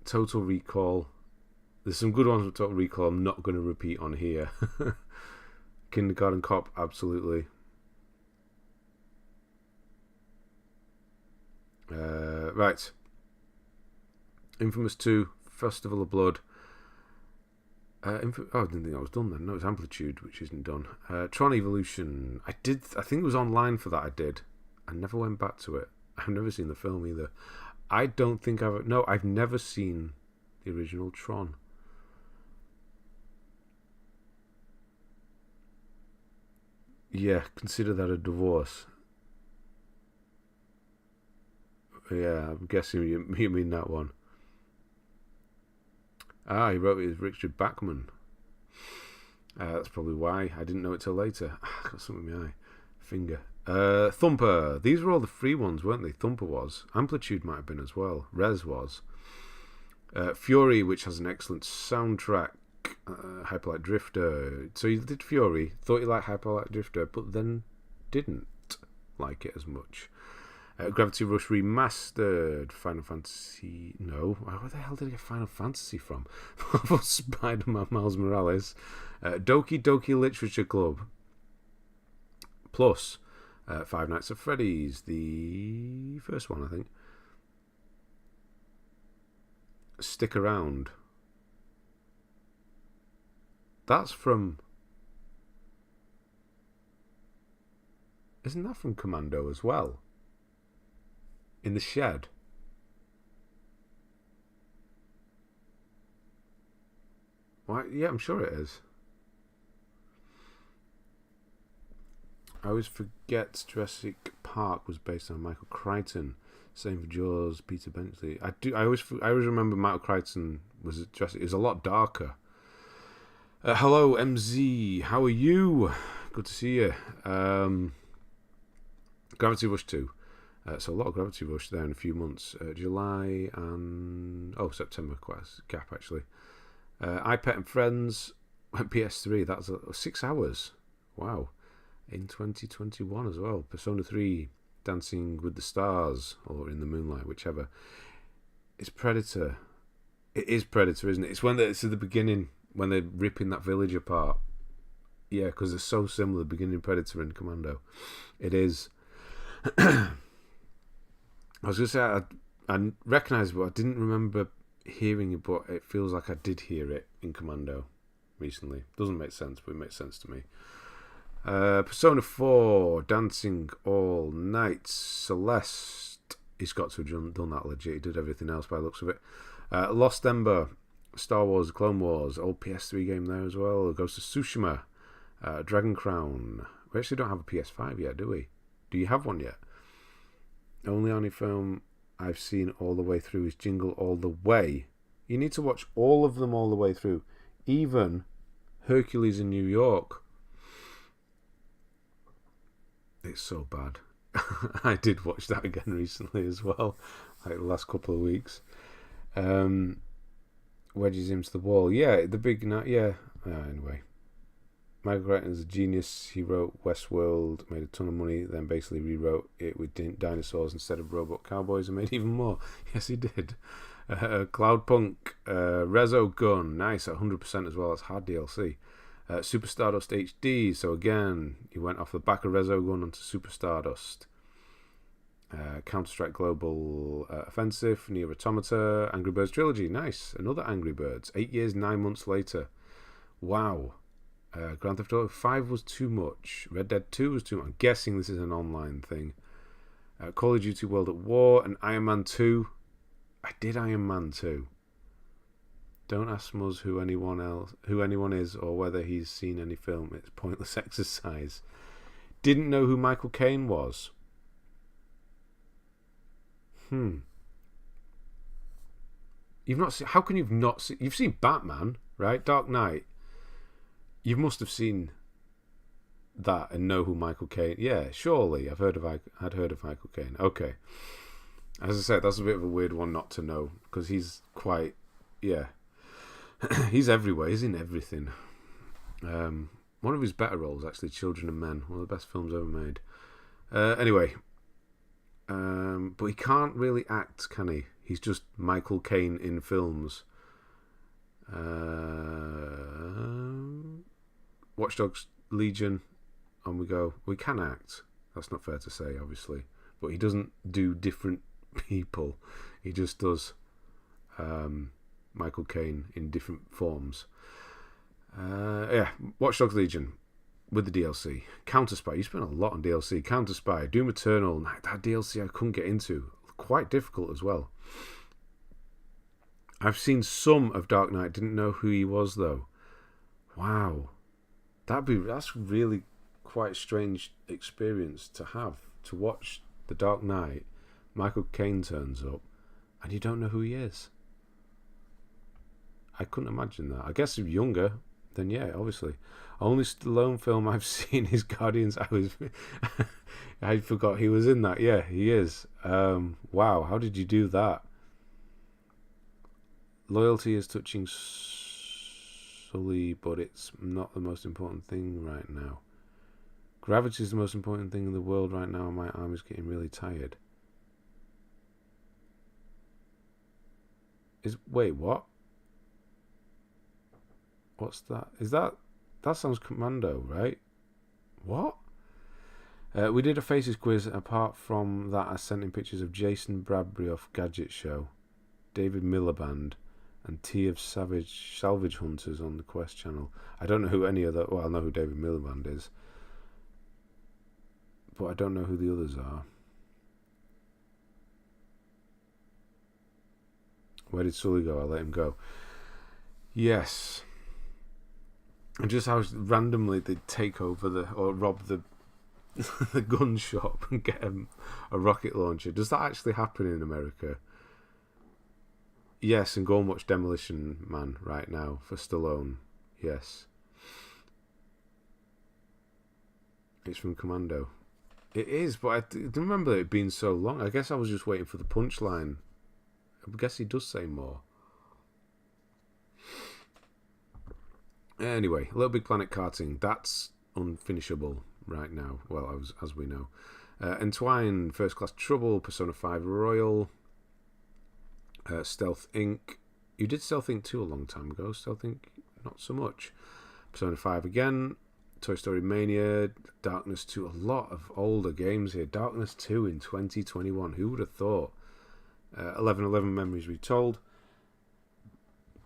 Total Recall. There's some good ones from Total Recall I'm not going to repeat on here. Kindergarten Cop, absolutely. Right. Infamous 2, Festival of Blood. I didn't think that was done then. No, it's Amplitude, which isn't done. Tron Evolution. I think it was online for that. I did. I never went back to it. I've never seen the film either. I don't think I've never seen the original Tron. Yeah, consider that a divorce. Yeah, I'm guessing you mean that one. Ah, he wrote it with Richard Bachman. That's probably why. I didn't know it till later. I got something in my eye. Finger. Thumper. These were all the free ones, weren't they? Thumper was. Amplitude might have been as well. Rez was. Fury, which has an excellent soundtrack. Hyperlight Drifter. So you did Fury, thought you liked Hyperlight Drifter, but then didn't like it as much. Gravity Rush Remastered, Final Fantasy. No, where the hell did I get Final Fantasy from? Spider-Man Miles Morales. Doki Doki Literature Club. Plus Five Nights at Freddy's, the first one, I think. Stick Around. That's from... Isn't that from Commando as well? In the Shed. Why? Yeah, I'm sure it is. I always forget Jurassic Park was based on Michael Crichton. Same for Jaws, Peter Benchley. I always remember Michael Crichton was Jurassic. It was a lot darker. Hello, MZ. How are you? Good to see you. Gravity Rush 2. So a lot of Gravity Rush there in a few months. July and... September, quite a gap actually. iPet and Friends. PS3, that's 6 hours. Wow. In 2021 as well. Persona 3, Dancing with the Stars, or In the Moonlight, whichever. It's Predator. It is Predator, isn't it? It's when it's at the beginning, when they're ripping that village apart. Yeah, because they're so similar, the beginning Predator and Commando. It is... I was going to say, I recognise it, but I didn't remember hearing it, but it feels like I did hear it in Commando recently. Doesn't make sense, but it makes sense to me. Persona 4, Dancing All Night. Celeste, he's got to have done that legit. He did everything else by the looks of it. Lost Ember, Star Wars, Clone Wars, old PS3 game there as well. Ghost of Tsushima, Dragon Crown. We actually don't have a PS5 yet, do we? Do you have one yet? Only film I've seen all the way through is Jingle All the Way. You need to watch all of them all the way through. Even Hercules in New York. It's so bad. I did watch that again recently as well. Like the last couple of weeks. Wedges him to the wall. Yeah, the big night. Yeah. Anyway. Michael Crichton is a genius. He wrote Westworld, made a ton of money, then basically rewrote it with dinosaurs instead of robot cowboys and made even more. Yes, he did. Cloudpunk, Rezo Gun, nice at 100% as well. That's hard DLC. Super Stardust HD. So again, he went off the back of Rezo Gun onto Super Stardust. Counter-Strike Global Offensive, Nier Automata, Angry Birds Trilogy. Nice. Another Angry Birds. 8 years, 9 months later. Wow. Grand Theft Auto 5 was too much. Red Dead 2 was too much. I'm guessing this is an online thing. Call of Duty World at War and Iron Man 2. I did Iron Man 2. Don't ask us who anyone is or whether he's seen any film. It's pointless exercise. Didn't know who Michael Caine was. You've not seen... How can you've not seen... You've seen Batman, right? Dark Knight. You must have seen that and know who Michael Caine... Yeah, surely. I'd heard of Michael Caine. Okay. As I said, that's a bit of a weird one not to know, because he's quite... yeah. He's everywhere. He's in everything. One of his better roles, actually, Children and Men. One of the best films ever made. Anyway. But he can't really act, can he? He's just Michael Caine in films. Watch Dogs Legion. On we go. We can act. That's not fair to say, obviously. But he doesn't do different people. He just does Michael Caine in different forms. Yeah, Watch Dogs Legion with the DLC. Counter Spy. You spent a lot on DLC. Counter Spy. Doom Eternal. That DLC I couldn't get into. Quite difficult as well. I've seen some of Dark Knight. Didn't know who he was, though. Wow. That's really quite a strange experience to have. To watch The Dark Knight. Michael Caine turns up. And you don't know who he is. I couldn't imagine that. I guess if younger, then yeah, obviously. Only Stallone film I've seen is Guardians. I forgot he was in that. Yeah, he is. Wow, how did you do that? Loyalty is touching Sully, but it's not the most important thing right now. Gravity is the most important thing in the world right now, and my arm is getting really tired. Wait, what? What's that? That sounds Commando, right? What? We did a Faces quiz. Apart from that, I sent in pictures of Jason Bradbury off Gadget Show, David Miliband, and T of Salvage Hunters on the Quest channel. I don't know who any other. Well, I know who David Miliband is, but I don't know who the others are. Where did Sully go? I let him go. Yes. And just how randomly they'd take over or rob the the gun shop and get a rocket launcher. Does that actually happen in America? Yes, and go and watch Demolition Man right now for Stallone. Yes. It's from Commando. It is, but I didn't remember it being so long. I guess I was just waiting for the punchline. I guess he does say more. Anyway, Little Big Planet karting. That's unfinishable right now. Well, as we know. Entwine, First Class Trouble, Persona 5 Royal, Stealth Inc. You did Stealth Inc. 2 a long time ago. Stealth Inc. not so much. Persona 5 again. Toy Story Mania, Darkness 2. A lot of older games here. Darkness 2 in 2021. Who would have thought? 11/11 Memories Retold.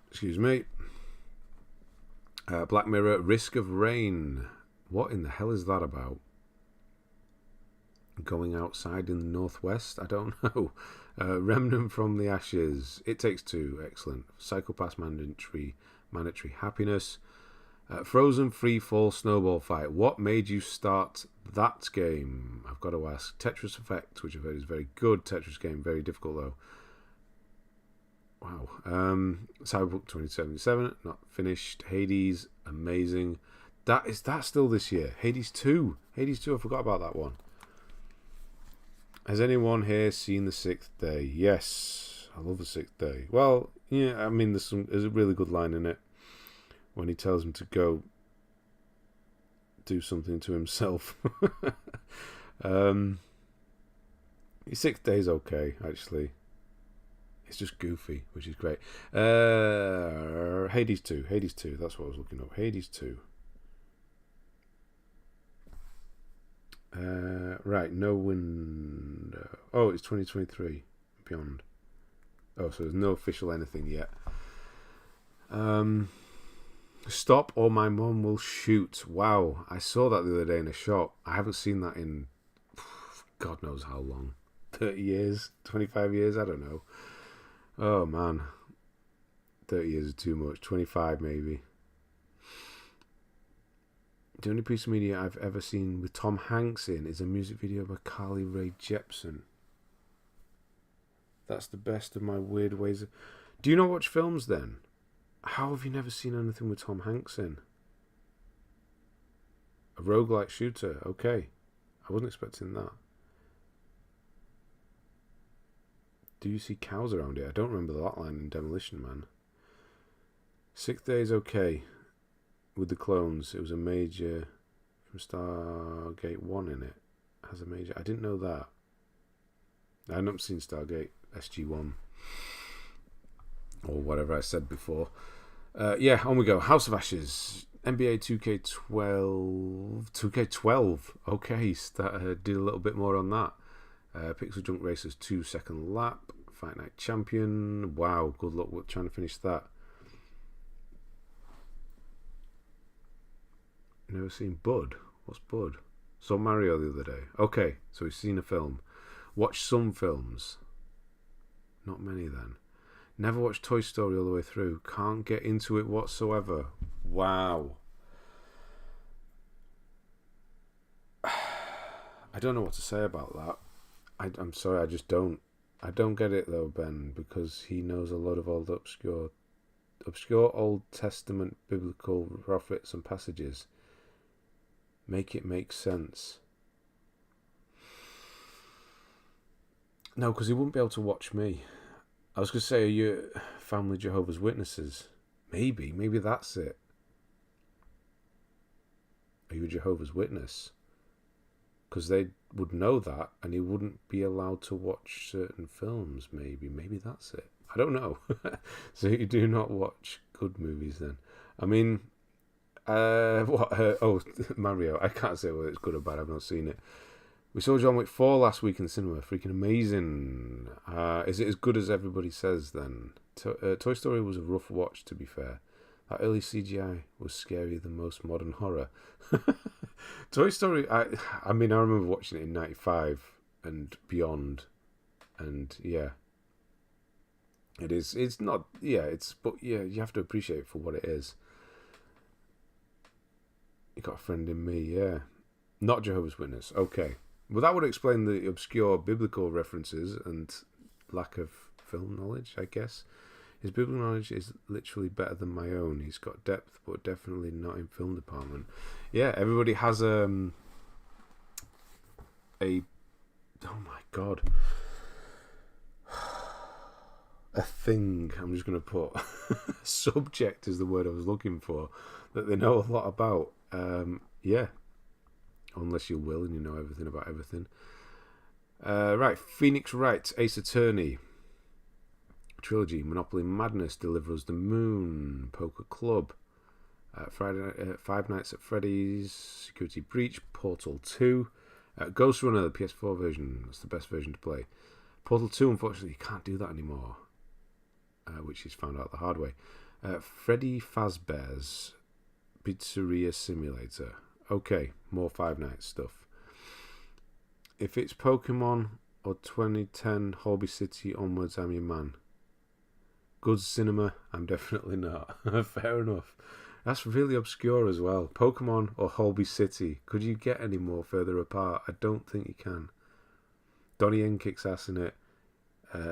Excuse me. Black Mirror, Risk of Rain. What in the hell is that about? Going outside in the northwest? I don't know. Remnant from the Ashes. It Takes Two. Excellent. Psychopath Mandatory Happiness. Frozen Freefall Snowball Fight. What made you start that game? I've got to ask. Tetris Effect, which I've heard is very good. Tetris game, very difficult though. Wow. Cyberpunk 2077, not finished. Hades, amazing. That's still this year. Hades 2. Hades 2, I forgot about that one. Has anyone here seen The Sixth Day? Yes. I love The Sixth Day. Well, yeah, I mean, there's a really good line in it when he tells him to go do something to himself. The Sixth Day's okay, actually. It's just goofy, which is great. Hades 2. Hades 2. That's what I was looking up. Hades 2. Right. No window. Oh, it's 2023. Beyond. Oh, so there's no official anything yet. Stop or my mum will shoot. Wow. I saw that the other day in a shop. I haven't seen that in God knows how long. 30 years? 25 years? I don't know. Oh, man. 30 years is too much. 25, maybe. The only piece of media I've ever seen with Tom Hanks in is a music video by Carly Rae Jepsen. That's the best of my weird ways. Do you not watch films, then? How have you never seen anything with Tom Hanks in? A roguelike shooter. Okay. I wasn't expecting that. Do you see cows around here? I don't remember that line in Demolition Man. 6th Day is okay with the clones. It was a major from Stargate 1 in it. Has a major. I didn't know that. I've not seen Stargate SG1 or whatever I said before. Yeah, on we go. House of Ashes. NBA 2K12. 2K12. Okay, did a little bit more on that. Pixel Junk Racers 2 second lap. Fight Night Champion. Wow, good luck with trying to finish that. Never seen Bud. What's Bud? Saw Mario the other day. Okay, so we've seen a film. Watched some films. Not many then. Never watched Toy Story all the way through. Can't get into it whatsoever. Wow. I don't know what to say about that. I'm sorry, I just don't. I don't get it though, Ben, because he knows a lot of old obscure Old Testament biblical prophets and passages. Make it make sense. No, because he wouldn't be able to watch me. I was going to say, are you family Jehovah's Witnesses? Maybe that's it. Are you a Jehovah's Witness? Because they would know that, and he wouldn't be allowed to watch certain films. Maybe that's it. I don't know. So you do not watch good movies then? I mean, Mario. I can't say whether it's good or bad. I've not seen it. We saw John Wick 4 last week in the cinema. Freaking amazing. Is it as good as everybody says then? Toy Story was a rough watch, to be fair. That early CGI was scarier than most modern horror. Toy Story, I mean, I remember watching it in 95 and beyond. And yeah. It's not, yeah, but yeah, you have to appreciate it for what it is. You got a friend in me, yeah. Not Jehovah's Witness, okay. Well, that would explain the obscure biblical references and lack of film knowledge, I guess. His biblical knowledge is literally better than my own. He's got depth, but definitely not in film department. Yeah, everybody has a oh my god, a thing. I'm just going to put subject is the word I was looking for, that they know a lot about. Yeah, unless you will and you know everything about everything. Right, Phoenix Wright, Ace Attorney trilogy, Monopoly Madness, Deliver Us the Moon, Poker Club, Five Nights at Freddy's, Security Breach, Portal 2, Ghost Runner, the PS4 version. That's the best version to play. Portal 2, unfortunately, you can't do that anymore, which is found out the hard way. Freddy Fazbear's Pizzeria Simulator. Okay, more Five Nights stuff. If it's Pokemon or 2010 Hobby City onwards, I'm your man. Good cinema, I'm definitely not. Fair enough. That's really obscure as well. Pokemon or Holby City. Could you get any more further apart? I don't think you can. Donnie Yen kicks ass in it.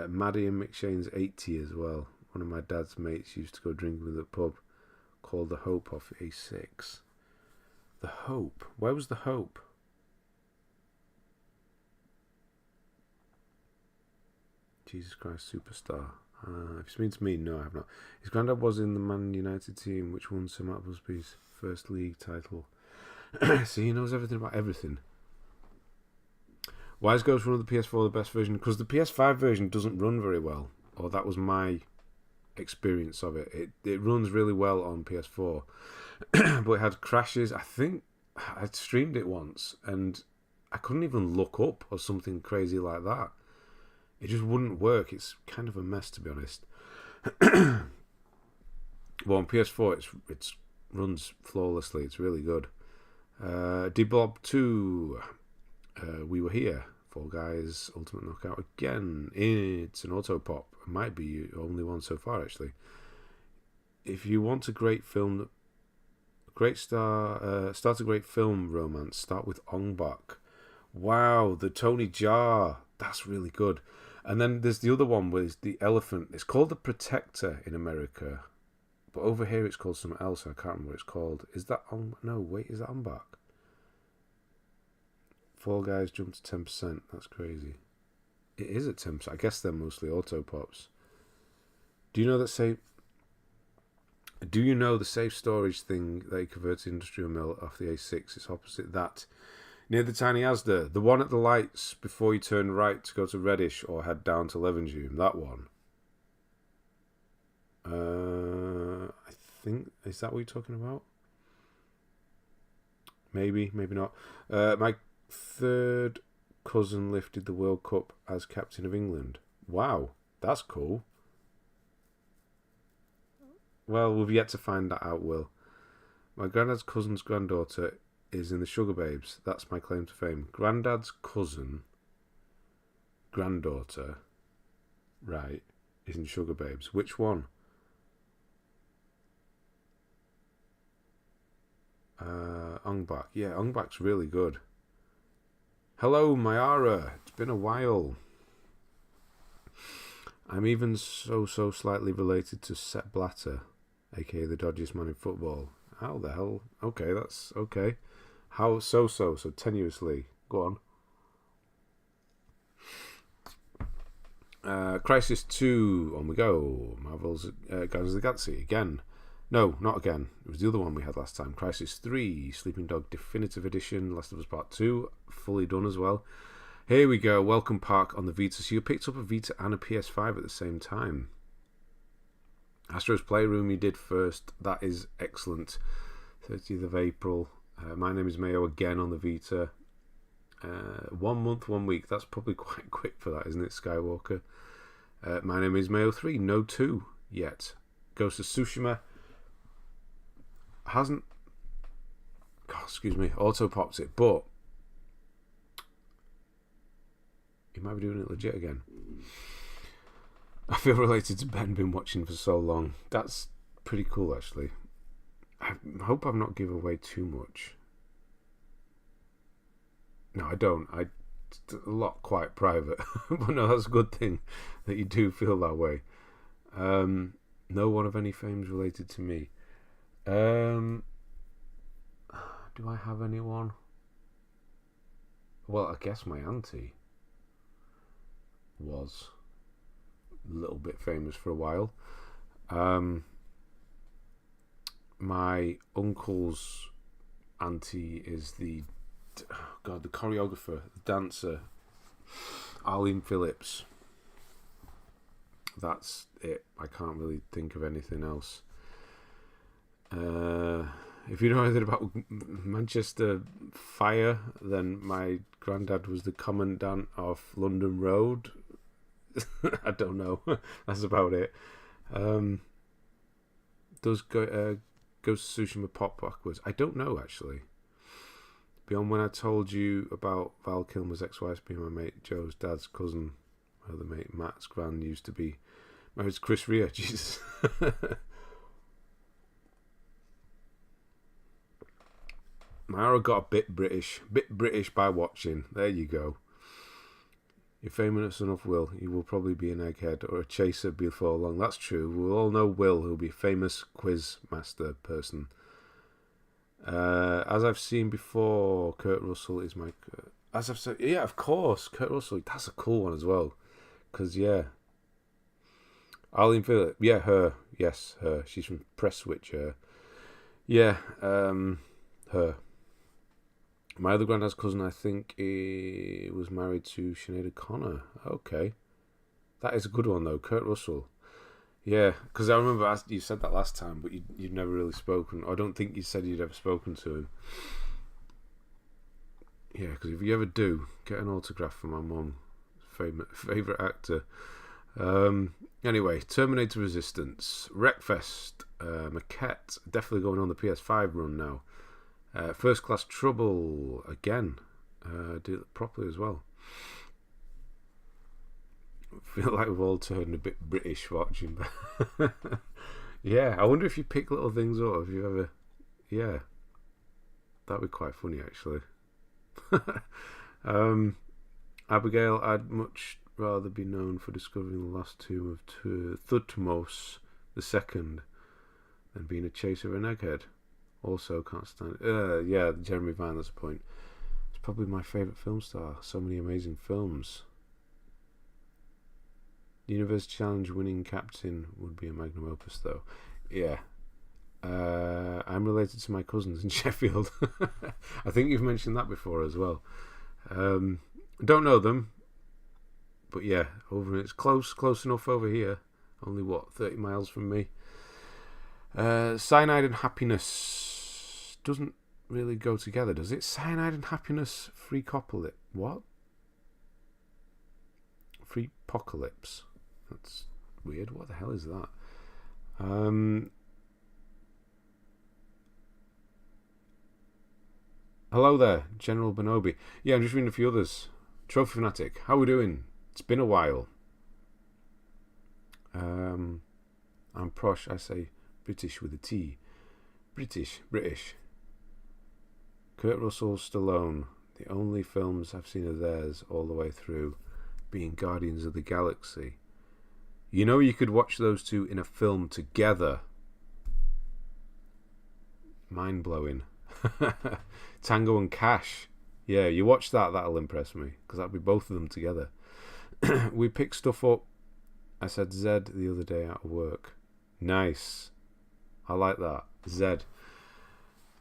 Maddie and McShane's 80 as well. One of my dad's mates used to go drinking with at the pub called The Hope off A6. The Hope? Where was The Hope? Jesus Christ, Superstar. If it's been to me, no, I have not. His granddad was in the Man United team, which won Sir Matt Busby's first league title. So he knows everything about everything. Why is Ghost Runner the PS4 the best version? Because the PS5 version doesn't run very well. Or that was my experience of it. It runs really well on PS4. But it had crashes. I think I streamed it once and I couldn't even look up or something crazy like that. It just wouldn't work. It's kind of a mess, to be honest. Well, on PS4, it runs flawlessly. It's really good. D-Blob 2. We Were Here. Fall Guys Ultimate Knockout again. It's an auto pop. It might be only one so far, actually. If you want a great film, start a great film romance, start with Ong Bak. Wow, the Tony Jaa. That's really good. And then there's the other one with the elephant. It's called The Protector in America. But over here it's called something else. I can't remember what it's called. Is that on? No, wait, is that on back? Fall Guys jumped to 10%. That's crazy. It is at 10%. I guess they're mostly auto pops. Do you know that Do you know the safe storage thing that he converts to industrial mill off the A6? It's opposite that. Near the tiny Asda. The one at the lights before you turn right to go to Reddish or head down to Levenshulme. That one. I think... Is that what you're talking about? Maybe, maybe not. My third cousin lifted the World Cup as captain of England. Wow, that's cool. Well, we've yet to find that out, Will. My granddad's cousin's granddaughter is in the Sugar Babes. That's my claim to fame. Granddad's cousin, granddaughter, right, is in Sugar Babes. Which one? Ong Bak. Yeah, Ong Bak's really good. Hello, Mayara. It's been a while. I'm even so slightly related to Sepp Blatter, aka the dodgiest man in football. How the hell? Okay, that's okay. How so tenuously? Go on. Crisis 2, on we go. Marvel's Guardians of the Galaxy again. No, not again. It was the other one we had last time. Crisis 3, Sleeping Dog Definitive Edition, Last of Us Part 2, fully done as well. Here we go, Welcome Park on the Vita. So you picked up a Vita and a PS5 at the same time. Astro's Playroom you did first. That is excellent. 30th of April. My Name is Mayo again on the Vita. 1 month, 1 week. That's probably quite quick for that, isn't it, Skywalker? My Name is Mayo 3. No 2 yet. Ghost of Tsushima hasn't... God, excuse me. Auto-popped it, but... He might be doing it legit again. I feel related to Ben, been watching for so long. That's pretty cool, actually. I hope I've not given away too much. No, I don't. A lot quite private. But no, that's a good thing that you do feel that way. No one of any fame's related to me. Do I have anyone? Well, I guess my auntie was a little bit famous for a while. My uncle's auntie is the choreographer, the dancer, Arlene Phillips. That's it. I can't really think of anything else. If you know anything about Manchester Fire, then my granddad was the commandant of London Road. I don't know. That's about it. Does Ghost of Tsushima pop backwards? I don't know, actually. Beyond when I told you about Val Kilmer's ex-wife being my mate Joe's dad's cousin, my other mate Matt's gran used to be married to Chris Rea. Jesus. Myra got a bit British by watching. There you go. You're famous enough, Will. You will probably be an egghead or a chaser before long. That's true. We'll all know Will, who'll be a famous quiz master person. As I've seen before, Kurt Russell is my... As I've said... Yeah, of course. Kurt Russell. That's a cool one as well. Because, yeah. Arlene Phillips. Yeah, her. Yes, her. She's from Press Switch. Yeah, her. My other granddad's cousin, I think, he was married to Sinead O'Connor. Okay. That is a good one, though. Kurt Russell. Yeah, because I remember you said that last time, but you'd never really spoken. I don't think you said you'd ever spoken to him. Yeah, because if you ever do, get an autograph from my mum. Favourite actor. Anyway, Terminator Resistance. Wreckfest. Maquette. Definitely going on the PS5 run now. First Class Trouble again. Do it properly as well. I feel like we've all turned a bit British watching. Yeah, I wonder if you pick little things up. If you ever, yeah, that'd be quite funny actually. Abigail, I'd much rather be known for discovering the last tomb of Thutmose II than being a chaser of an egghead. Also, can't stand. Yeah, Jeremy Vine. That's a point. It's probably my favourite film star. So many amazing films. Universe Challenge winning captain would be a magnum opus, though. Yeah, I'm related to my cousins in Sheffield. I think you've mentioned that before as well. Don't know them, but yeah, it's close enough over here. Only 30 miles from me. Cyanide and happiness doesn't really go together, does it? Cyanide and happiness, free copolypse. What? Free apocalypse. That's weird. What the hell is that? Hello there, General Bonobi. Yeah, I'm just reading a few others. Trophy Fanatic, how are we doing? It's been a while. I'm Prosh, I say British with a T. British. Kurt Russell, Stallone. The only films I've seen of theirs all the way through being Guardians of the Galaxy. You know, you could watch those two in a film together. Mind-blowing. Tango and Cash. Yeah, you watch that, that'll impress me, because that'll be both of them together. We picked stuff up. I said Z the other day at work. Nice. I like that. Z.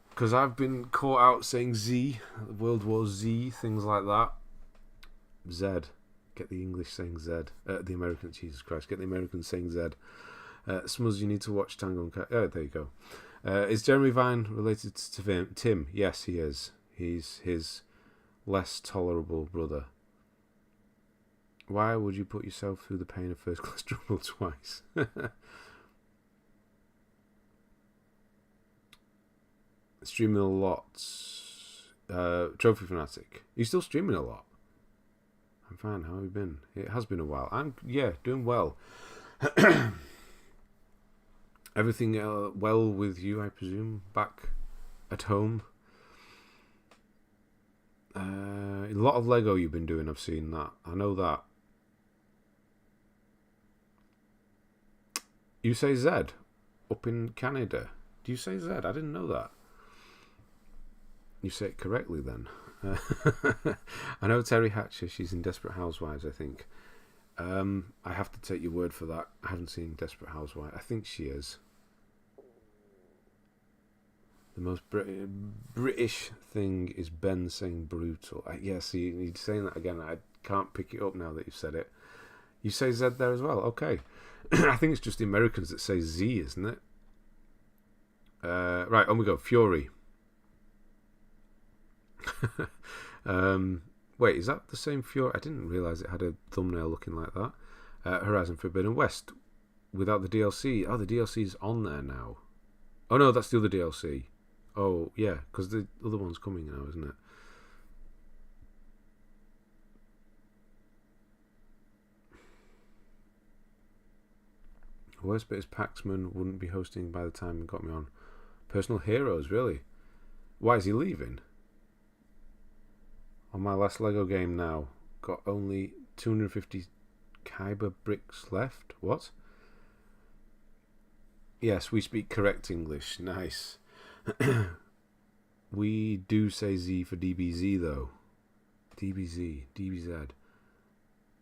Because I've been caught out saying Z, World War Z, things like that. Z. Get the English saying Z. The American, Jesus Christ, get the Americans saying Z. Smuzz, you need to watch Tango and Cash. Oh, there you go. Is Jeremy Vine related to Tim? Yes, he is. He's his less tolerable brother. Why would you put yourself through the pain of first class trouble twice? Streaming a lot. Trophy Fanatic. Are you still streaming a lot? I'm fine. How have you been? It has been a while. I'm doing well. Everything well with you, I presume? Back at home? A lot of Lego you've been doing, I've seen that. I know that. You say Z? Up in Canada? Do you say Z? I didn't know that. You say it correctly then. I know Terry Hatcher, she's in Desperate Housewives, I think. I have to take your word for that. I haven't seen Desperate Housewives. I think she is. The most British thing is Ben saying brutal. See, he's saying that again. I can't pick it up now that you've said it. You say Z there as well? Okay. I think it's just the Americans that say Z, isn't it? Right, on we go. Fury. Wait, is that the same Fury? I didn't realise it had a thumbnail looking like that. Horizon Forbidden West. Without the DLC. Oh, the DLC's on there now. Oh no, that's the other DLC. Oh, yeah, because the other one's coming now, isn't it? The worst bit is Paxman wouldn't be hosting by the time he got me on. Personal heroes, really? Why is he leaving? On my last Lego game now. Got only 250 Kyber bricks left. What? Yes, we speak correct English. Nice. We do say Z for DBZ though. DBZ.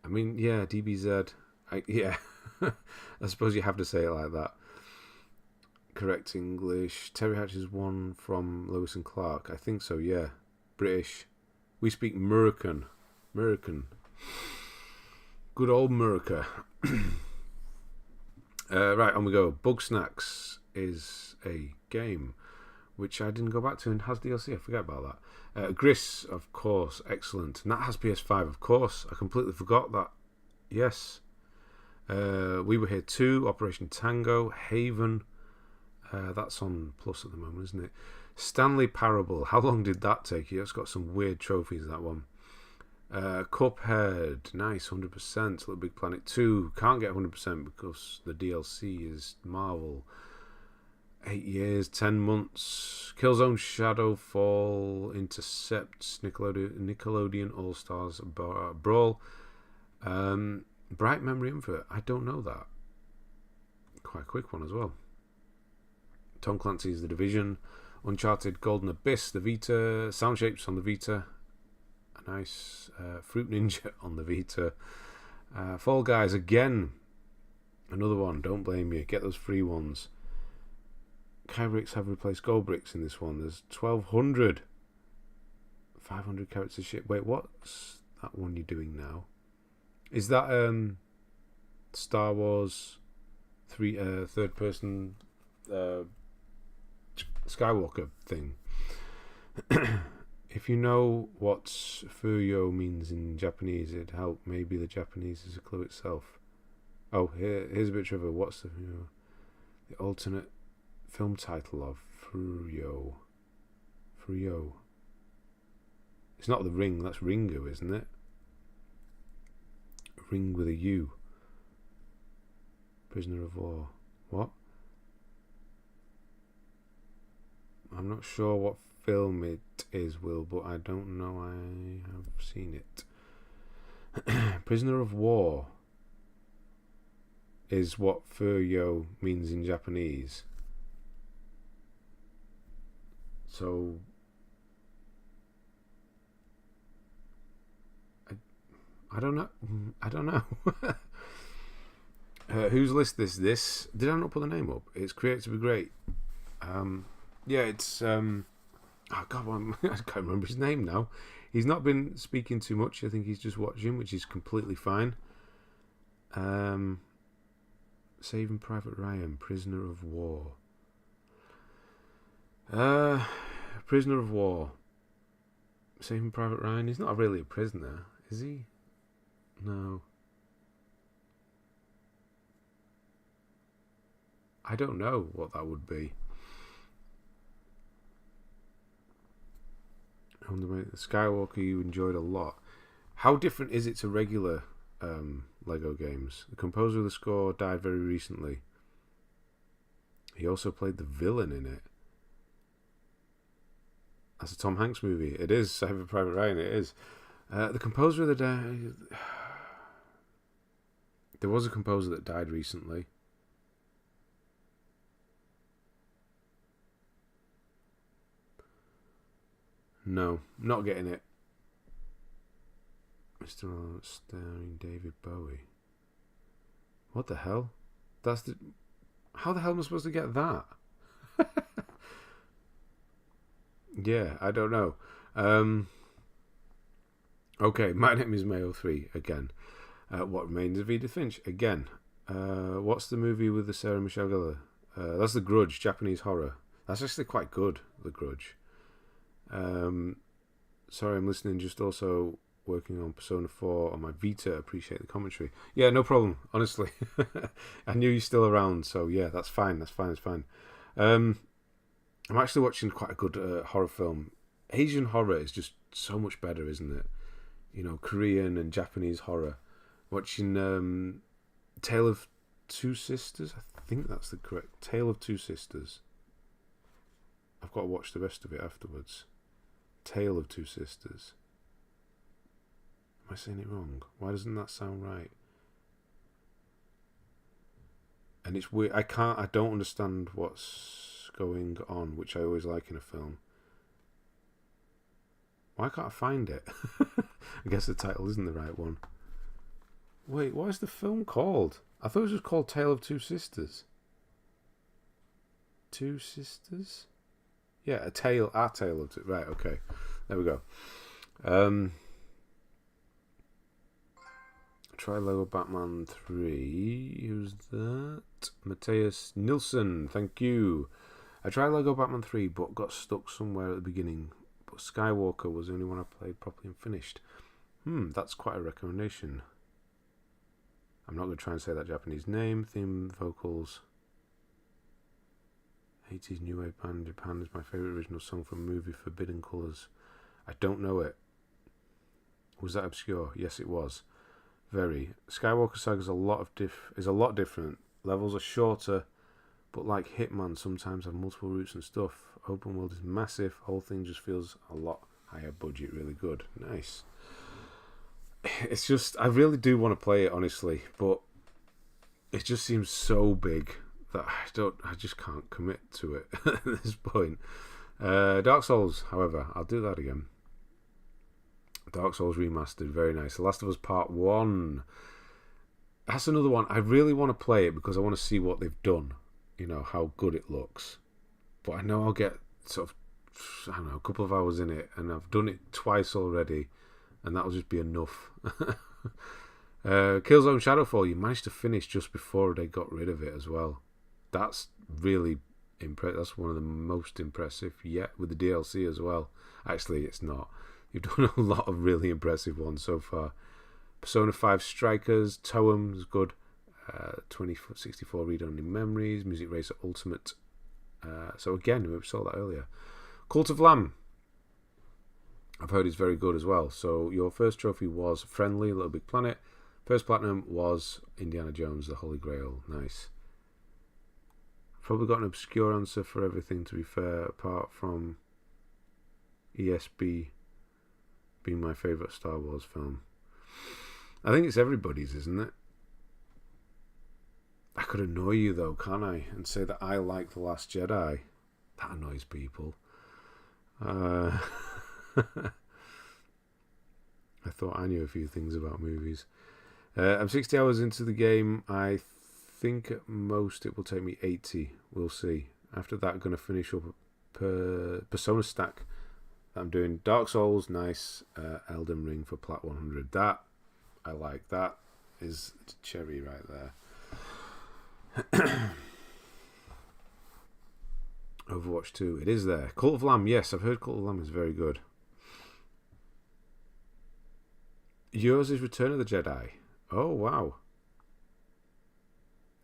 I mean, yeah, DBZ. Yeah. I suppose you have to say it like that. Correct English. Terry Hatch is one from Lewis and Clark. I think so, yeah. British. We speak American. Good old America. Right, on we go. Bug Snacks is a game which I didn't go back to and has DLC. I forget about that. Gris, of course, excellent. And that has PS5, of course. I completely forgot that. Yes. We Were Here too. Operation Tango. Haven. That's on Plus at the moment, isn't it? Stanley Parable. How long did that take you? It's got some weird trophies, that one. Cuphead. Nice, 100%. Little Big Planet 2. Can't get 100% because the DLC is Marvel. 8 years, 10 months. Killzone Shadowfall. Intercepts. Nickelodeon All-Stars Brawl. Bright Memory Info. I don't know that. Quite a quick one as well. Tom Clancy's The Division. Uncharted Golden Abyss, the Vita. Sound Shapes on the Vita. A nice Fruit Ninja on the Vita. Fall Guys again. Another one. Don't blame you. Get those free ones. Kai bricks have replaced gold bricks in this one. There's 1,200. 500 carats of shit. Wait, what's that one you're doing now? Is that Star Wars third person Skywalker thing? If you know what Fuyo means in Japanese, it'd help. Maybe the Japanese is a clue itself. Oh, here's a picture of her. What's the alternate film title of Fuyo? Fuyo. It's not The Ring, that's Ringu, isn't it? Ring with a U. Prisoner of War. What? I'm not sure what film it is, Will, but I don't know I have seen it. Prisoner of War is what Fuyo means in Japanese. So I don't know. Whose list is this? Did I not put the name up? It's Create to Be Great. Yeah, it's oh god, I can't remember his name now. He's not been speaking too much. I think he's just watching, which is completely fine. Saving Private Ryan, Prisoner of War. Prisoner of War. Saving Private Ryan. He's not really a prisoner, is he? No. I don't know what that would be. The Skywalker you enjoyed a lot. How different is it to regular Lego games? The composer of the score died very recently. He also played the villain in it. That's a Tom Hanks movie. It is Saving Private Ryan. It is. The composer of the there was a composer that died recently. No, not getting it. Mr. starring David Bowie. What the hell? That's the. How the hell am I supposed to get that? Yeah, I don't know. Okay, My Name is Mayo 3 again. What Remains of Edith Finch again. What's the movie with the Sarah Michelle Gellar? That's The Grudge, Japanese horror. That's actually quite good, The Grudge. Sorry, I'm listening. Just also working on Persona 4 on my Vita. Appreciate the commentary. Yeah, no problem. Honestly, I knew you're still around, so yeah, that's fine. That's fine. I'm actually watching quite a good horror film. Asian horror is just so much better, isn't it? You know, Korean and Japanese horror. Watching Tale of Two Sisters. I think that's the correct Tale of Two Sisters. I've got to watch the rest of it afterwards. Tale of Two Sisters. Am I saying it wrong? Why doesn't that sound right? And it's weird. I don't understand what's going on, which I always like in a film. Why can't I find it? I guess the title isn't the right one. Wait, what is the film called? I thought it was just called Tale of Two Sisters. Two Sisters? Yeah, a tale of two. Right, okay. There we go. Try Lego Batman 3. Who's that? Matthias Nilsson. Thank you. I tried Lego Batman 3, but got stuck somewhere at the beginning. But Skywalker was the only one I played properly and finished. That's quite a recommendation. I'm not going to try and say that Japanese name. Theme vocals. 80s New Wave band Japan is my favourite original song from the movie Forbidden Colours. I don't know it. Was that obscure? Yes, it was. Very. Skywalker Saga is a lot different. Levels are shorter, but like Hitman, sometimes have multiple routes and stuff. Open world is massive. Whole thing just feels a lot higher budget. Really good. Nice. It's just, I really do want to play it, honestly, but it just seems so big that I just can't commit to it at this point. Dark Souls, however, I'll do that again. Dark Souls Remastered, very nice. The Last of Us Part 1. That's another one. I really want to play it because I want to see what they've done. You know, how good it looks. but I know I'll get sort of, I don't know, a couple of hours in it, and I've done it twice already, and that'll just be enough. Killzone Shadowfall, you managed to finish just before they got rid of it as well. That's really impressive. That's one of the most impressive yet, with the DLC as well. Actually, it's not. You've done a lot of really impressive ones so far. Persona 5 Strikers, Toem is good. 2064 read-only memories, Music Racer Ultimate. So again, we saw that earlier. Cult of Lamb, I've heard is very good as well. So your first trophy was Friendly, Little Big Planet. First platinum was Indiana Jones, The Holy Grail. Nice. Probably got an obscure answer for everything, to be fair, apart from ESB being my favourite Star Wars film. I think it's everybody's, isn't it? I could annoy you though, can't I? And say that I like The Last Jedi. That annoys people. I thought I knew a few things about movies. I'm 60 hours into the game. I think at most it will take me 80. We'll see. After that, I'm going to finish up Persona stack that I'm doing. Dark Souls, nice. Elden Ring for Plat 100. That, I like. That is the cherry right there. Overwatch 2, it is there. Cult of Lamb, yes, I've heard Cult of Lamb is very good. Yours is Return of the Jedi. Oh, wow.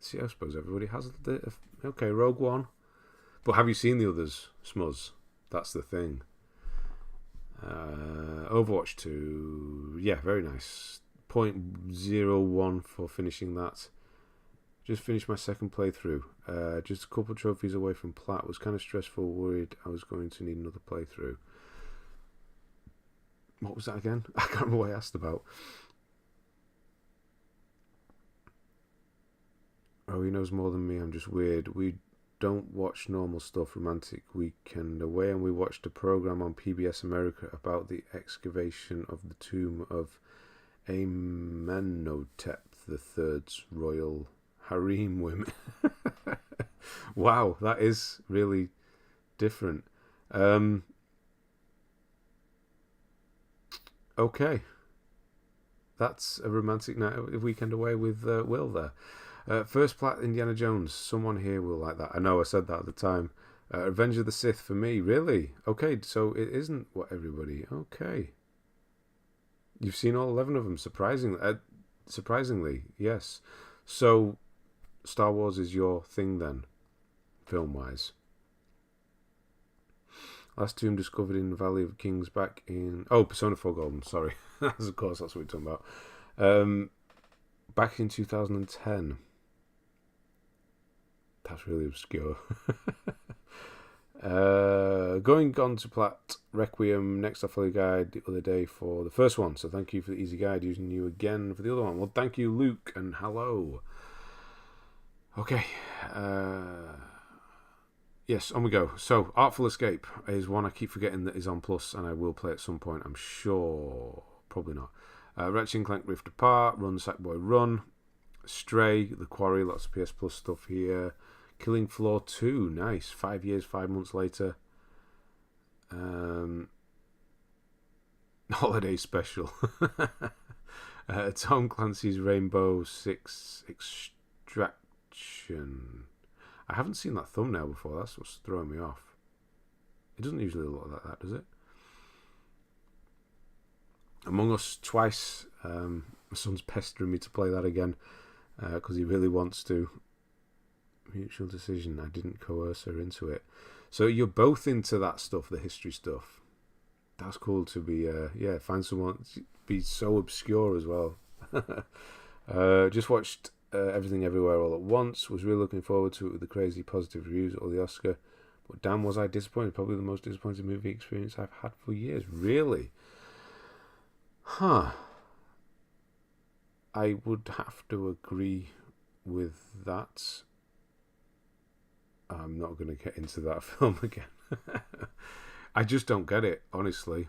See, I suppose everybody has the... Okay, Rogue One. But have you seen the others, Smuzz? That's the thing. Overwatch 2, yeah, very nice. 0.01 for finishing that. Just finished my second playthrough. Just a couple of trophies away from Plat. Was kind of stressful, worried I was going to need another playthrough. What was that again? I can't remember what I asked about. Oh, he knows more than me. I'm just weird. We don't watch normal stuff, Romantic Weekend Away, and we watched a program on PBS America about the excavation of the tomb of Amenhotep III's royal harem women. Wow, that is really different. Okay, that's a romantic night, a weekend away with Will there. First plat Indiana Jones. Someone here will like that. I know I said that at the time. Revenge of the Sith for me, really? Okay, so it isn't what everybody... Okay. You've seen all 11 of them, surprisingly, yes. So, Star Wars is your thing then, film-wise. Last tomb discovered in Valley of Kings back in... Oh, Persona 4 Golden, sorry. Of course, that's what we're talking about. Back in 2010. That's really obscure. Going on to Plat Requiem, next off the guide the other day for the first one. So thank you for the easy guide, using you again for the other one. Well, thank you, Luke, and hello. Okay. Yes, on we go. So, Artful Escape is one I keep forgetting that is on Plus, and I will play at some point, I'm sure. Probably not. Ratchet and Clank Rift Apart, Run Sackboy Run, Stray, The Quarry, lots of PS Plus stuff here. Killing Floor 2, nice. 5 years, 5 months later. Holiday Special. Tom Clancy's Rainbow Six Extraction. I haven't seen that thumbnail before. That's what's throwing me off. It doesn't usually look like that, does it? Among Us twice. My son's pestering me to play that again because he really wants to. Mutual decision. I didn't coerce her into it. So you're both into that stuff, the history stuff. That's cool to be, find someone to be so obscure as well. Just watched Everything Everywhere All at Once. Was really looking forward to it with the crazy positive reviews or the Oscar. But damn, was I disappointed. Probably the most disappointing movie experience I've had for years. Really? Huh. I would have to agree with that. I'm not going to get into that film again. I just don't get it, honestly.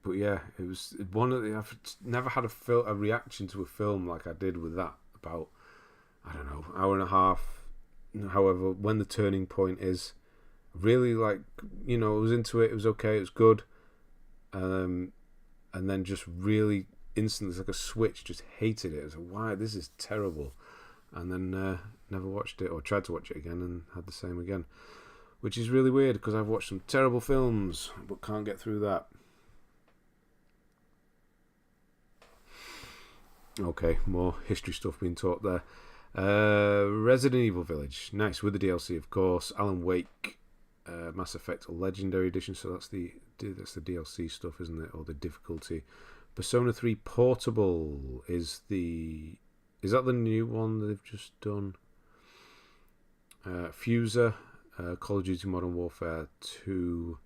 But yeah, it was one of the... I've never had a reaction to a film like I did with that. About, I don't know, hour and a half, however, when the turning point is, really, like, I was into it. It was okay. It was good. And then just really instantly, it's like a switch. Just hated it. I was like, why? This is terrible. And then never watched it, or tried to watch it again and had the same again, which is really weird because I've watched some terrible films but can't get through that. Okay, more history stuff being taught there. Resident Evil Village, nice, with the DLC, of course. Alan Wake, Mass Effect Legendary Edition, so that's the DLC stuff, isn't it? Or the difficulty. Persona 3 Portable is that the new one that they've just done? Fuser, Call of Duty Modern Warfare 2.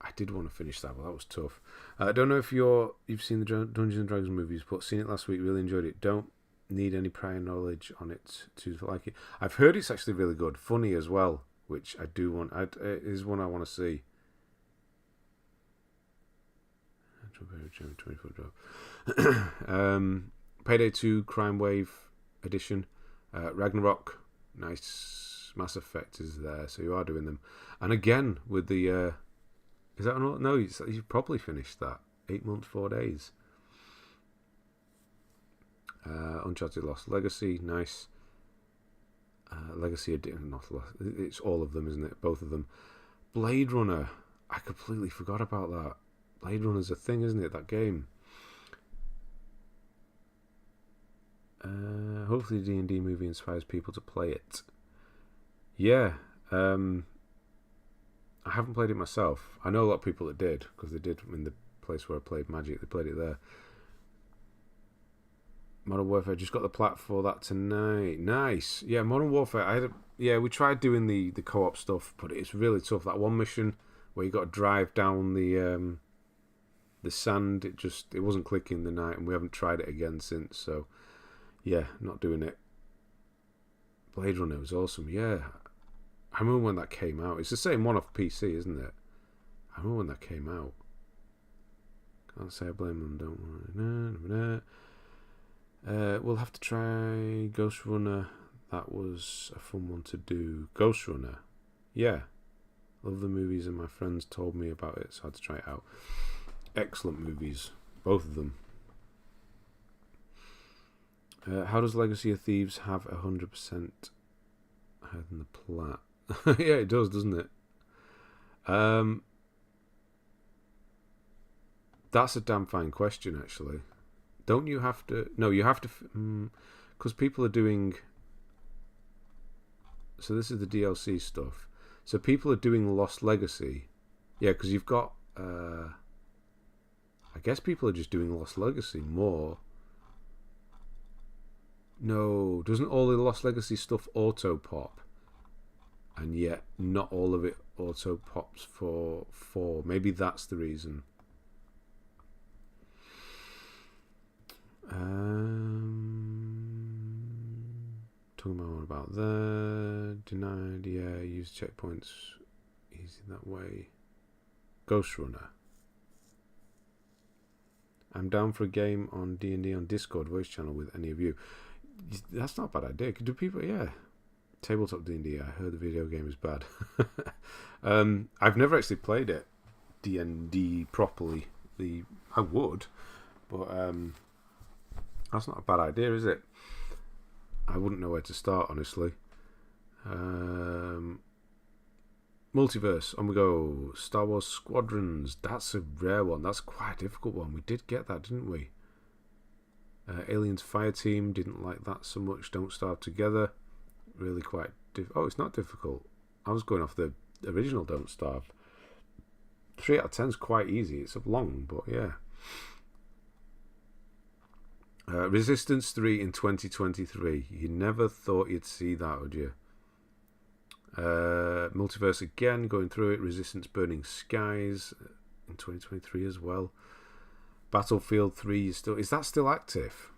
I did want to finish that, but that was tough. I don't know if you've seen the Dungeons and Dragons movies, but seen it last week, really enjoyed it. Don't need any prior knowledge on it to like it. I've heard it's actually really good, funny as well, which I do want. It is one I want to see. Payday 2 Crime Wave Edition, Ragnarok, nice. Mass Effect is there, so you are doing them. And again with the is that not? No, you've probably finished that. 8 months, 4 days. Uncharted Lost Legacy, nice. Legacy Edition, not Lost. It's all of them, isn't it? Both of them. Blade Runner, I completely forgot about that. Blade Runner's a thing, isn't it? That game. Hopefully the D&D movie inspires people to play it. Yeah. I haven't played it myself. I know a lot of people that did, because they did in the place where I played Magic. They played it there. Modern Warfare, just got the plat for that tonight. Nice. Yeah, Modern Warfare. We tried doing the co-op stuff, but it's really tough. That one mission where you got to drive down the sand, it wasn't clicking the night, and we haven't tried it again since. So yeah, not doing it. Blade Runner was awesome. Yeah, I remember when that came out. It's the same one off PC, isn't it? I remember when that came out. Can't say I blame them. Don't worry. We'll have to try Ghost Runner. That was a fun one to do. Ghost Runner. Yeah. Love the movies and my friends told me about it, so I had to try it out. Excellent movies. Both of them. How does Legacy of Thieves have 100% higher than the plat? Yeah, it does, doesn't it? That's a damn fine question, actually. Don't you have to... No, you have to... Because people are doing... So this is the DLC stuff. So people are doing Lost Legacy. Yeah, because you've got... I guess people are just doing Lost Legacy more. No, doesn't all the Lost Legacy stuff auto-pop? And yet not all of it auto-pops for 4. Maybe that's the reason. Talking about there. Denied, yeah, use checkpoints easy that way. Ghost Runner. I'm down for a game on D&D on Discord voice channel with any of you. That's not a bad idea. Do people, yeah. Tabletop D&D, I heard the video game is bad. I've never actually played it, D&D properly. I would, but that's not a bad idea, is it? I wouldn't know where to start, honestly. Multiverse, on we go. Star Wars Squadrons, that's a rare one. That's quite a difficult one. We did get that, didn't we? Aliens Fireteam, didn't like that so much. Don't Starve Together, really quite oh, it's not difficult. I was going off the original Don't Starve. 3 out of 10 is quite easy. It's long, but yeah. Resistance 3 in 2023. You never thought you'd see that, would you? Multiverse again, going through it. Resistance Burning Skies in 2023 as well. Battlefield 3 is that still active?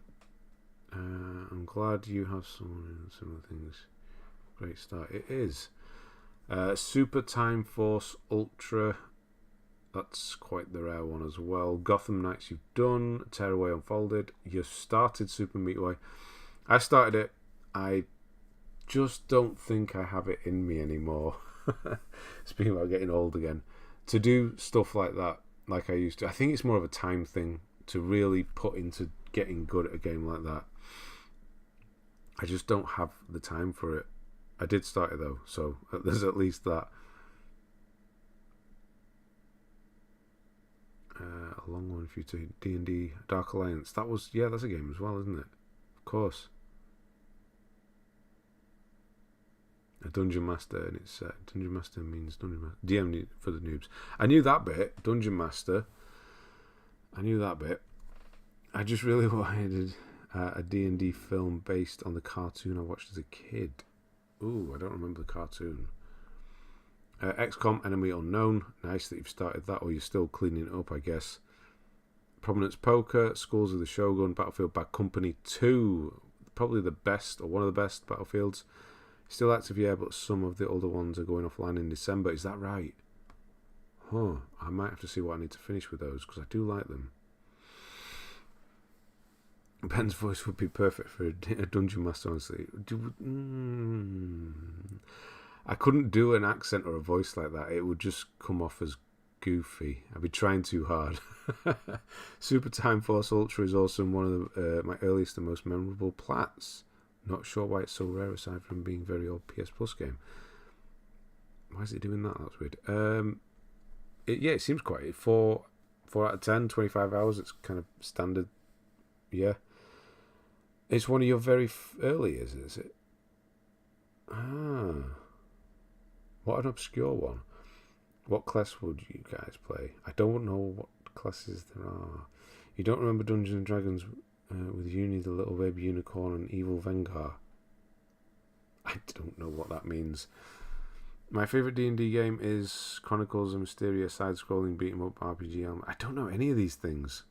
I'm glad you have some similar things. Great start. It is. Super Time Force Ultra. That's quite the rare one as well. Gotham Knights you've done. Tearaway Unfolded. You've started Super Meat Boy. I started it. I just don't think I have it in me anymore. Speaking about getting old again, to do stuff like that, like I used to. I think it's more of a time thing to really put into getting good at a game like that. I just don't have the time for it. I did start it though, so there's at least that. A long one for you to D&D Dark Alliance. That's a game as well, isn't it? Of course. A Dungeon Master, and it's Dungeon Master means Dungeon Master. DM for the noobs. I knew that bit. Dungeon Master. I knew that bit. I just really wanted a D&D film based on the cartoon I watched as a kid. Ooh, I don't remember the cartoon. XCOM Enemy Unknown. Nice that you've started that, or you're still cleaning it up, I guess. Prominence Poker, Schools of the Shogun, Battlefield Bad Company 2. Probably the best, or one of the best Battlefields. Still active, yeah, but some of the older ones are going offline in December. Is that right? Huh. I might have to see what I need to finish with those, because I do like them. Ben's voice would be perfect for a Dungeon Master, honestly. I couldn't do an accent or a voice like that. It would just come off as goofy. I'd be trying too hard. Super Time Force Ultra is awesome. One of my earliest and most memorable plats. Not sure why it's so rare aside from being a very old PS Plus game. Why is it doing that? That's weird. It seems quite 4 out of 10, 25 hours. It's kind of standard. Yeah. It's one of your very early, is it? Ah. What an obscure one. What class would you guys play? I don't know what classes there are. You don't remember Dungeons and Dragons with Uni, the Little Baby Unicorn, and Evil Vengar? I don't know what that means. My favourite D&D game is Chronicles of Mysteria, side-scrolling beat-em-up RPG. I don't know any of these things.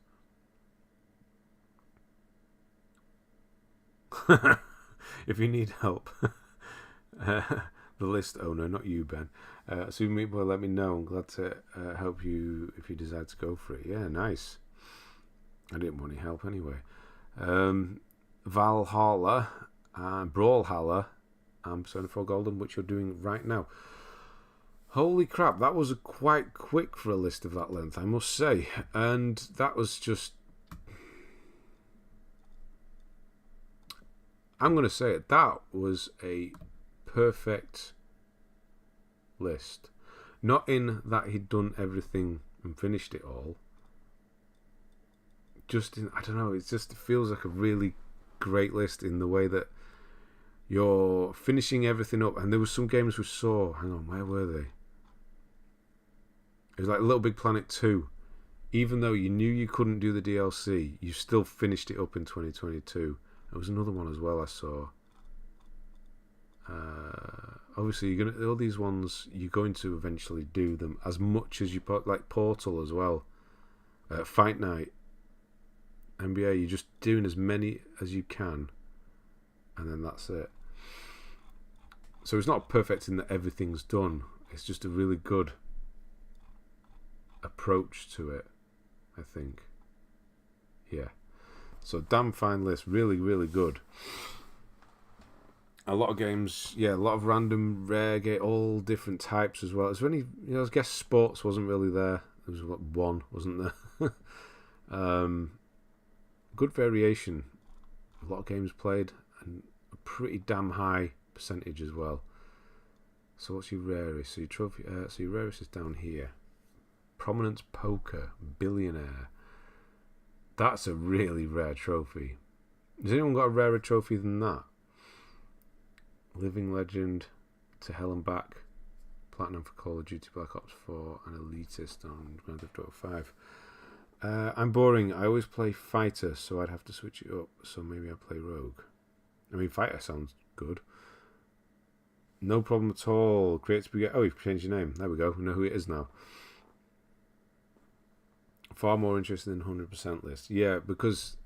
If you need help, the list owner, not you, Ben. Super Meat Boy, let me know. I'm glad to help you if you decide to go for it. Yeah, nice. I didn't want any help anyway. Valhalla and Brawlhalla and Persona 4 Golden, which you're doing right now. Holy crap, that was quite quick for a list of that length, I must say. And that was just... I'm going to say it. That was a perfect list. Not in that he'd done everything and finished it all. Just in, I don't know, it feels like a really great list in the way that you're finishing everything up. And there were some games we saw. Hang on, where were they? It was like Little Big Planet 2. Even though you knew you couldn't do the DLC, you still finished it up in 2022. There was another one as well I saw. Obviously, all these ones, you're going to eventually do them as much as you put, like Portal as well. Fight Night. NBA, you're just doing as many as you can. And then that's it. So it's not perfect in that everything's done. It's just a really good approach to it, I think. Yeah. So damn fine list, really, really good. A lot of games, yeah, a lot of random rare game, all different types as well. Is there any, I guess sports wasn't really there. There was one, wasn't there? Good variation. A lot of games played and a pretty damn high percentage as well. So what's your rarest? So your trophy, so your rarest is down here. Prominence Poker, Billionaire. That's a really rare trophy. Has anyone got a rarer trophy than that? Living Legend, To Hell and Back, Platinum for Call of Duty Black Ops 4, and Elitist on Grand Theft Auto 5. I'm boring. I always play Fighter, so I'd have to switch it up. So maybe I play Rogue. I mean, Fighter sounds good. No problem at all. Create Spaghetti. Oh, you've changed your name. There we go. We know who it is now. Far more interested in 100% list. Yeah, because,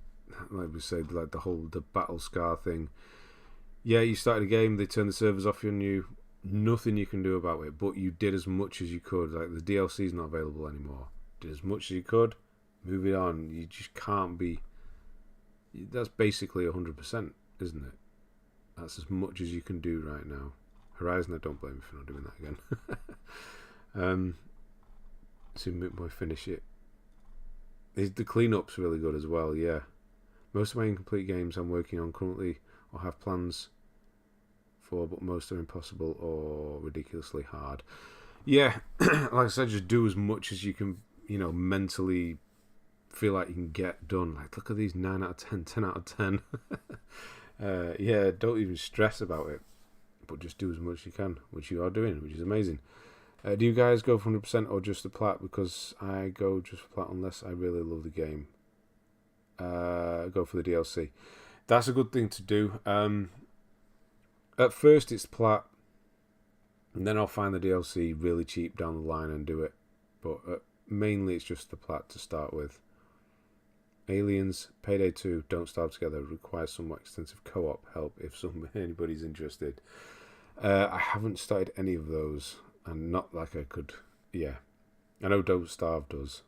like we said, like the battle scar thing. Yeah, you started a game, they turned the servers off on you. Nothing you can do about it, but you did as much as you could. Like, the DLC's not available anymore. Did as much as you could, move it on. You just can't be... That's basically 100%, isn't it? That's as much as you can do right now. Horizon, I don't blame you for not doing that again. See Moot Boy finish it. The cleanup's really good as well, yeah. Most of my incomplete games I'm working on currently or have plans for, but most are impossible or ridiculously hard. Yeah, like I said, just do as much as you can, mentally feel like you can get done. Like, look at these 9 out of 10, 10 out of 10. Yeah, don't even stress about it, but just do as much as you can, which you are doing, which is amazing. Do you guys go for 100% or just the plat? Because I go just for plat unless I really love the game. Go for the DLC. That's a good thing to do. At first it's plat, and then I'll find the DLC really cheap down the line and do it. But mainly it's just the plat to start with. Aliens, Payday 2, Don't Starve Together requires somewhat extensive co-op help if anybody's interested. I haven't started any of those, and not like I could. Yeah, I know Don't Starve does.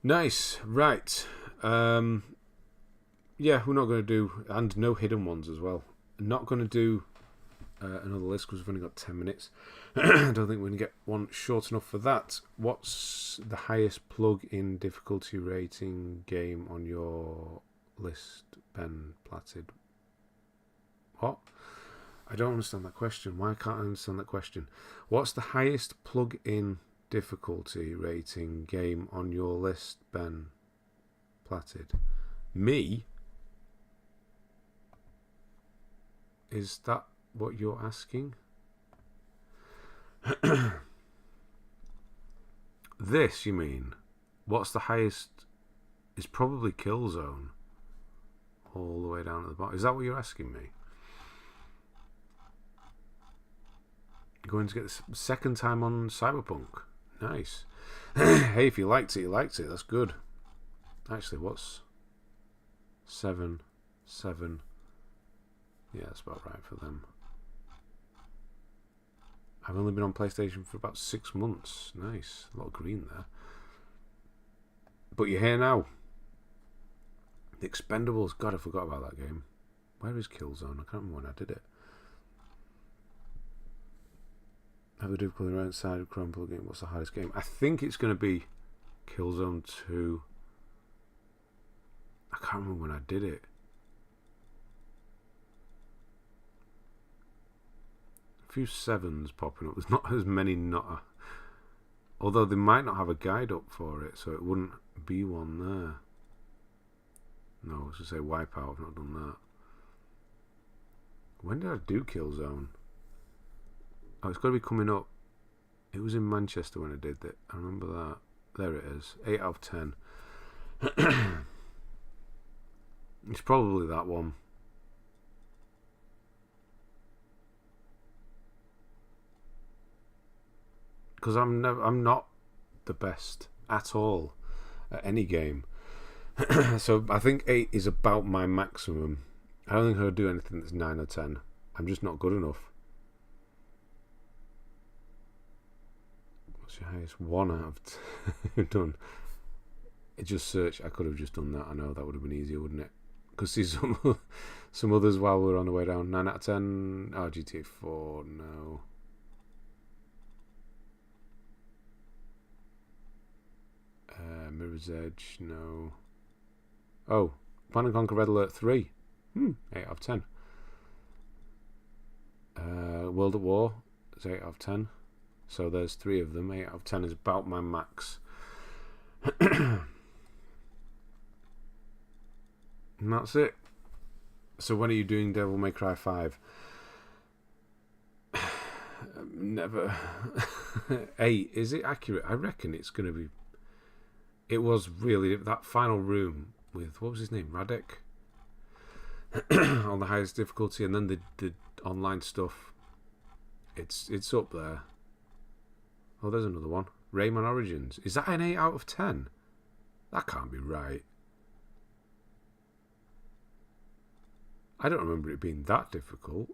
Nice, right. Yeah, we're not going to do, and no hidden ones as well. Not going to do another list because we've only got 10 minutes. I don't think we're going to get one short enough for that. What's the highest plug-in difficulty rating game on your list, Ben Platted? What? I don't understand that question. Why can't I understand that question? What's the highest plug-in difficulty rating game on your list, Ben Platted? Me? Is that what you're asking? This, you mean? What's the highest? Is probably Killzone. All the way down at the bottom. Is that what you're asking me? You're going to get the second time on Cyberpunk. Nice. Hey, if you liked it, you liked it. That's good. Actually, what's 7? Yeah, that's about right for them. I've only been on PlayStation for about 6 months. Nice. A lot of green there. But you're here now. The Expendables. God, I forgot about that game. Where is Killzone? I can't remember when I did it. Have the difficulty right side of Chrome plugin. What's the hardest game? I think it's going to be Killzone 2. I can't remember when I did it. A few 7s popping up. There's not as many although they might not have a guide up for it, so it wouldn't be one there. No, I was going to say Wipeout. I've not done that. When did I do Killzone? Oh, it's got to be coming up. It was in Manchester when I did it. I remember that. There it is. 8 out of 10. It's probably that one. Because I'm not the best at all at any game. So I think 8 is about my maximum. I don't think I'll do anything that's 9 or 10. I'm just not good enough. What's your highest? 1 out of 10 done. It just search. I could have just done that. I know that would have been easier, wouldn't it? Because see some others while we're on the way down. 9 out of 10. Oh, GTA 4. No. Mirror's Edge. No. Oh, Command & Conquer Red Alert 3. 8 out of 10. World at War is 8 out of 10. So there's 3 of them. 8 out of 10 is about my max. And that's it. So when are you doing Devil May Cry 5? Never. 8. Is it accurate? I reckon it's going to be... It was really... That final room with... What was his name? Radek? On the highest difficulty. And then the online stuff. It's up there. Oh, there's another one. Rayman Origins. Is that an 8 out of 10? That can't be right. I don't remember it being that difficult.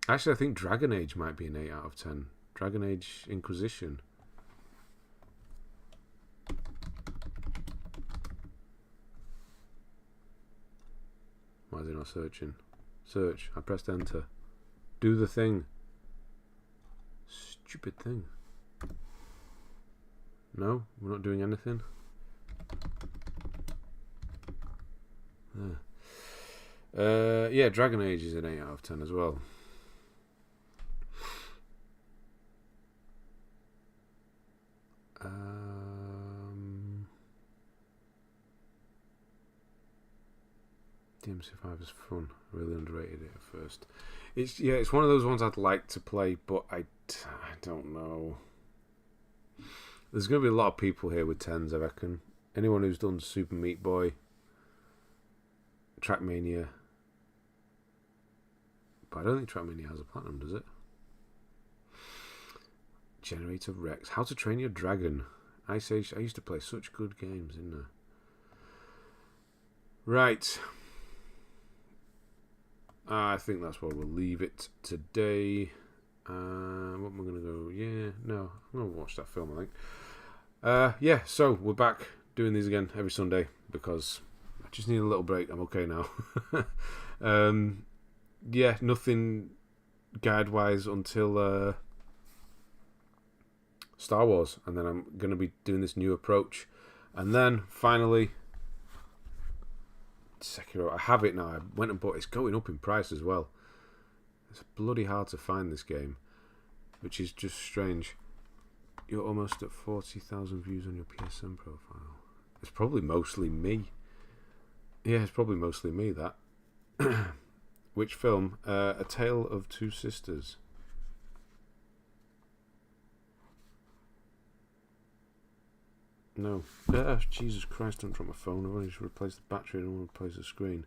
Actually, I think Dragon Age might be an 8 out of 10. Dragon Age Inquisition. not searching. Search. I pressed enter. Do the thing. Stupid thing. No, we're not doing anything. Yeah, Dragon Age is an 8 out of 10 as well. DMC5 is fun. Really underrated it at first. It's one of those ones I'd like to play, but I don't know. There's going to be a lot of people here with 10s, I reckon. Anyone who's done Super Meat Boy, Trackmania. But I don't think Trackmania has a platinum, does it? Generator Rex. How to Train Your Dragon. Ice Age. I used to play such good games, didn't I? Right. I think that's where we'll leave it today. What am I going to go? Yeah, no. I'm going to watch that film, I think. Yeah, so we're back doing these again every Sunday because I just need a little break. I'm okay now. Yeah, nothing guide-wise until Star Wars. And then I'm going to be doing this new approach. And then, finally, Sekiro. I have it now. I went and bought it. It's going up in price as well. It's bloody hard to find this game, which is just strange. You're almost at 40,000 views on your PSN profile. It's probably mostly me. Yeah, it's probably mostly me, that. Which film? A Tale of Two Sisters. No. Jesus Christ, don't drop my phone. I've only just replaced the battery. I don't want to replace the screen.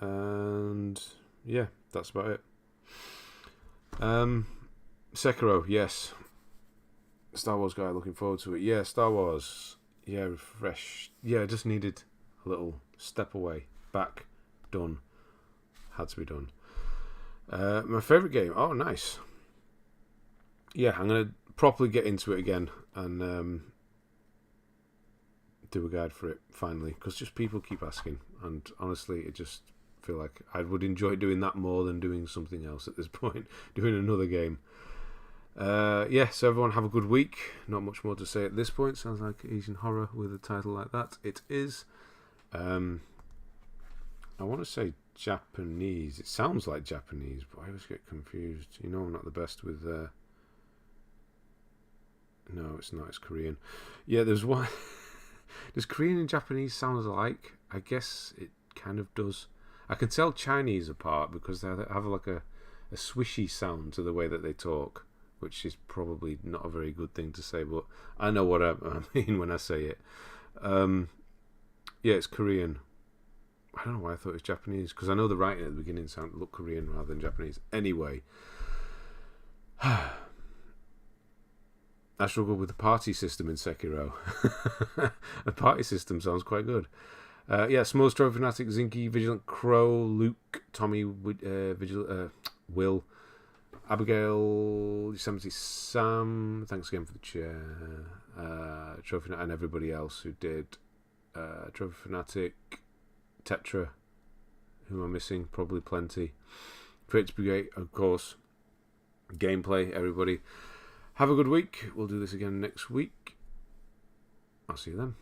And yeah, that's about it. Sekiro, yes. Star Wars guy, looking forward to it. Yeah, Star Wars. Yeah, refresh. Yeah, I just needed a little step away. Back. Done. Had to be done. My favourite game. Oh, nice. Yeah, I'm going to properly get into it again and do a guide for it finally, because just people keep asking, and honestly it just feel like I would enjoy doing that more than doing something else at this point. Doing another game. Yeah, so everyone have a good week. Not much more to say at this point. Sounds like Asian horror with a title like that. It is. I want to say Japanese. It sounds like Japanese, but I always get confused. You know, I'm not the best with no, it's not. It's Korean. Yeah, there's one. Does Korean and Japanese sound alike? I guess it kind of does. I can tell Chinese apart because they have like a swishy sound to the way that they talk, which is probably not a very good thing to say, but I know what I mean when I say it. Yeah, it's Korean. I don't know why I thought it was Japanese, because I know the writing at the beginning looked Korean rather than Japanese. Anyway. I struggle with the party system in Sekiro. The party system sounds quite good. Yeah, Small's Trophy Fanatic, Zinky, Vigilant Crow, Luke, Tommy, Will, Abigail, Yosemite Sam, thanks again for the chair, Trophy Fanatic, and everybody else who did. Trophy Fanatic, Tetra, who am I missing? Probably plenty. Creates Brigade, of course. Gameplay, everybody. Have a good week. We'll do this again next week. I'll see you then.